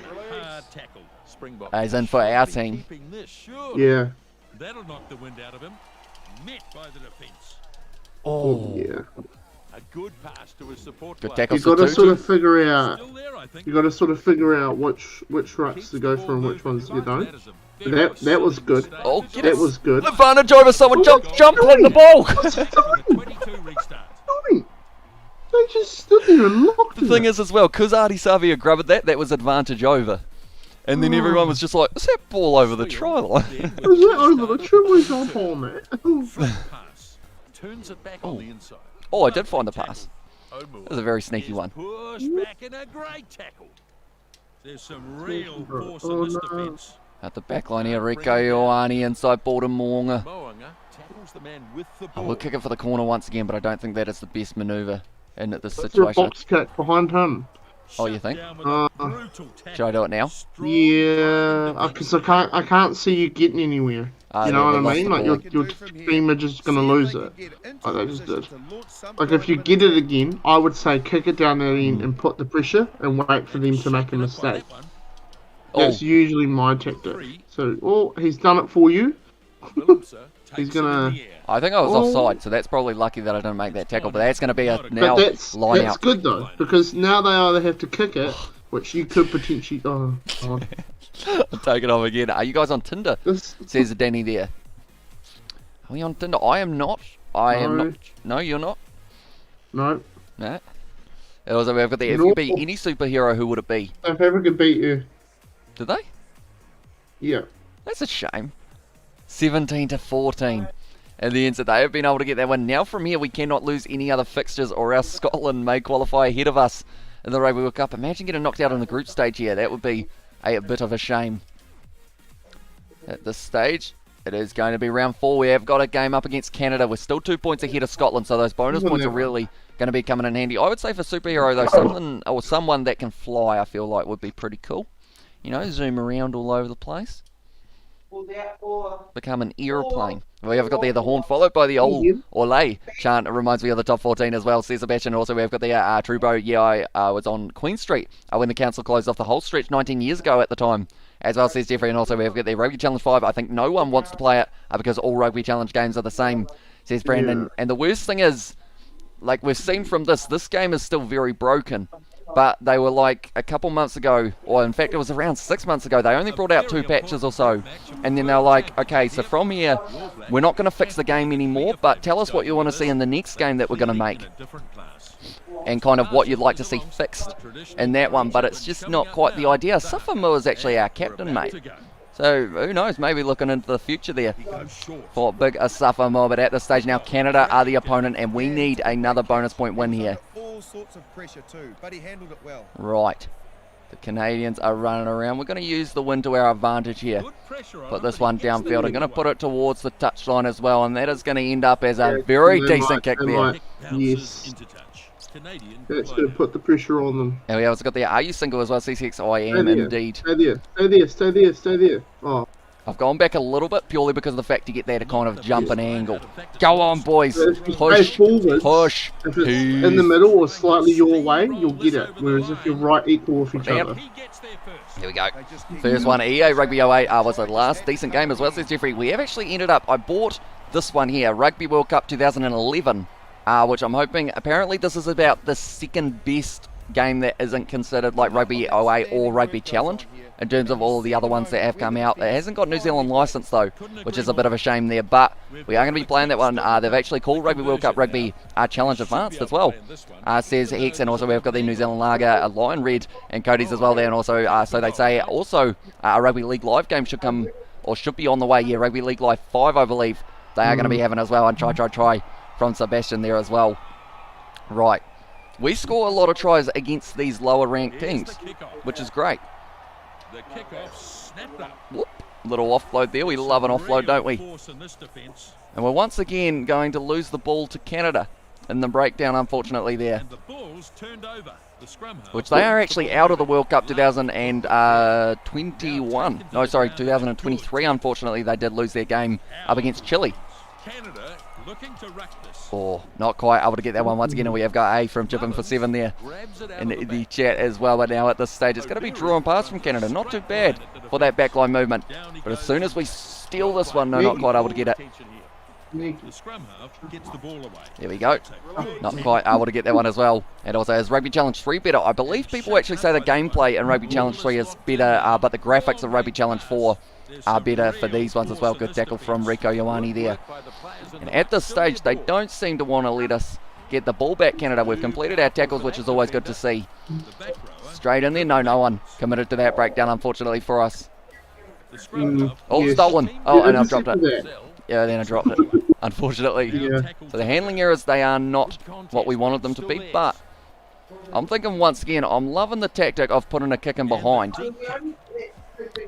As in for our team. Yeah. That'll knock the wind out of him. Met by the defence. Oh, yeah. A good pass to his support. Good tackle. You got to sort of figure out. You got to sort of figure out which rucks to go for and which ones you don't. That was good. Oh, that was good. Advantage over someone. Jump on the ball. What's he doing? They just stood there and looked. The thing is as well, because Artie Savia grabbed that was advantage over. And then everyone was just like, is that ball over the try line? Is that over the try line? Jump on that. Turns it back on the inside. Oh, I did find the pass. That was a very sneaky one. Push back in a great tackle. There's some real force in this defence. At the back line here, Rico Ioane inside ball to Moonga. Tackles the man with the I ball. will kick it for the corner once again, but I don't think that is the best manoeuvre in this Through a situation. box kick behind him. Oh, you think? Should I do it now? Yeah, because I can't see you getting anywhere. You know what I mean? Like your team are just gonna lose it. Like they just did. Like if you get it again, I would say kick it down there and put the pressure and wait for them to make a mistake. That's usually my tactic. So, oh, he's done it for you. He's gonna. I think I was offside, so that's probably lucky that I didn't make that tackle. But that's going to be a now line out. That's good though, because now they either have to kick it, which you could potentially. Oh, God. I'll take it off again. Are you guys on Tinder? Says Danny there. Are we on Tinder? I am not. I am not. No, you're not. No. No. It was, we've got the, if you beat any superhero, who would it be? South Africa beat you. Did they? Yeah. That's a shame. 17-14. And the end, so they have been able to get that win. Now from here, we cannot lose any other fixtures, or else Scotland may qualify ahead of us in the Rugby World Cup. Imagine getting knocked out in the group stage here. That would be a bit of a shame. At this stage, it is going to be round 4. We have got a game up against Canada. We're still 2 points ahead of Scotland, so those bonus points are really going to be coming in handy. I would say for superhero, though, someone that can fly, I feel like would be pretty cool. You know, zoom around all over the place. Become an aeroplane. We have got there the horn, followed by the old Olay chant. It reminds me of the top 14 as well, says Sebastian. Also, we have got the Trubo. Yeah, I was on Queen Street when the council closed off the whole stretch 19 years ago at the time, as well, says Jeffrey. And also, we have got the Rugby Challenge 5. I think no one wants to play it because all Rugby Challenge games are the same, says Brandon. Yeah. And the worst thing is, like we've seen from this game is still very broken. But they were like a couple months ago, or in fact it was around 6 months ago, they only brought out 2 patches or so. And then they're like, okay, so from here, we're not going to fix the game anymore, but tell us what you want to see in the next game that we're going to make. And kind of what you'd like to see fixed in that one, but it's just not quite the idea. Safamo is actually our captain, mate. So who knows, maybe looking into the future there for big Asafamo. But at this stage now, Canada are the opponent, and we need another bonus point win here. All sorts of pressure too, but he handled it well. Right. The Canadians are running around. We're going to use the wind to our advantage here. Put this one downfield. I'm going to put it towards the touchline as well, and that is going to end up as a very decent kick there. Yes. That's going to put the pressure on them. And we also got the Are You Single as well, CCX. I am indeed. Stay there. Stay there. Stay there. Stay there. Oh. I've gone back a little bit purely because of the fact you get there to kind of jump an angle. Go on, boys. If you Push, stay forwards, push. if it's in the middle or slightly your way, you'll get it. Whereas if you're right equal with each other. Here we go. First one, EA Rugby 08 was the last decent game as well, says Jeffrey. We have actually ended up, I bought this one here, Rugby World Cup 2011, which I'm hoping, apparently this is about the second best game that isn't considered like Rugby 08 or Rugby Challenge in terms of all of the other ones that have come out. It hasn't got New Zealand license though, which is a bit of a shame there, but we are going to be playing that one. They've actually called Rugby World Cup Rugby Challenge Advanced as well, says Hex, and also we've got the New Zealand Lager, Lion Red, and Cody's as well there, and also, so they say also a Rugby League Live game should come, or should be on the way, yeah, Rugby League Live 5 I believe they are going to be having as well, and try from Sebastian there as well. Right. We score a lot of tries against these lower ranked teams, which is great. The kickoff snapped up. Whoop. Little offload there. We love an offload, don't we? And we're once again going to lose the ball to Canada in the breakdown, unfortunately, there. And the ball's turned over. The scrum half. Which they are actually out of the World Cup 2021. No, sorry, 2023. Unfortunately, they did lose their game up against Chile. Canada looking to ruck this. Oh, not quite able to get that one once again, and we have got A from Chipping for 7 there in the chat as well. But now at this stage, it's going to be draw and pass from Canada. Not too bad for that backline movement. But as soon as we steal this one, no, not quite able to get it. The scrum half gets the ball away. There we go. Not quite able to get that one as well. And also, is Rugby Challenge 3 better? I believe people actually say the gameplay in Rugby Challenge 3 is better, but the graphics of Rugby Challenge 4 are better for these ones as well. Good tackle from Rico Ioane there. And at this stage, they don't seem to want to let us get the ball back, Canada. We've completed our tackles, which is always good to see. Straight in there. No one committed to that breakdown, unfortunately, for us. Oh, stolen. Oh, and I've dropped it. Yeah, then I dropped it, unfortunately. Yeah. So the handling errors, they are not what we wanted them to be, but I'm thinking once again, I'm loving the tactic of putting a kick in behind.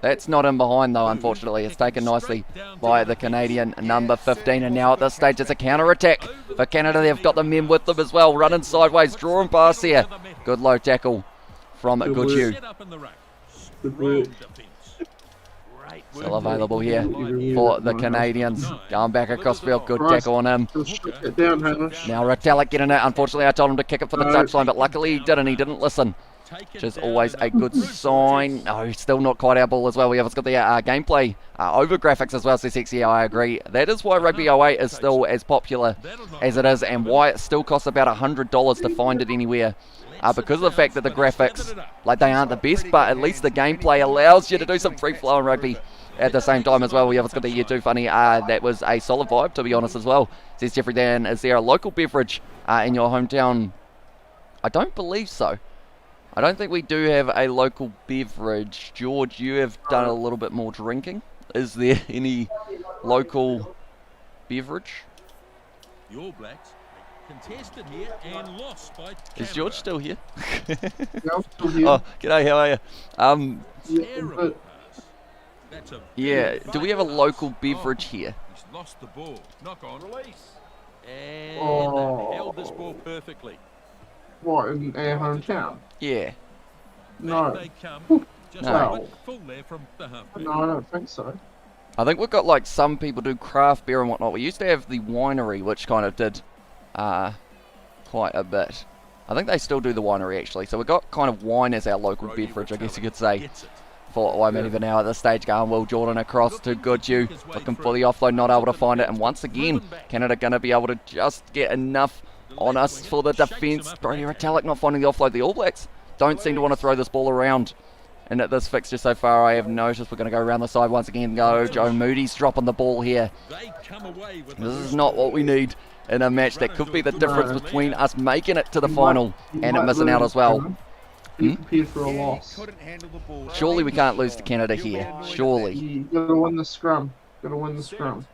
That's not in behind though, unfortunately. It's taken nicely by the Canadian number 15, and now at this stage it's a counter-attack for Canada. They've got the men with them as well, running sideways, drawing pass here. Good low tackle from Goodhue. Still available here for the Canadians. Going back across field, good tackle on him. Now Retallick getting it. Unfortunately, I told him to kick it for the touchline, but luckily he didn't. He didn't listen, which is always a good sign. No, still not quite our ball as well. We have got the gameplay over graphics as well, so sexy. I agree. That is why Rugby 08 is still as popular as it is, and why it still costs about $100 to find it anywhere. Because of the fact that the graphics, like, they aren't the best, but at least the gameplay allows you to do some free-flowing rugby at the same time as well. We have got the year 2 funny. That was a solid vibe, to be honest, as well. Says Jeffrey Dan, is there a local beverage in your hometown? I don't believe so. I don't think we do have a local beverage. George, you have done a little bit more drinking. Is there any local beverage? The All Blacks contested here and lost by Canada. Is George still here? Yeah, still here. Oh, g'day, how are you? Terrible pass. That's a Yeah, do we have a local beverage here? He's lost the ball. Knock on. Release. And Oh. they held this ball perfectly. What, in our hometown? Yeah. No. Back they come. Just No. a bit full there from the half. No, I don't think so. I think we've got, like, some people do craft beer and whatnot. We used to have the winery, which kind of did quite a bit. I think they still do the winery, actually. So we've got kind of wine as our local beverage, I guess you could say. Gets it. For Waimaneva now at this stage, going Will Jordan across to Goodhue, looking for the offload, not able to find it, and once again, Canada going to be able to just get enough on us for the defence. Brody Retallick not finding the offload. The All Blacks don't seem to want to throw this ball around, and at this fixture so far, I have noticed we're going to go around the side once again. Go, Joe Moody's dropping the ball here. They come away with This is not what we need in a match that could be the difference between us making it to the final and it missing out as well. Be prepared for a loss. Couldn't handle the ball. Surely we can't lose to Canada here. Surely. You gotta win the scrum. Gotta win the scrum.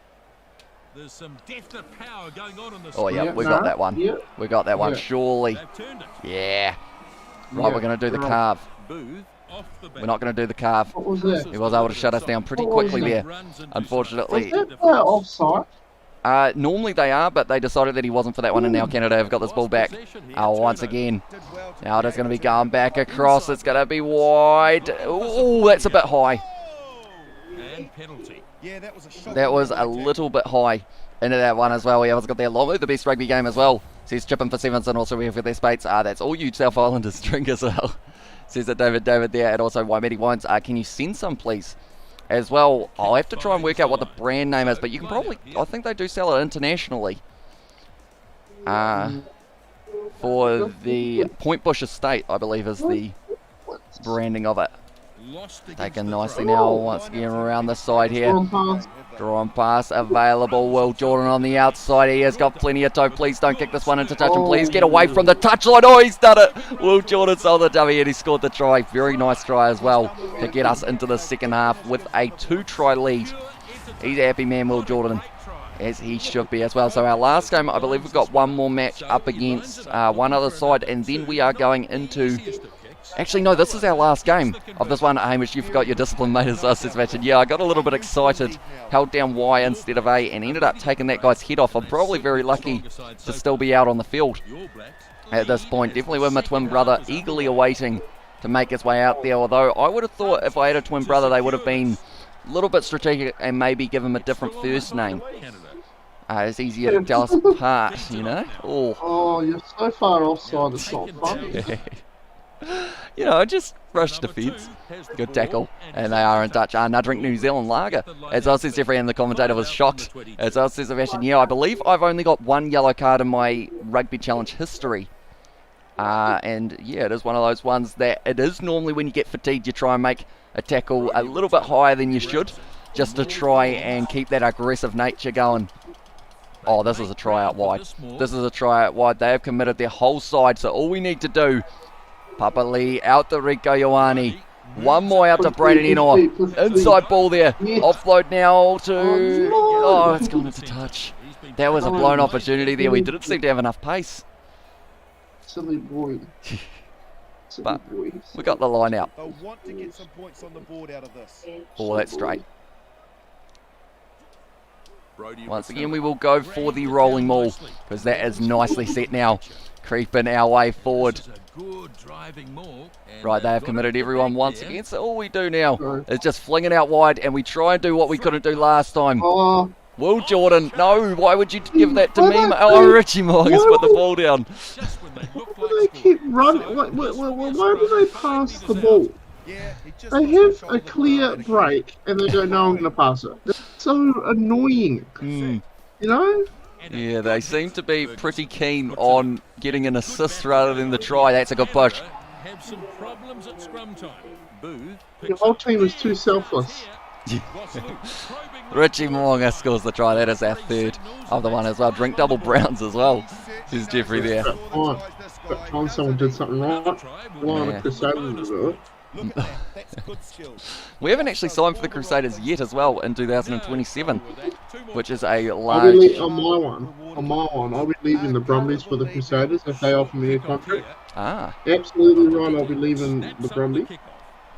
There's some definite power going on in this. Oh, yeah, Yeah, we got no, that one. yeah. We got that one, Yeah. surely. They've turned it. Yeah. Right, we're going to do the right. carve. Booth off the We're not going to do the carve. What was that? He was able to shut us down pretty What was quickly that? there, unfortunately. Was that offside? Normally they are, but they decided that he wasn't for that one, and now Canada have got this ball back. Once again. Now it's going to be going back across. It's going to be wide. Oh, that's a bit high. and penalty. Yeah, that was a shot. That was a little bit high into that one as well. We have got their long, the best rugby game as well. Says chipping for sevens, and also we have their Spates. That's all you South Islanders drink as well. Says that David there, and also Waimedi Wines. Can you send some, please? As well, I'll have to try and work out what the brand name is, but you can probably, I think they do sell it internationally. For the Point Bush Estate, I believe, is the branding of it. Taken nicely now, once again around the side here. Drawn pass available. Will Jordan on the outside. He has got plenty of toe. Please don't kick this one into touch, and please get away from the touchline. Oh, he's done it. Will Jordan sold the W, and he scored the try. Very nice try as well to get us into the second half with a 2-try lead. He's a happy man, Will Jordan, as he should be as well. So our last game, I believe we've got one more match up against one other side, and then we are going into... Actually, no, this is our last game of this one. Hamish, you forgot your discipline, mate, as well, says Matchin. Yeah, I got a little bit excited, held down Y instead of A, and ended up taking that guy's head off. I'm probably very lucky to still be out on the field at this point. Definitely with my twin brother eagerly awaiting to make his way out there. Although I would have thought if I had a twin brother, they would have been a little bit strategic and maybe give him a different first name. It's easier to tell us apart, you know? Oh, you're so far offside, it's not funny. You know, just rush defence. Good tackle. And they are in touch. Now drink New Zealand lager. As well says Jeffrey, and the commentator was shocked. As well says Sebastian, yeah, I believe I've only got one yellow card in my Rugby Challenge history. And yeah, it is one of those ones that it is normally when you get fatigued, you try and make a tackle a little bit higher than you should, just to try and keep that aggressive nature going. Oh, this is a try out wide. This is a try out wide. They have committed their whole side, so all we need to do... Papa Lee out to Rico Ioane. One more out to Braden Enoa. Inside ball there. Offload now to... Oh, it's gone into touch. That was a blown opportunity there. We didn't seem to have enough pace. Silly boy. But we got the line out. They'll want to get some points on the board out of this. Oh, that's straight. Once again, we will go for the rolling maul, because that is nicely set now. Creeping our way forward. Right, they have committed everyone once again, so all we do now is just fling it out wide, and we try and do what we couldn't do last time. Will Jordan, no, why would you give that to me? Oh, Richie Morgan's put the ball down. Why do they keep running? Why do they pass the ball? They have a clear break, and they go, no, I'm going to pass it. That's so annoying. You know? Yeah, they seem to be pretty keen on getting an assist rather than the try. That's a good push. Have some problems at scrum time. The whole team is too selfless. Richie Moonga scores the try. That is our third of the one as well. Drink double browns as well. Says Jeffrey there. That time someone did something right. One of the Crusaders do it. We haven't actually signed for the Crusaders yet as well in 2027, which is a large... On my one, I'll be leaving the Brumbies for the Crusaders if they offer me a contract. Absolutely right, I'll be leaving the Brumbies.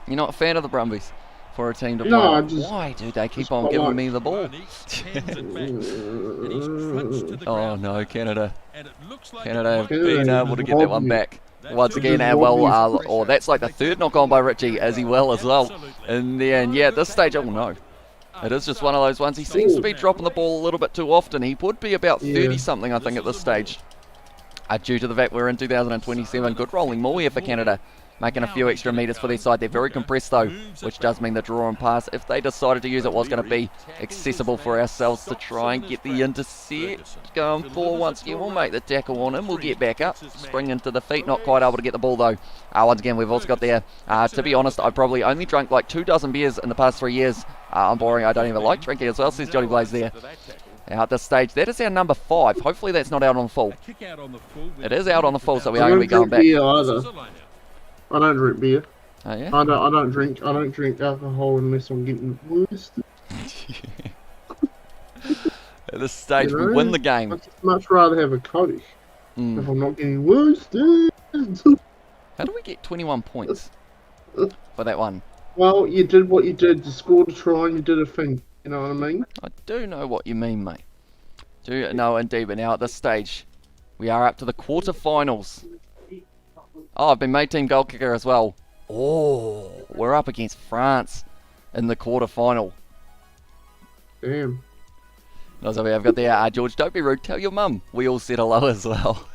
You're not a fan of the Brumbies for a team to play? No, why do they keep on giving me the ball? Oh no, Canada. Canada have been able to get that one back. Once again, that's like the third knock on by Richie, as he will as well. And then, yeah, at this stage, oh no. It is just one of those ones. He seems to be dropping the ball a little bit too often. He would be about 30-something, I think, at this stage. Due to the fact we're in 2027. Good rolling maul here for Canada. Making a few extra metres for their side. They're very compressed though, which does mean the draw and pass, if they decided to use it, was going to be accessible for ourselves to try and get the intercept going for. Once again, we'll make the tackle on him. We'll get back up, spring into the feet. Not quite able to get the ball though. Once again, we've also got there. To be honest, I probably only drank like 24 beers in the past 3 years. I'm boring. I don't even like drinking as well, says Johnny Blaze there. Now at this stage, that is our number 5. Hopefully that's not out on the full. It is out on the full, so we are going to be going back. I don't drink beer. Oh yeah? I don't drink alcohol unless I'm getting worsted. At this stage, we win the game. I'd much rather have a Coke if I'm not getting worsted. How do we get 21 points for that one? Well, you did what you did. You scored a try and you did a thing. You know what I mean? I do know what you mean, mate. Do know indeed, but now at this stage, we are up to the quarterfinals. Oh, I've been made team goal kicker as well. Oh, we're up against France in the quarterfinal. Damn. Also, we have got there, George, don't be rude, tell your mum. We all said hello as well.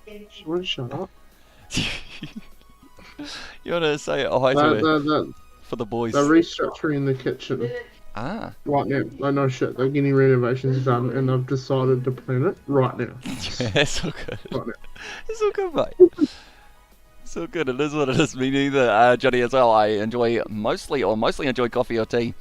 She won't shut up. You want to say hi to her for the boys? They're restructuring the kitchen Ah. right now. No shit. They're getting renovations done, and I've decided to plan it right now. Yeah, that's all good. Right now. It's all good, mate. It's all good. It is what it is. Me neither, Johnny, as well. I mostly enjoy coffee or tea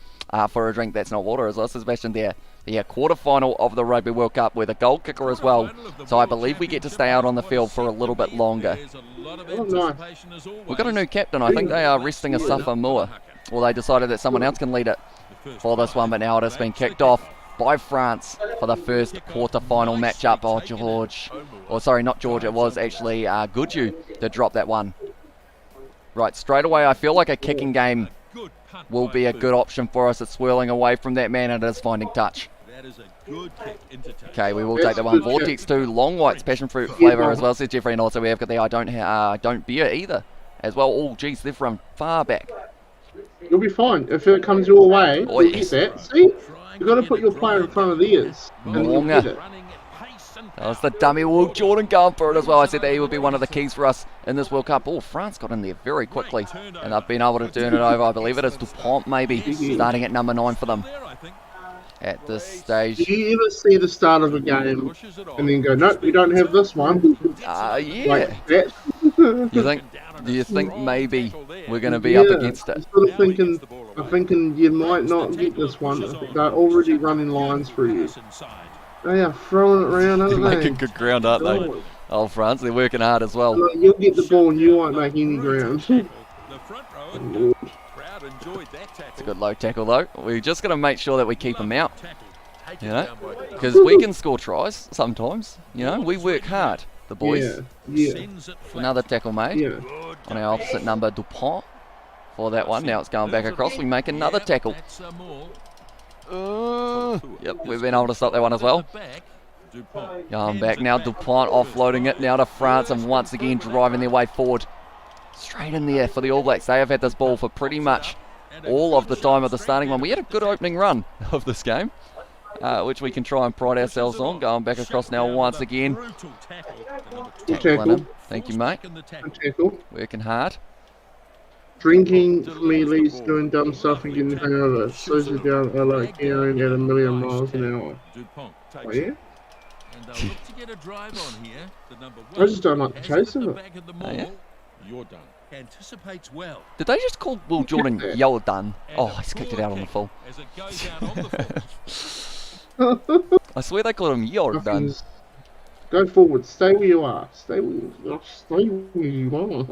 for a drink that's not water as well. Sebastian there. The quarterfinal of the Rugby World Cup with a goal kicker as well. So I believe we get to stay out on the field for a little bit longer. Oh, nice. We've got a new captain. I think they are resting Asafa Moore. Well, they decided that someone else can lead it for this one, but now it has been kicked off by France for the first quarter-final matchup. Oh, George. Oh, sorry, not George. It was actually Goodju that dropped that one. Right, straight away, I feel like a kicking game will be a good option for us. It's swirling away from that man and it is finding touch. Okay, we will take that one. Vortex 2, long white's passion fruit flavour as well, says Jeffrey. And also we have got the I don't beer either as well. Oh, geez, they've run far back. You'll be fine. If it comes your way, Oh, you'll yes. get that. See? You've got to put your player in front of theirs. And you'll get it. That was the dummy. Will Jordan going for it as well. I said that he would be one of the keys for us in this World Cup. Oh, France got in there very quickly and they've been able to turn it over. I believe it is Dupont maybe starting at number 9 for them at this stage. Do you ever see the start of a game and then go, nope, we don't have this one? Yeah. Like that? Do you think maybe we're going to be up against it? I'm thinking you might not get this one. They're already running lines for you. They are throwing it around, aren't They're they? making good ground, aren't they? Oh, France, they're working hard as well. You'll get the ball and you won't make any ground. It's a good low tackle though. We're just going to make sure that we keep them out, you know, because we can score tries sometimes. You know, we work hard, the boys. Yeah. Another tackle made Yeah. on our opposite number, Dupont, for that one. Now it's going back across. We make another tackle. Yep, we've been able to stop that one as well. Going back now, Dupont offloading it now to France and once again driving their way forward. Straight in there for the All Blacks. They have had this ball for pretty much all of the time of the starting one. We had a good opening run of this game, which we can try and pride ourselves on. Going back across now once again. Tackling him. Thank you, mate. Tackle. Working hard. Drinking for me leads doing dumb stuff and getting hangover. Slows you down like carrying at 1,000,000 miles an hour. Oh yeah? I just don't like chasing it. Oh, yeah? You're done. Anticipates well. Did they just call Will Jordan "you're done"? Oh, he's kicked it out on the full. As it goes down on the full. I swear they called him "you're done." Go forward. Stay where you are. Stay where you are.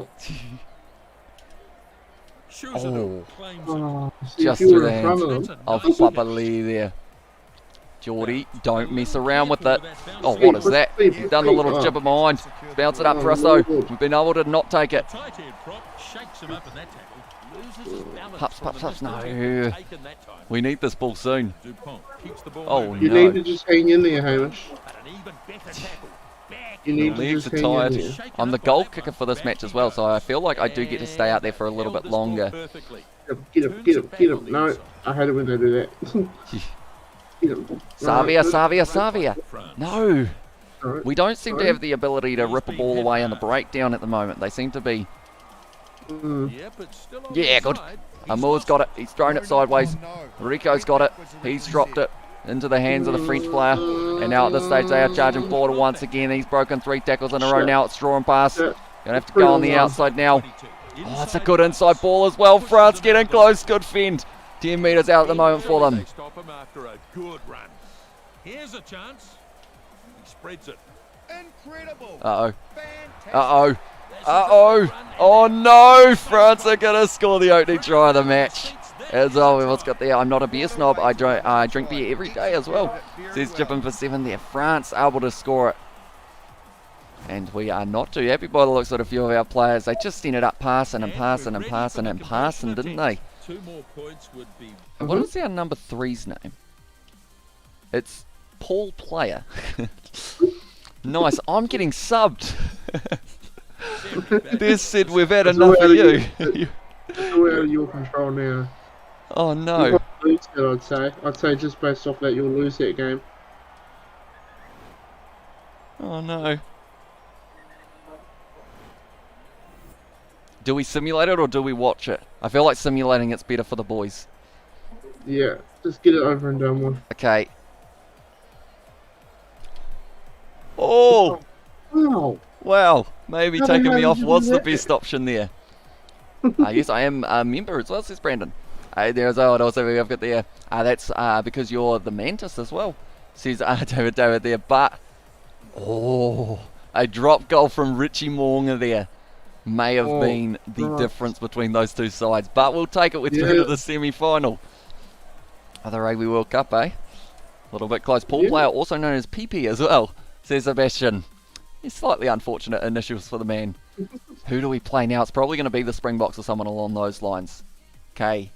Oh, Oh, see, just if you through were the in front hands of them. of Papa Lee there. Geordie, don't mess around with it. Oh, what is that? He's done the little chipper behind. Bounce it up for us though. We've been able to not take it. Pups, no. We need this ball soon. Oh You need to no. just hang in there, Hamish. You The need to legs just are hang tired. in there. I'm the goal kicker for this match as well, so I feel like I do get to stay out there for a little bit longer. Get him. No, I hate it when they do that. Get him. Savia. No. Alright. We don't seem to have the ability to rip a ball away in the breakdown at the moment. They seem to be... Yeah, good. Amour's got it. He's thrown it sideways. Rico's got it. He's dropped it into the hands of the French player. And now at this stage they are charging forward once again. He's broken 3 tackles in a row now. It's draw and pass. Gonna have to go on the outside now. Oh, it's a good inside ball as well. France getting close. Good fend. 10 metres out at the moment for them. Stop him after a good run. Here's a chance. He spreads it. Incredible. Uh-oh. Fantastic. Uh-oh. Oh no! France are going to score the opening try of the match. As well, what's got there? I'm not a beer snob. I drink beer every day as well. Says Chippin for 7 there. France able to score it. And we are not too happy by the looks of a few of our players. They just ended up passing, didn't they? 2 more points would be And what is our number 3's name? It's Paul Player. Nice. I'm getting subbed. This said we've had enough of you. It's all out of your control now. Oh no. lose it, I'd say just based off that, you'll lose that game. Oh no. Do we simulate it or do we watch it? I feel like simulating it's better for the boys. Yeah, just get it over and done with. Okay. Oh! Wow. Wow. Maybe How the taking hell me did off you do was the that? best option there. Yes, I am a member as well, says Brandon. There as well, and also I've got there. That's because you're the Mantis as well, says David there. But, oh, a drop goal from Richie Moonga there may have been the difference between those two sides. But we'll take it. We're through to the semi-final of the Rugby World Cup, eh? A little bit close. Pool player, also known as PP as well, says Sebastian. It's slightly unfortunate initials for the man. Who do we play now? It's probably going to be the Springboks or someone along those lines. Okay.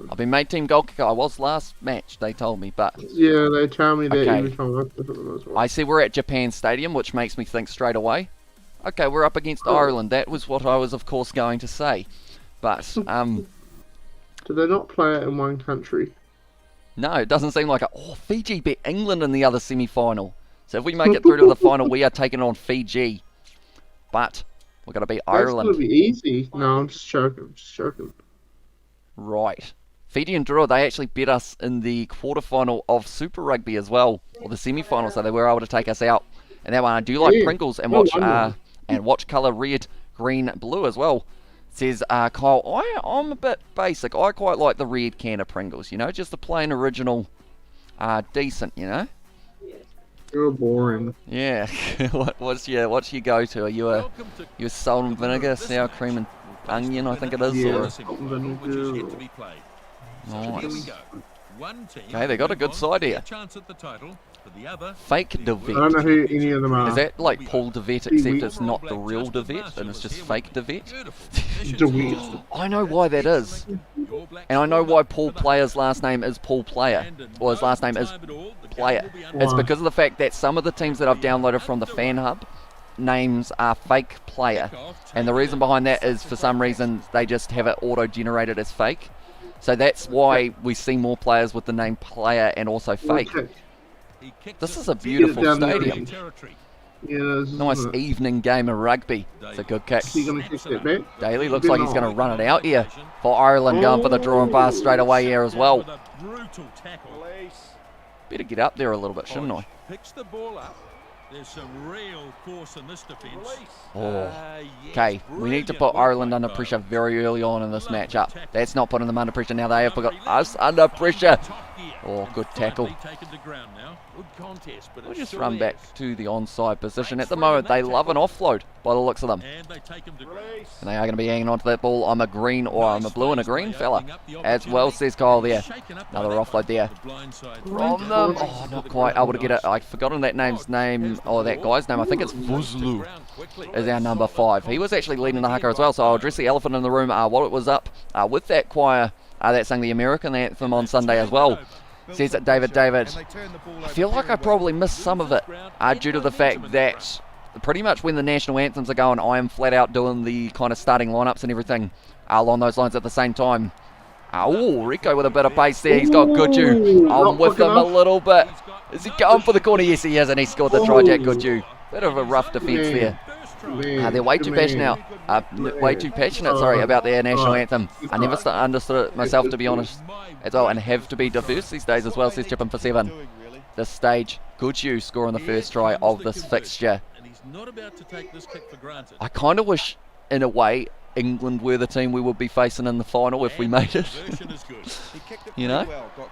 I've been made team goal kicker. I was last match, they told me, but... Yeah, they tell me that Okay. every time I put them as well. I see we're at Japan Stadium, which makes me think straight away. Okay, we're up against Ireland. That was what I was, of course, going to say. But, Do they not play it in one country? no, it doesn't seem like it. Oh, Fiji beat England in the other semi-final. So if we make it through to the final, we are taking on Fiji. But we're going to beat Ireland. That's going to be easy. No, I'm just joking. Right. Fiji and Drua, they actually beat us in the quarterfinal of Super Rugby as well, or the semi-final, so they were able to take us out. And that one, I do like Pringles and watch colour red, green, blue as well. Says Kyle, I'm a bit basic. I quite like the red can of Pringles, you know, just the plain original, decent, you know. You're boring. Yeah. what's your go-to? Are you a salt and vinegar, sour cream and onion? I think it is. Yeah. Or... Which is yet to be played. So here we Nice. go. One team Okay, they got a good side here. chance at the title, but the other Fake I don't know DeVet. who any of them are. Is that like Paul DeVet, except it's not the real DeVet and it's just fake DeVet? DeVet. I know why that is. And I know why Paul Player's last name is Paul Player, or his last name is Player. It's because of the fact that some of the teams that I've downloaded from the Fan Hub names are fake Player, and the reason behind that is for some reason they just have it auto-generated as fake. So that's why we see more players with the name Player and also fake. This is a beautiful stadium. Yeah, this is Nice it. evening game of rugby. It's a good kick. Is he going to kick that back? Daly looks like he's going to run it out here for Ireland, going for the draw and pass straight away here as well. Brutal tackle. Better get up there a little bit, shouldn't I? Picks the ball up. There's some real force in this defence. Oh. Okay, we need to put Ireland under pressure very early on in this matchup. That's not putting them under pressure now. They have put us under pressure. Oh, good tackle. We'll just run back to the onside position. At the moment, they love an offload by the looks of them. And they take him to ground. And they are going to be hanging on to that ball. I'm a green, or I'm a blue and a green fella. As well, says Kyle there. Another offload there. From them. Oh, not quite able to get it. I've forgotten that name's name, or that guy's name. I think it's Bledisloe is our number 5. He was actually leading the haka as well, so I'll address the elephant in the room while it was up with that choir that sang the American anthem on Sunday as well. Says it, David. I feel like I probably missed some of it due to the fact that pretty much when the national anthems are going, I am flat out doing the kind of starting lineups and everything along those lines at the same time. Oh, Rico with a bit of pace there. He's got Goodju. I'm with him a little bit. Is he going for the corner? Yes, he is, and he scored the try, Jack Goodju. Bit of a rough defence there. They're way too passionate. About their national anthem. I never understood it myself, to be honest, as well, and have to be diverse these days as well, says Chippin for 7. This stage, Goodju scoring the first try of this fixture. And he's not about to take this kick for granted. I kind of wish, in a way, England were the team we would be facing in the final if we made it. You know?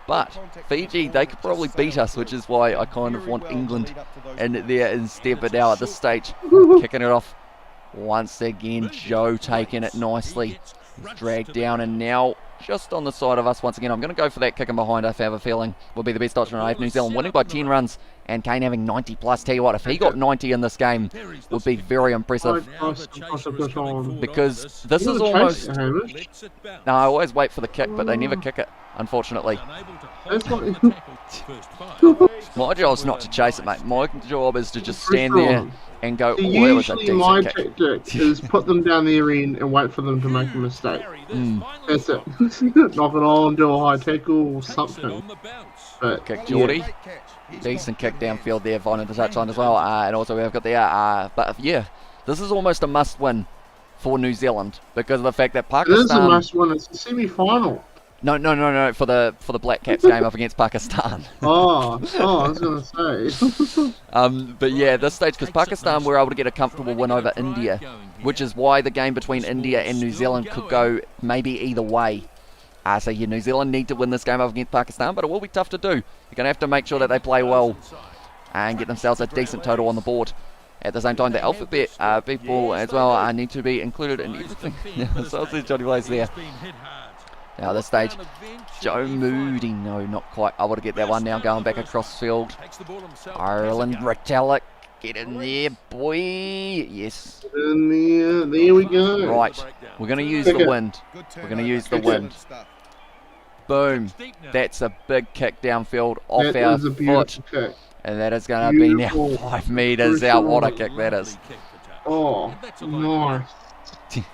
But Fiji, they could probably beat us, which is why I kind of want England in there instead. But now at this stage, kicking it off once again. Joe taking it nicely. He's dragged down and now just on the side of us once again. I'm going to go for that kick in behind. I have a feeling will be the best option. I have New Zealand winning by 10 runs and Kane having 90 plus. Tell you what, if he got 90 in this game, would be very impressive. Because this is almost... No, I always wait for the kick, but they never kick it. unfortunately. That's what. My job's not to chase it, mate. My job is to just stand there and go, So oh, that was a usually my decent kick. tactic is put them down their end and wait for them to make a mistake. That's it. Knock it on, do a high tackle or something. But Kick Geordie. Decent kick downfield there, Vine into touchline as well. And also we've got the, but yeah, this is almost a must-win for New Zealand because of the fact that it is a Pakistan... must-win. It's a semi-final. No, for the Black Caps game up against Pakistan. I was going to say. But yeah, at this stage, because Pakistan were able to get a comfortable win over India, which is why the game between India and New Zealand could go maybe either way. So yeah, New Zealand need to win this game up against Pakistan, but it will be tough to do. You're going to have to make sure that they play well and get themselves a decent total on the board. At the same time, the alphabet people as well need to be included in everything. So I'll see Johnny Blaze there. Now, at this stage, Joe Moody, no, not quite able to get that one now, going back across field. Ireland, Retallick, get in there, boy. Yes. And there we go. Right, we're going to use the wind. We're going to use the wind. Boom. That's a big kick downfield off our foot. Kick. And that is going to be now 5 metres out. What a kick that is. Oh, nice.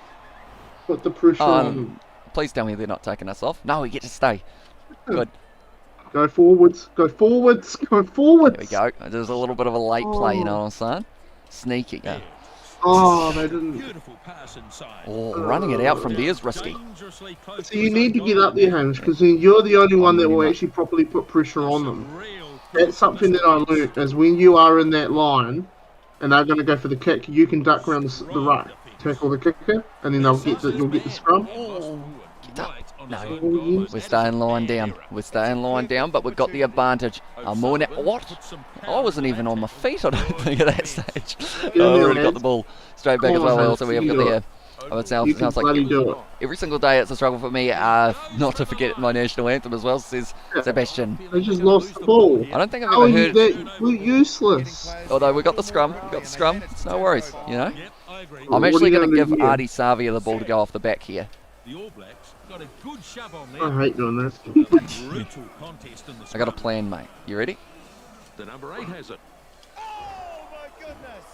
Put the pressure on them. Please tell me they're not taking us off. No, we get to stay. Good. Go forwards, go forwards, go forwards. There we go. There's a little bit of a late play, you know what I'm saying? Sneaky. Oh, they didn't. Oh, running it out from there is risky. So you need to get up there, Hamish, because you're the only one that will actually properly put pressure on them. That's something that I learnt, is when you are in that line and they're going to go for the kick, you can duck around the ruck, tackle the kicker, and then you'll get the scrum. No, we're staying lying down. We're staying lying down, but we've got the advantage. More now. What? I wasn't even on my feet, I don't think, at that stage. I've already got the ball straight back as well. Also, we have got the... it sounds like every single day it's a struggle for me not to forget my national anthem as well, says Sebastian. They just lost the ball. I don't think I've ever heard... We're useless. Although we got the scrum. It's no worries, you know. I'm actually going to give Artie Savia the ball to go off the back here. The All Blacks got a good shove on there. I hate doing this. Brutal contest in the I got a plan, mate. You ready? The number 8 has it. Oh my goodness!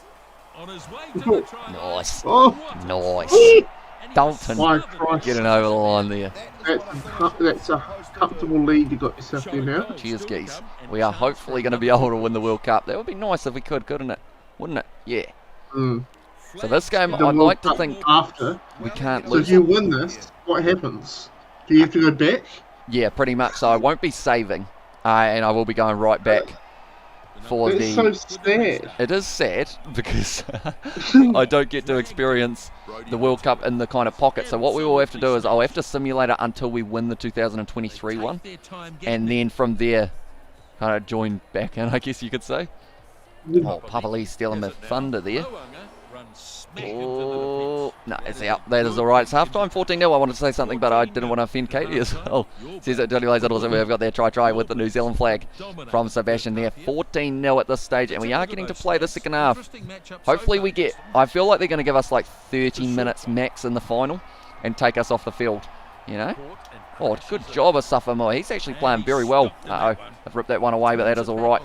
On his way to the try. Nice. Oh, Nice. Dalton my Christ. getting over the line there. That's a comfortable lead you got yourself there now. Cheers, geese. We are hopefully going to be able to win the World Cup. That would be nice if we could, couldn't it? Wouldn't it? Yeah. So this game, I'd like to think after we can't So lose. if you win this, what happens? Do you have to go back? Yeah, pretty much. So I won't be saving, and I will be going right back for It's so sad. It is sad because I don't get to experience the World Cup in the kind of pocket. So what we will have to do is I'll have to simulate it until we win the 2023 one, and then from there, kind of join back in, I guess you could say. Oh, Papali stealing the thunder there. Oh, no, it's out. That is all right. It's half-time, 14-0. I wanted to say something, but I didn't want to offend Katie as well. Says that Dirty Lays also we've got their try with the New Zealand flag from Sebastian there. 14-0 at this stage, and we are getting to play the second half. Hopefully we get... I feel like they're going to give us like 30 minutes max in the final and take us off the field, you know? Oh, good job of Safamo. He's actually playing very well. Uh-oh, I've ripped that one away, but that is all right.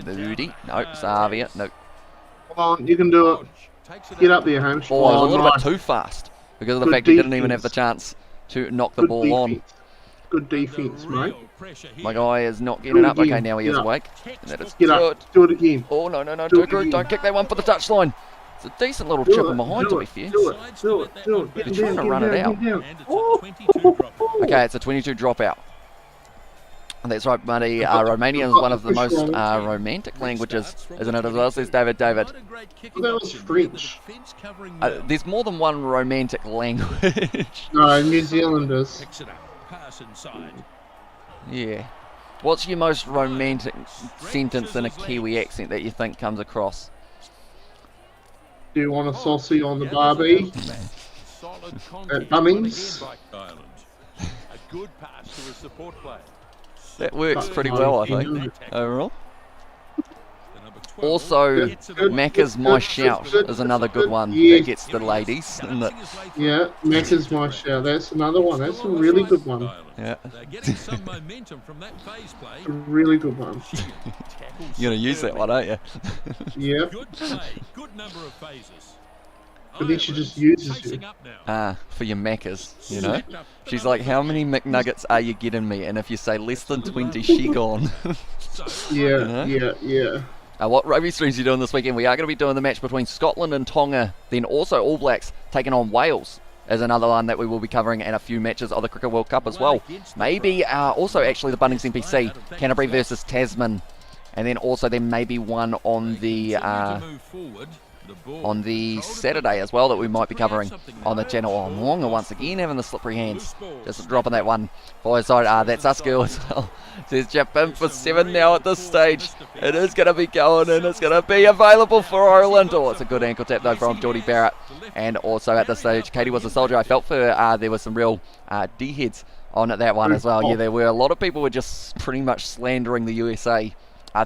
Moody. No, Savia. No. Come on, you can do it. Get up there, Hamish. Oh, it was a little bit too fast because of the fact he didn't even have the chance to knock the ball on. Good defense, mate. My guy is not getting up. Okay, now he is awake. And that is Get good. up. Do it again. Oh, no. Do it Too good. again. Don't kick that one for the touchline. It's a decent little chip in behind, to be fair. Do it. You're trying to run it out. Okay, it's a 22 dropout. That's right, buddy. Romanian is one of the most romantic languages, isn't it, as well, says David. That was French. There's more than one romantic language. No, New Zealanders. Yeah. What's your most romantic sentence in a Kiwi accent that you think comes across? Do you want a saucy on the barbie? At Bunnings? A good pass to a support player. That works pretty well, I think, overall. Also, Macca's My Shout is another good one that gets the ladies. Yeah, Macca's My Shout. That's another one. That's a really good one. Yeah. A really good one. You're going to use that one, aren't you? Yeah. Good play, good number of phases. But then she just uses you. For your Macca's, you know? She's like, how many McNuggets are you getting me? And if you say less than 20, she gone. Yeah, you know? yeah. What rugby streams are you doing this weekend? We are going to be doing the match between Scotland and Tonga, then also All Blacks taking on Wales as another one that we will be covering, and a few matches of the Cricket World Cup as well. Maybe also actually the Bunnings NPC, Canterbury versus Tasman, and then also there may be one on the Saturday as well that we might be covering on the channel. Oh, Mwonga once again having the slippery hands. Just dropping that one. Boys side, that's us girls as well. Says Jip in for 7 now at this stage. It is going to be going and it's going to be available for Ireland. Oh, it's a good ankle tap though from Geordie Barrett. And also at this stage, Katie was a soldier. I felt for there was some real D-heads on that one as well. Yeah, there were a lot of people were just pretty much slandering the USA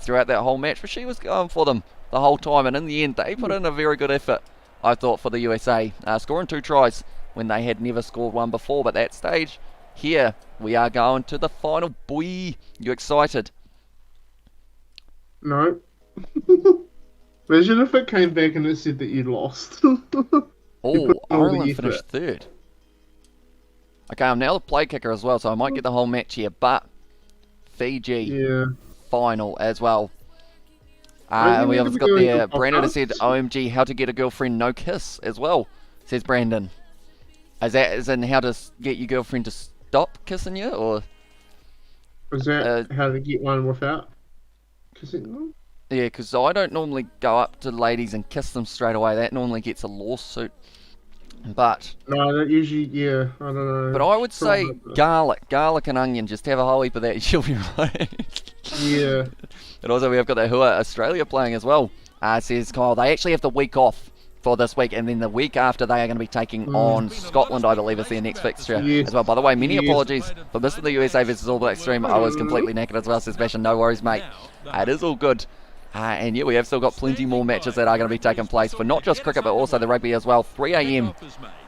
throughout that whole match, but she was going for them the whole time, and in the end they put in a very good effort, I thought, for the USA, scoring 2 tries when they had never scored one before. But that stage here, we are going to the final. Boy, you excited? No. Imagine if it came back and it said that you lost. Oh, Ireland finished 3rd. Okay, I'm now the play kicker as well, so I might get the whole match here, but Fiji final as well. And we obviously got there, Brandon has said, OMG, how to get a girlfriend no kiss as well, says Brandon. Is that as in how to get your girlfriend to stop kissing you, or? Is that how to get one without kissing them? Yeah, because I don't normally go up to ladies and kiss them straight away. That normally gets a lawsuit. But no, that usually, I don't know. But I would say garlic and onion. Just have a whole heap of that, you'll be right. Yeah. And also we have got the Hua Australia playing as well. Says Kyle, they actually have the week off for this week, and then the week after they are going to be taking on Scotland, I believe, is their next fixture as well. By the way, many apologies for missing the USA versus All Blacks stream. I was completely knackered as well, says Bashan. No worries, mate. It is all good. And yeah, we have still got plenty more matches that are going to be taking place for not just cricket but also the rugby as well. 3 a.m.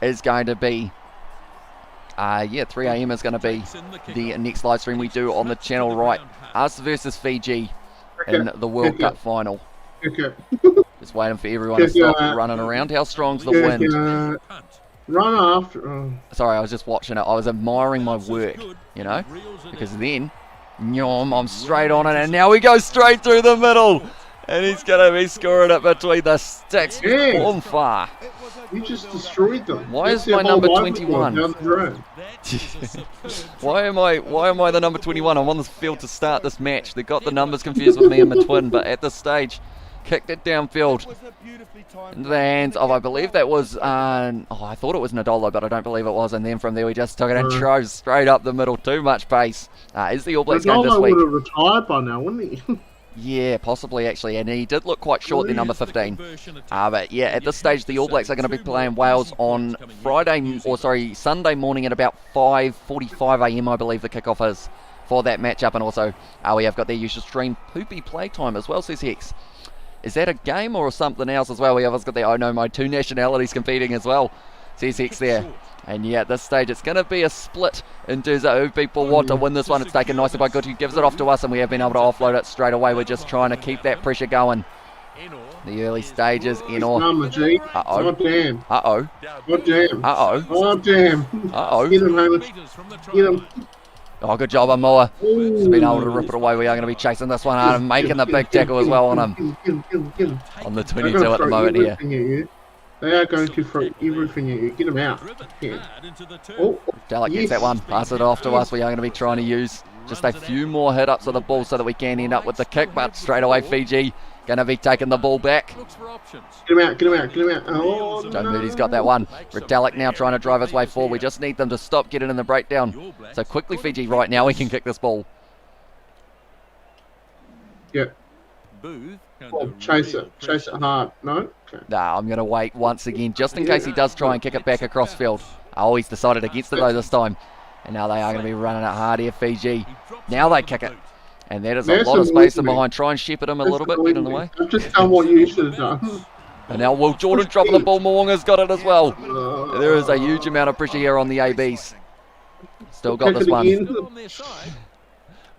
is going to be 3 a.m. is going to be the next live stream we do on the channel, right? Us versus Fiji in the World Cup final. Just waiting for everyone to stop running around. How strong's the wind? Run after. Sorry, I was just watching it. I was admiring my work, you know, because then I'm straight on it, and now we go straight through the middle, and he's going to be scoring it between the sticks on far. You just destroyed them. Why is my number 21? Why am I the number 21? I'm on this field to start this match. They got the numbers confused with me and my twin, but at this stage, kicked it downfield into the hands of, I believe that was, I thought it was Nadolo, but I don't believe it was. And then from there, we just took it and drove straight up the middle. Too much pace. Is the All Blacks game this week? Nadolo would have retired by now, wouldn't he? Yeah, possibly actually, and he did look quite short, the number 15. But yeah, at this stage, the All Blacks are going to be playing Wales on Sunday morning at about 5:45 a.m. I believe the kickoff is for that matchup, and also we have got their usual stream poopy playtime as well, says Hex. Is that a game or something else as well? We have got the my 2 nationalities competing as well, says Hex there. And yeah, at this stage, it's going to be a split in terms of who people want to win this one. It's taken nicely by Good, who gives it off to us, and we have been able to offload it straight away. We're just trying to keep that pressure going. The early stages, Enor. Uh-oh. Oh, damn. Uh-oh. Oh, damn. Uh-oh. Oh, damn. Uh-oh. Get him, Hamish. Get him. Oh, good job, Amoa. He's been able to rip it away. We are going to be chasing this one hard and making the big tackle as well on him. Get him. On the 22 at the moment here. They are going to throw everything at you. Get them out. Yeah. Oh, Dalek gets that one. Pass it off to us. We are going to be trying to use just a few more hit-ups of the ball so that we can end up with the kick. But straight away, Fiji going to be taking the ball back. Get him out. Get him out. Get him out. Oh, Joe Moody's got that one. Dalek now trying to drive his way forward. We just need them to stop getting in the breakdown. So quickly, Fiji, right now, we can kick this ball. Yeah. Oh, chase it hard. No? Okay. Nah, I'm going to wait once again, just in case he does try and kick it back across field. Oh, he's decided against it though this time. And now they are going to be running it hard here, Fiji. Now they kick it. And that is a lot of space in behind. Try and shepherd him a little bit, get in the way. I've just done what you should have done. And now Will Jordan dropping the ball. Mwonga's got it as well. There is a huge amount of pressure here on the ABs. Still got this one.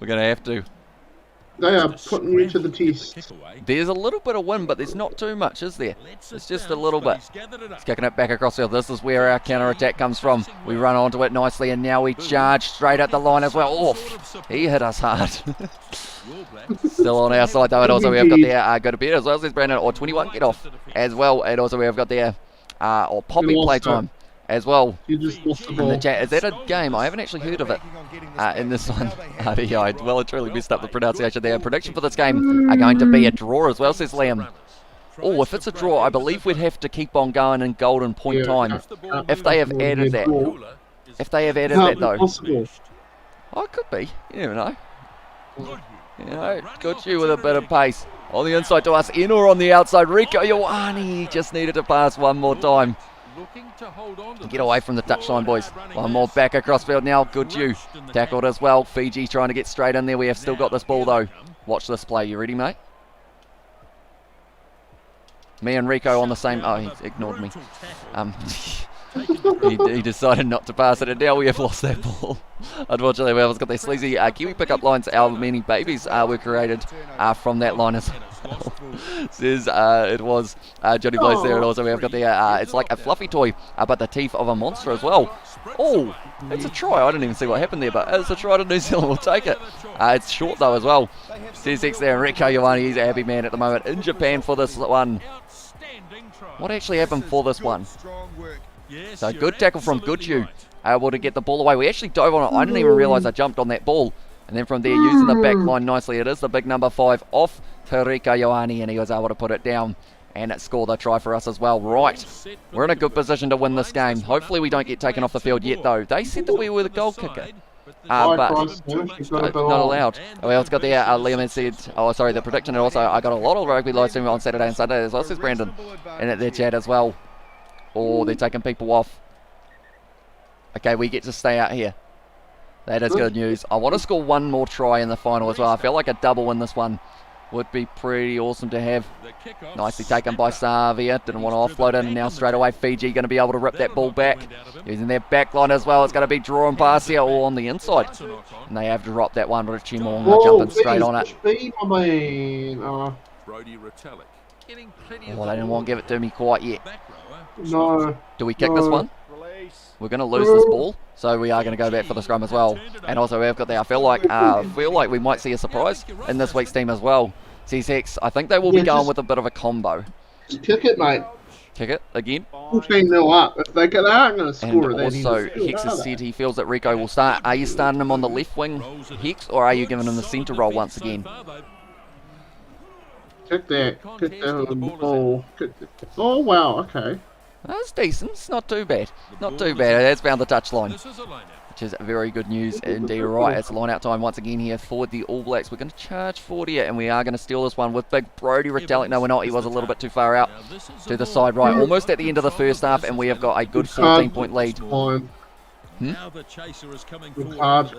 We're going to have to. They are putting you to the test. There's a little bit of wind, but there's not too much, is there? It's just a little bit. He's kicking it back across field. This is where our counter-attack comes from. We run onto it nicely, and now we charge straight at the line as well. Oh, he hit us hard. Still on our side, though, and also we have got there, go to bed as well, says Brandon, or 21, get off as well. And also we have got there, or popping playtime as well. You just lost the In ball. the chat. Is that a game? I haven't actually heard of it in this one. Yeah, I well and truly messed up the pronunciation there. Prediction for this game are going to be a draw as well, says Liam. Oh, if it's a draw, I believe we'd have to keep on going in golden point time. If they have added that. If they have added that, though. Possible. Oh, it could be. You never know. You know, got you with a bit of pace. On the inside to us, Enor on the outside. Rico Ioane just needed to pass one more time. Get away from the touchline, boys. One more back across field now. Good you. Tackled as well. Fiji trying to get straight in there. We have still got this ball, though. Watch this play. You ready, mate? Me and Rico on the same... Oh, he ignored me. He decided not to pass it, and now we have lost that ball. Unfortunately, we have got their sleazy Kiwi pickup lines. Our many babies were created from that line as well. Says it was Johnny Blaze there, and also we have got the it's like a fluffy toy, but the teeth of a monster as well. Oh, it's a try. I didn't even see what happened there, but it's a try to New Zealand. We'll take it. It's short though as well. Says X there, and Rico Ioane, he's a happy man at the moment in Japan for this one. What actually happened for this one? So good tackle from Goodhue, able to get the ball away. We actually dove on it. I didn't even realise I jumped on that ball. And then from there, using the back line nicely, it is the big number 5 off to Rico Ioane, and he was able to put it down. And it scored the try for us as well. Right, we're in a good position to win this game. Hopefully we don't get taken off the field yet, though. They said that we were the goal kicker. But not allowed. We also got the Liam had said, oh sorry, the prediction, and also I got a lot of rugby live stream on Saturday and Sunday as well, says Brandon, and at their chat as well. Oh, they're taking people off. Okay, we get to stay out here. That is good news. I want to score one more try in the final as well. I feel like a double in this one would be pretty awesome to have. Nicely taken by Savia. Didn't want to offload it, and now straight away Fiji going to be able to rip that ball back. Using their back line as well. It's going to be drawn past here or on the inside. And they have dropped that one, but Chimonga jumping straight on it. Well, they didn't want to give it to me quite yet. No. Do we kick this one? We're going to lose this ball, so we are going to go back for the scrum as well. And also we've got there. I feel like we might see a surprise in this week's team as well. C6, I think they will be going with a bit of a combo. Just kick it, mate. Kick it again. 14-0 up. If they aren't going to score and it, also Hex has said he feels that Rico will start. Are you starting him on the left wing, Hex, or are you giving him the centre role once again? Kick that. Kick that ball. Oh, wow, okay. That's decent. It's not too bad. Not too bad. That's found the touchline, which is very good news indeed. Right, it's line out time once again here for the All Blacks. We're going to charge forward here, and we are going to steal this one with big Brodie Retallick. No, we're not. He was a little bit too far out to the side right. Almost at the end of the first half, and we have got a good 14-point lead. Now the chaser is coming forward.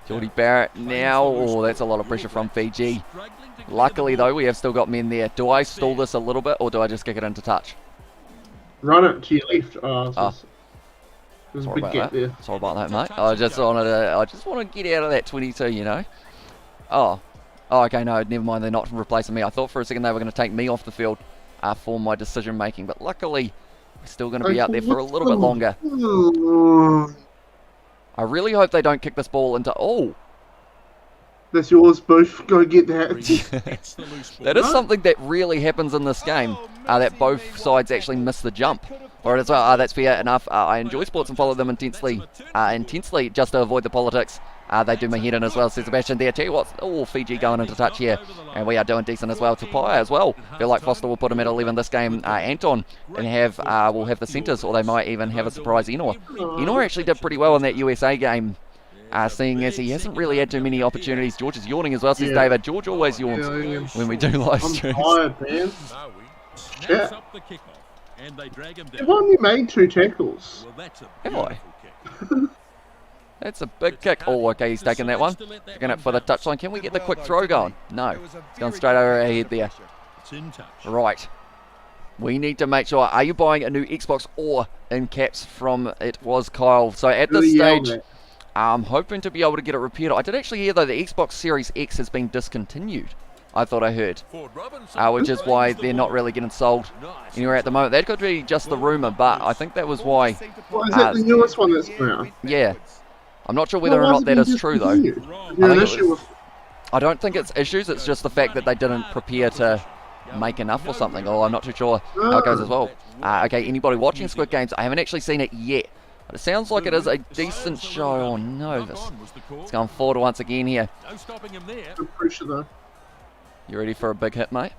Geordie Barrett now. Oh, that's a lot of pressure from Fiji. Luckily, though, we have still got men there. Do I stall this a little bit, or do I just kick it into touch? Run it to your left. There's a Sorry big gap there. Sorry about that, mate. I just want to get out of that 22, you know. Oh, okay, no, never mind. They're not replacing me. I thought for a second they were going to take me off the field for my decision making, but luckily we're still going to be out there for a little bit longer. I really hope they don't kick this ball into... Oh! That's yours, Booth. Go get that. That is something that really happens in this game, that both sides actually miss the jump. Or as well, that's fair enough. I enjoy sports and follow them intensely, just to avoid the politics. They do my head in as well, says Sebastian there. Tell you what, Fiji going into touch here, and we are doing decent as well. Tupai as well. Feel like Foster will put him at 11 this game. Anton and will have the centres, or they might even have a surprise Enor. Enor actually did pretty well in that USA game. Seeing as he hasn't really had too many opportunities. George is yawning as well, says David. George always yawns when we do live streams. I'm tired, man. You've only made 2 tackles. Have I? That's a big kick. Oh, okay, he's taking that one. Taking it for the touchline. Can we get the quick throw going? No. It's gone straight over our head there. It's in touch. Right. We need to make sure, are you buying a new Xbox or in caps from it was Kyle? So at this stage, I'm hoping to be able to get it repaired. I did actually hear though the Xbox Series X has been discontinued. I thought I heard. Which is why they're not really getting sold anywhere at the moment. That could be just the rumour, but I think that was why. What is that the newest one that's come out? Yeah. I'm not sure whether or not that is true though. I don't think it's issues, it's just the fact that they didn't prepare to make enough or something. Oh, I'm not too sure how it goes as well. Okay, anybody watching Squid Games? I haven't actually seen it yet. But it sounds like it is a decent show. Oh no, it's going forward once again here. Good pressure though. You ready for a big hit, mate?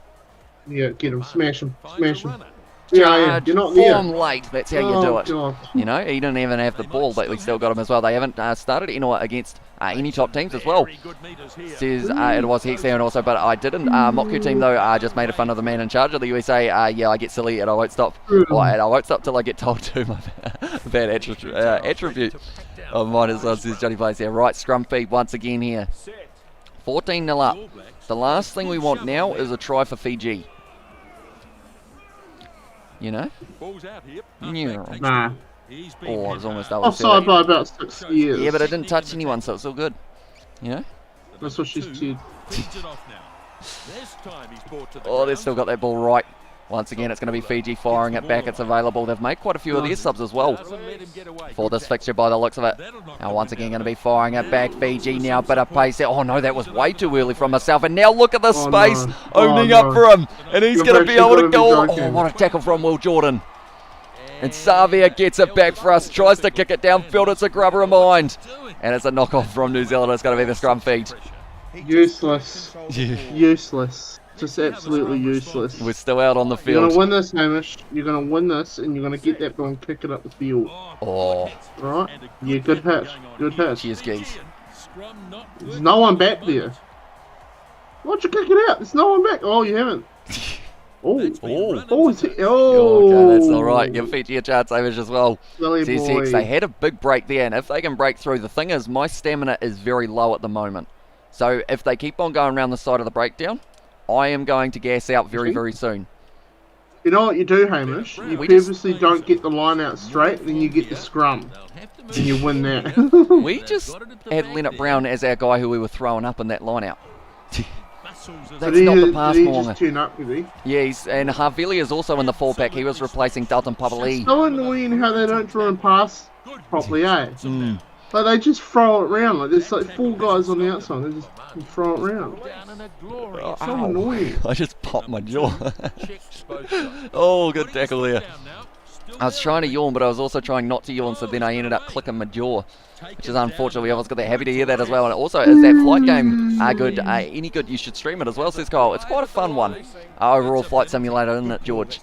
Yeah, get him, smash him, smash him. Yeah, you're not there. Form late, that's how you do it. God. You know, he didn't even have the ball, but we still got him as well. They haven't started anywhere against any top teams as well. Says it was Hex there and also, but I didn't. Mock your team though just made fun of the man in charge of the USA. Yeah, I get silly and I won't stop. And I won't stop till I get told to. My bad attribute of mine as well, says Johnny Plays here. Right, scrum feed once again here. 14-0 up. The last thing we want now is a try for Fiji. You know? Yeah. Nah. Oh, it's almost over. Offside by about 6 years. Yeah, but it didn't touch anyone, so it's all good. You know? That's what she said. Oh, they've still got that ball right. Once again, it's going to be Fiji firing it back. It's available. They've made quite a few of their subs as well for this fixture by the looks of it. Now, once again, going to be firing it back. Fiji now, bit of pace there. Oh, no, that was way too early from myself. And now look at the space opening up for him. And he's going to be able to go. Oh, what a tackle from Will Jordan. And Xavier gets it back for us. Tries to kick it downfield. It's a grubber of mind. And it's a knockoff from New Zealand. It's going to be the scrum feed. Useless. Useless. Just absolutely useless. We're still out on the field. You're going to win this, Hamish. You're going to win this, and you're going to get that ball and kick it up the field. Oh. Right? Yeah, good hit. Good hit. Cheers, geese. There's no one back there. Why'd you kick it out? There's no one back. Oh, you haven't. Oh. Okay, that's all right. Give Fiji a chance, Hamish, as well. Boy. They had a big break there, and if they can break through, the thing is, my stamina is very low at the moment. So if they keep on going around the side of the breakdown, I am going to gas out very, very soon. You know what you do, Hamish? You purposely don't get the line out straight, then you get the scrum. And you win that. We just had Leonard Brown as our guy who we were throwing up in that line out. That's not the pass did he just tune up, did he? Yeah, and Havili is also in the fallback. He was replacing Dalton Papali. It's so annoying how they don't try and pass properly, eh? Like they just throw it around. Like there's like 4 guys on the outside. They just throw it around. It's so annoying. I just popped my jaw. Oh, good tackle there. I was trying to yawn, but I was also trying not to yawn, so then I ended up clicking my jaw, which is unfortunate. We always got that. Happy to hear that as well. And also, is that flight game good? Any good? You should stream it as well, says Kyle. It's quite a fun one. Overall flight simulator, isn't it, George?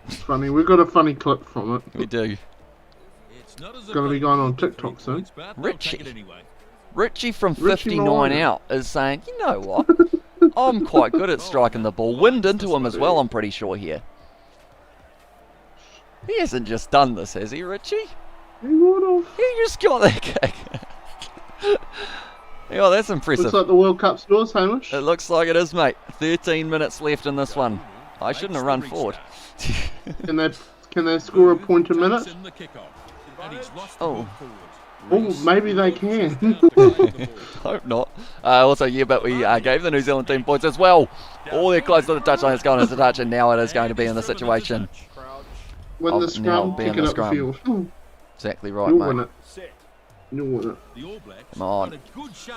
It's funny. We've got a funny clip from it. We do. It's going to be going on TikTok soon. Richie from 59 out is saying, you know what? I'm quite good at striking the ball. Wind into him as well, I'm pretty sure here. He hasn't just done this, has he, Richie? He would have. He just got that kick. Yeah, that's impressive. Looks like the World Cup's yours, Hamish. It looks like it is, mate. 13 minutes left in this one. I shouldn't have run forward. Can they score a point a minute? Oh, maybe they can. hope not. Also, yeah, but we gave the New Zealand team points as well. Oh, they're close to the touchline. It's gone into touch, and now it is going to be in the situation. Win the scrum, kick it up the field. Exactly right, You'll mate. win it. You'll win it. Come on.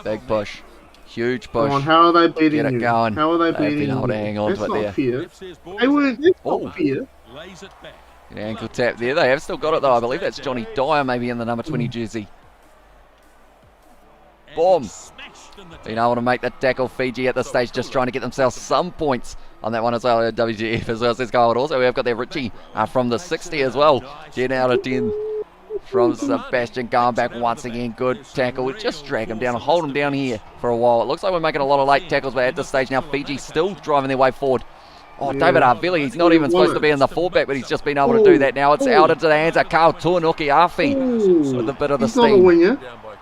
Big push. Huge push. Come on, how are they beating Get it you? going. How are they They've beating been able you? to hang on to it there. Fair. They weren't. That's not fair. Good ankle tap there. They have still got it though. I believe that's Johnny Dyer maybe in the number 20 jersey. Boom. Being able to make the tackle. Fiji at this stage just trying to get themselves some points on that one as well. WGF as well, says Kyle. Also, we have got there Richie from the 60 as well. 10 out of 10 from Sebastian going back once again. Good tackle. We just drag him down and hold him down here for a while. It looks like we're making a lot of late tackles, but at this stage now, Fiji still driving their way forward. Oh, Yeah. David Arvili, he's not even supposed to be in the fullback, but he's just been able to do that now. It's out into the hands of Carl Tuanuki Afi with a bit of the He's not a steam. winger.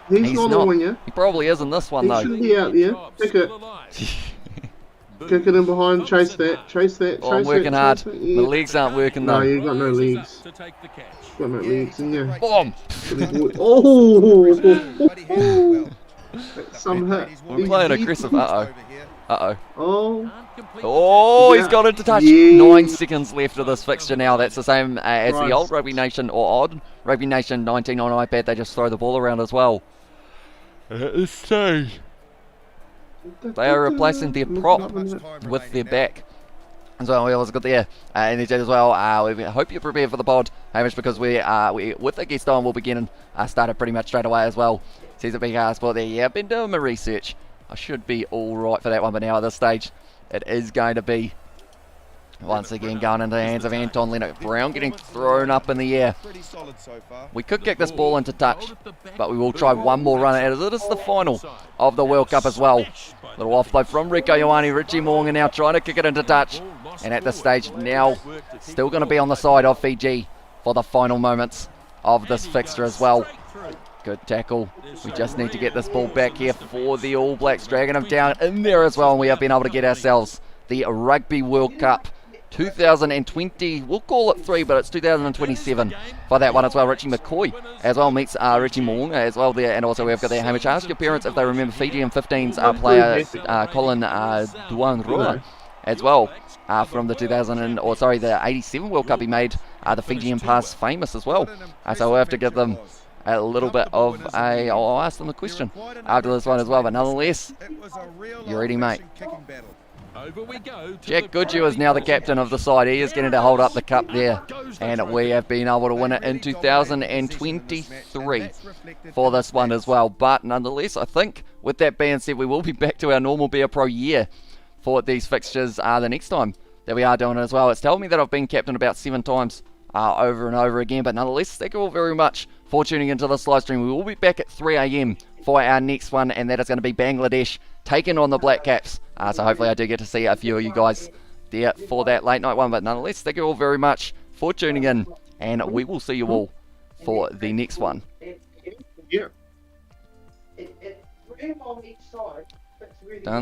He's not a winger. He probably is in this one, He though. shouldn't be out there. Kick it. Kick it in behind. Chase that. Chase that. Oh, I'm working hard. My legs aren't working, No, though. you got no legs. Got no legs in you. Boom! Oh! Some hit. We're playing aggressive. Uh-oh. Uh-oh. Oh. Oh, Yeah. he's got into touch. Yeah. 9 seconds left of this fixture now. That's the same as the Right. old Rugby Nation, or odd Rugby Nation 19 on iPad. They just throw the ball around as well. They are replacing their prop with their back. As well, we always got there. And he said as well, we hope you're prepared for the pod, Hamish, because we with the guest on, we'll be getting started pretty much straight away as well. Says a big sport there. Yeah, I've been doing my research. I should be all right for that one, but now at this stage, it is going to be once again going into the hands of Anton Lennox. Brown getting thrown up in the air. We could kick this ball into touch, but we will try one more run at it. It is the final of the World Cup as well. Little offload from Rico Ioane. Richie Morgan now trying to kick it into touch. And at this stage now, still going to be on the side of Fiji for the final moments of this fixture as well. Good tackle. We just need to get this ball back here for the All Blacks, dragging them down in there as well. And we have been able to get ourselves the Rugby World Cup 2020. We'll call it 3, but it's 2027 for that one as well. Richie McCoy as well meets Richie Moong as well there. And also we've got there Hamish. Ask your parents if they remember Fiji and 15's player Colin Duanroa as well. From the the 87 World Cup, he made the Fijian pass famous as well. So we'll have to give them a little bit of a... I'll ask them a question after this one as well. But nonetheless, you ready, mate? Jack Goodhue is now the captain of the side. He is getting to hold up the cup there. And we have been able to win it in 2023 for this one as well. But nonetheless, I think with that being said, we will be back to our normal Beer Pro year for these fixtures the next time that we are doing it as well. It's telling me that I've been captain about 7 times over and over again, but nonetheless, thank you all very much for tuning into this live stream. We will be back at 3 a.m. for our next one, and that is going to be Bangladesh taking on the Black Caps. So hopefully I do get to see a few of you guys there for that late night one, but nonetheless, thank you all very much for tuning in, and we will see you all for the next one. Yeah. Done.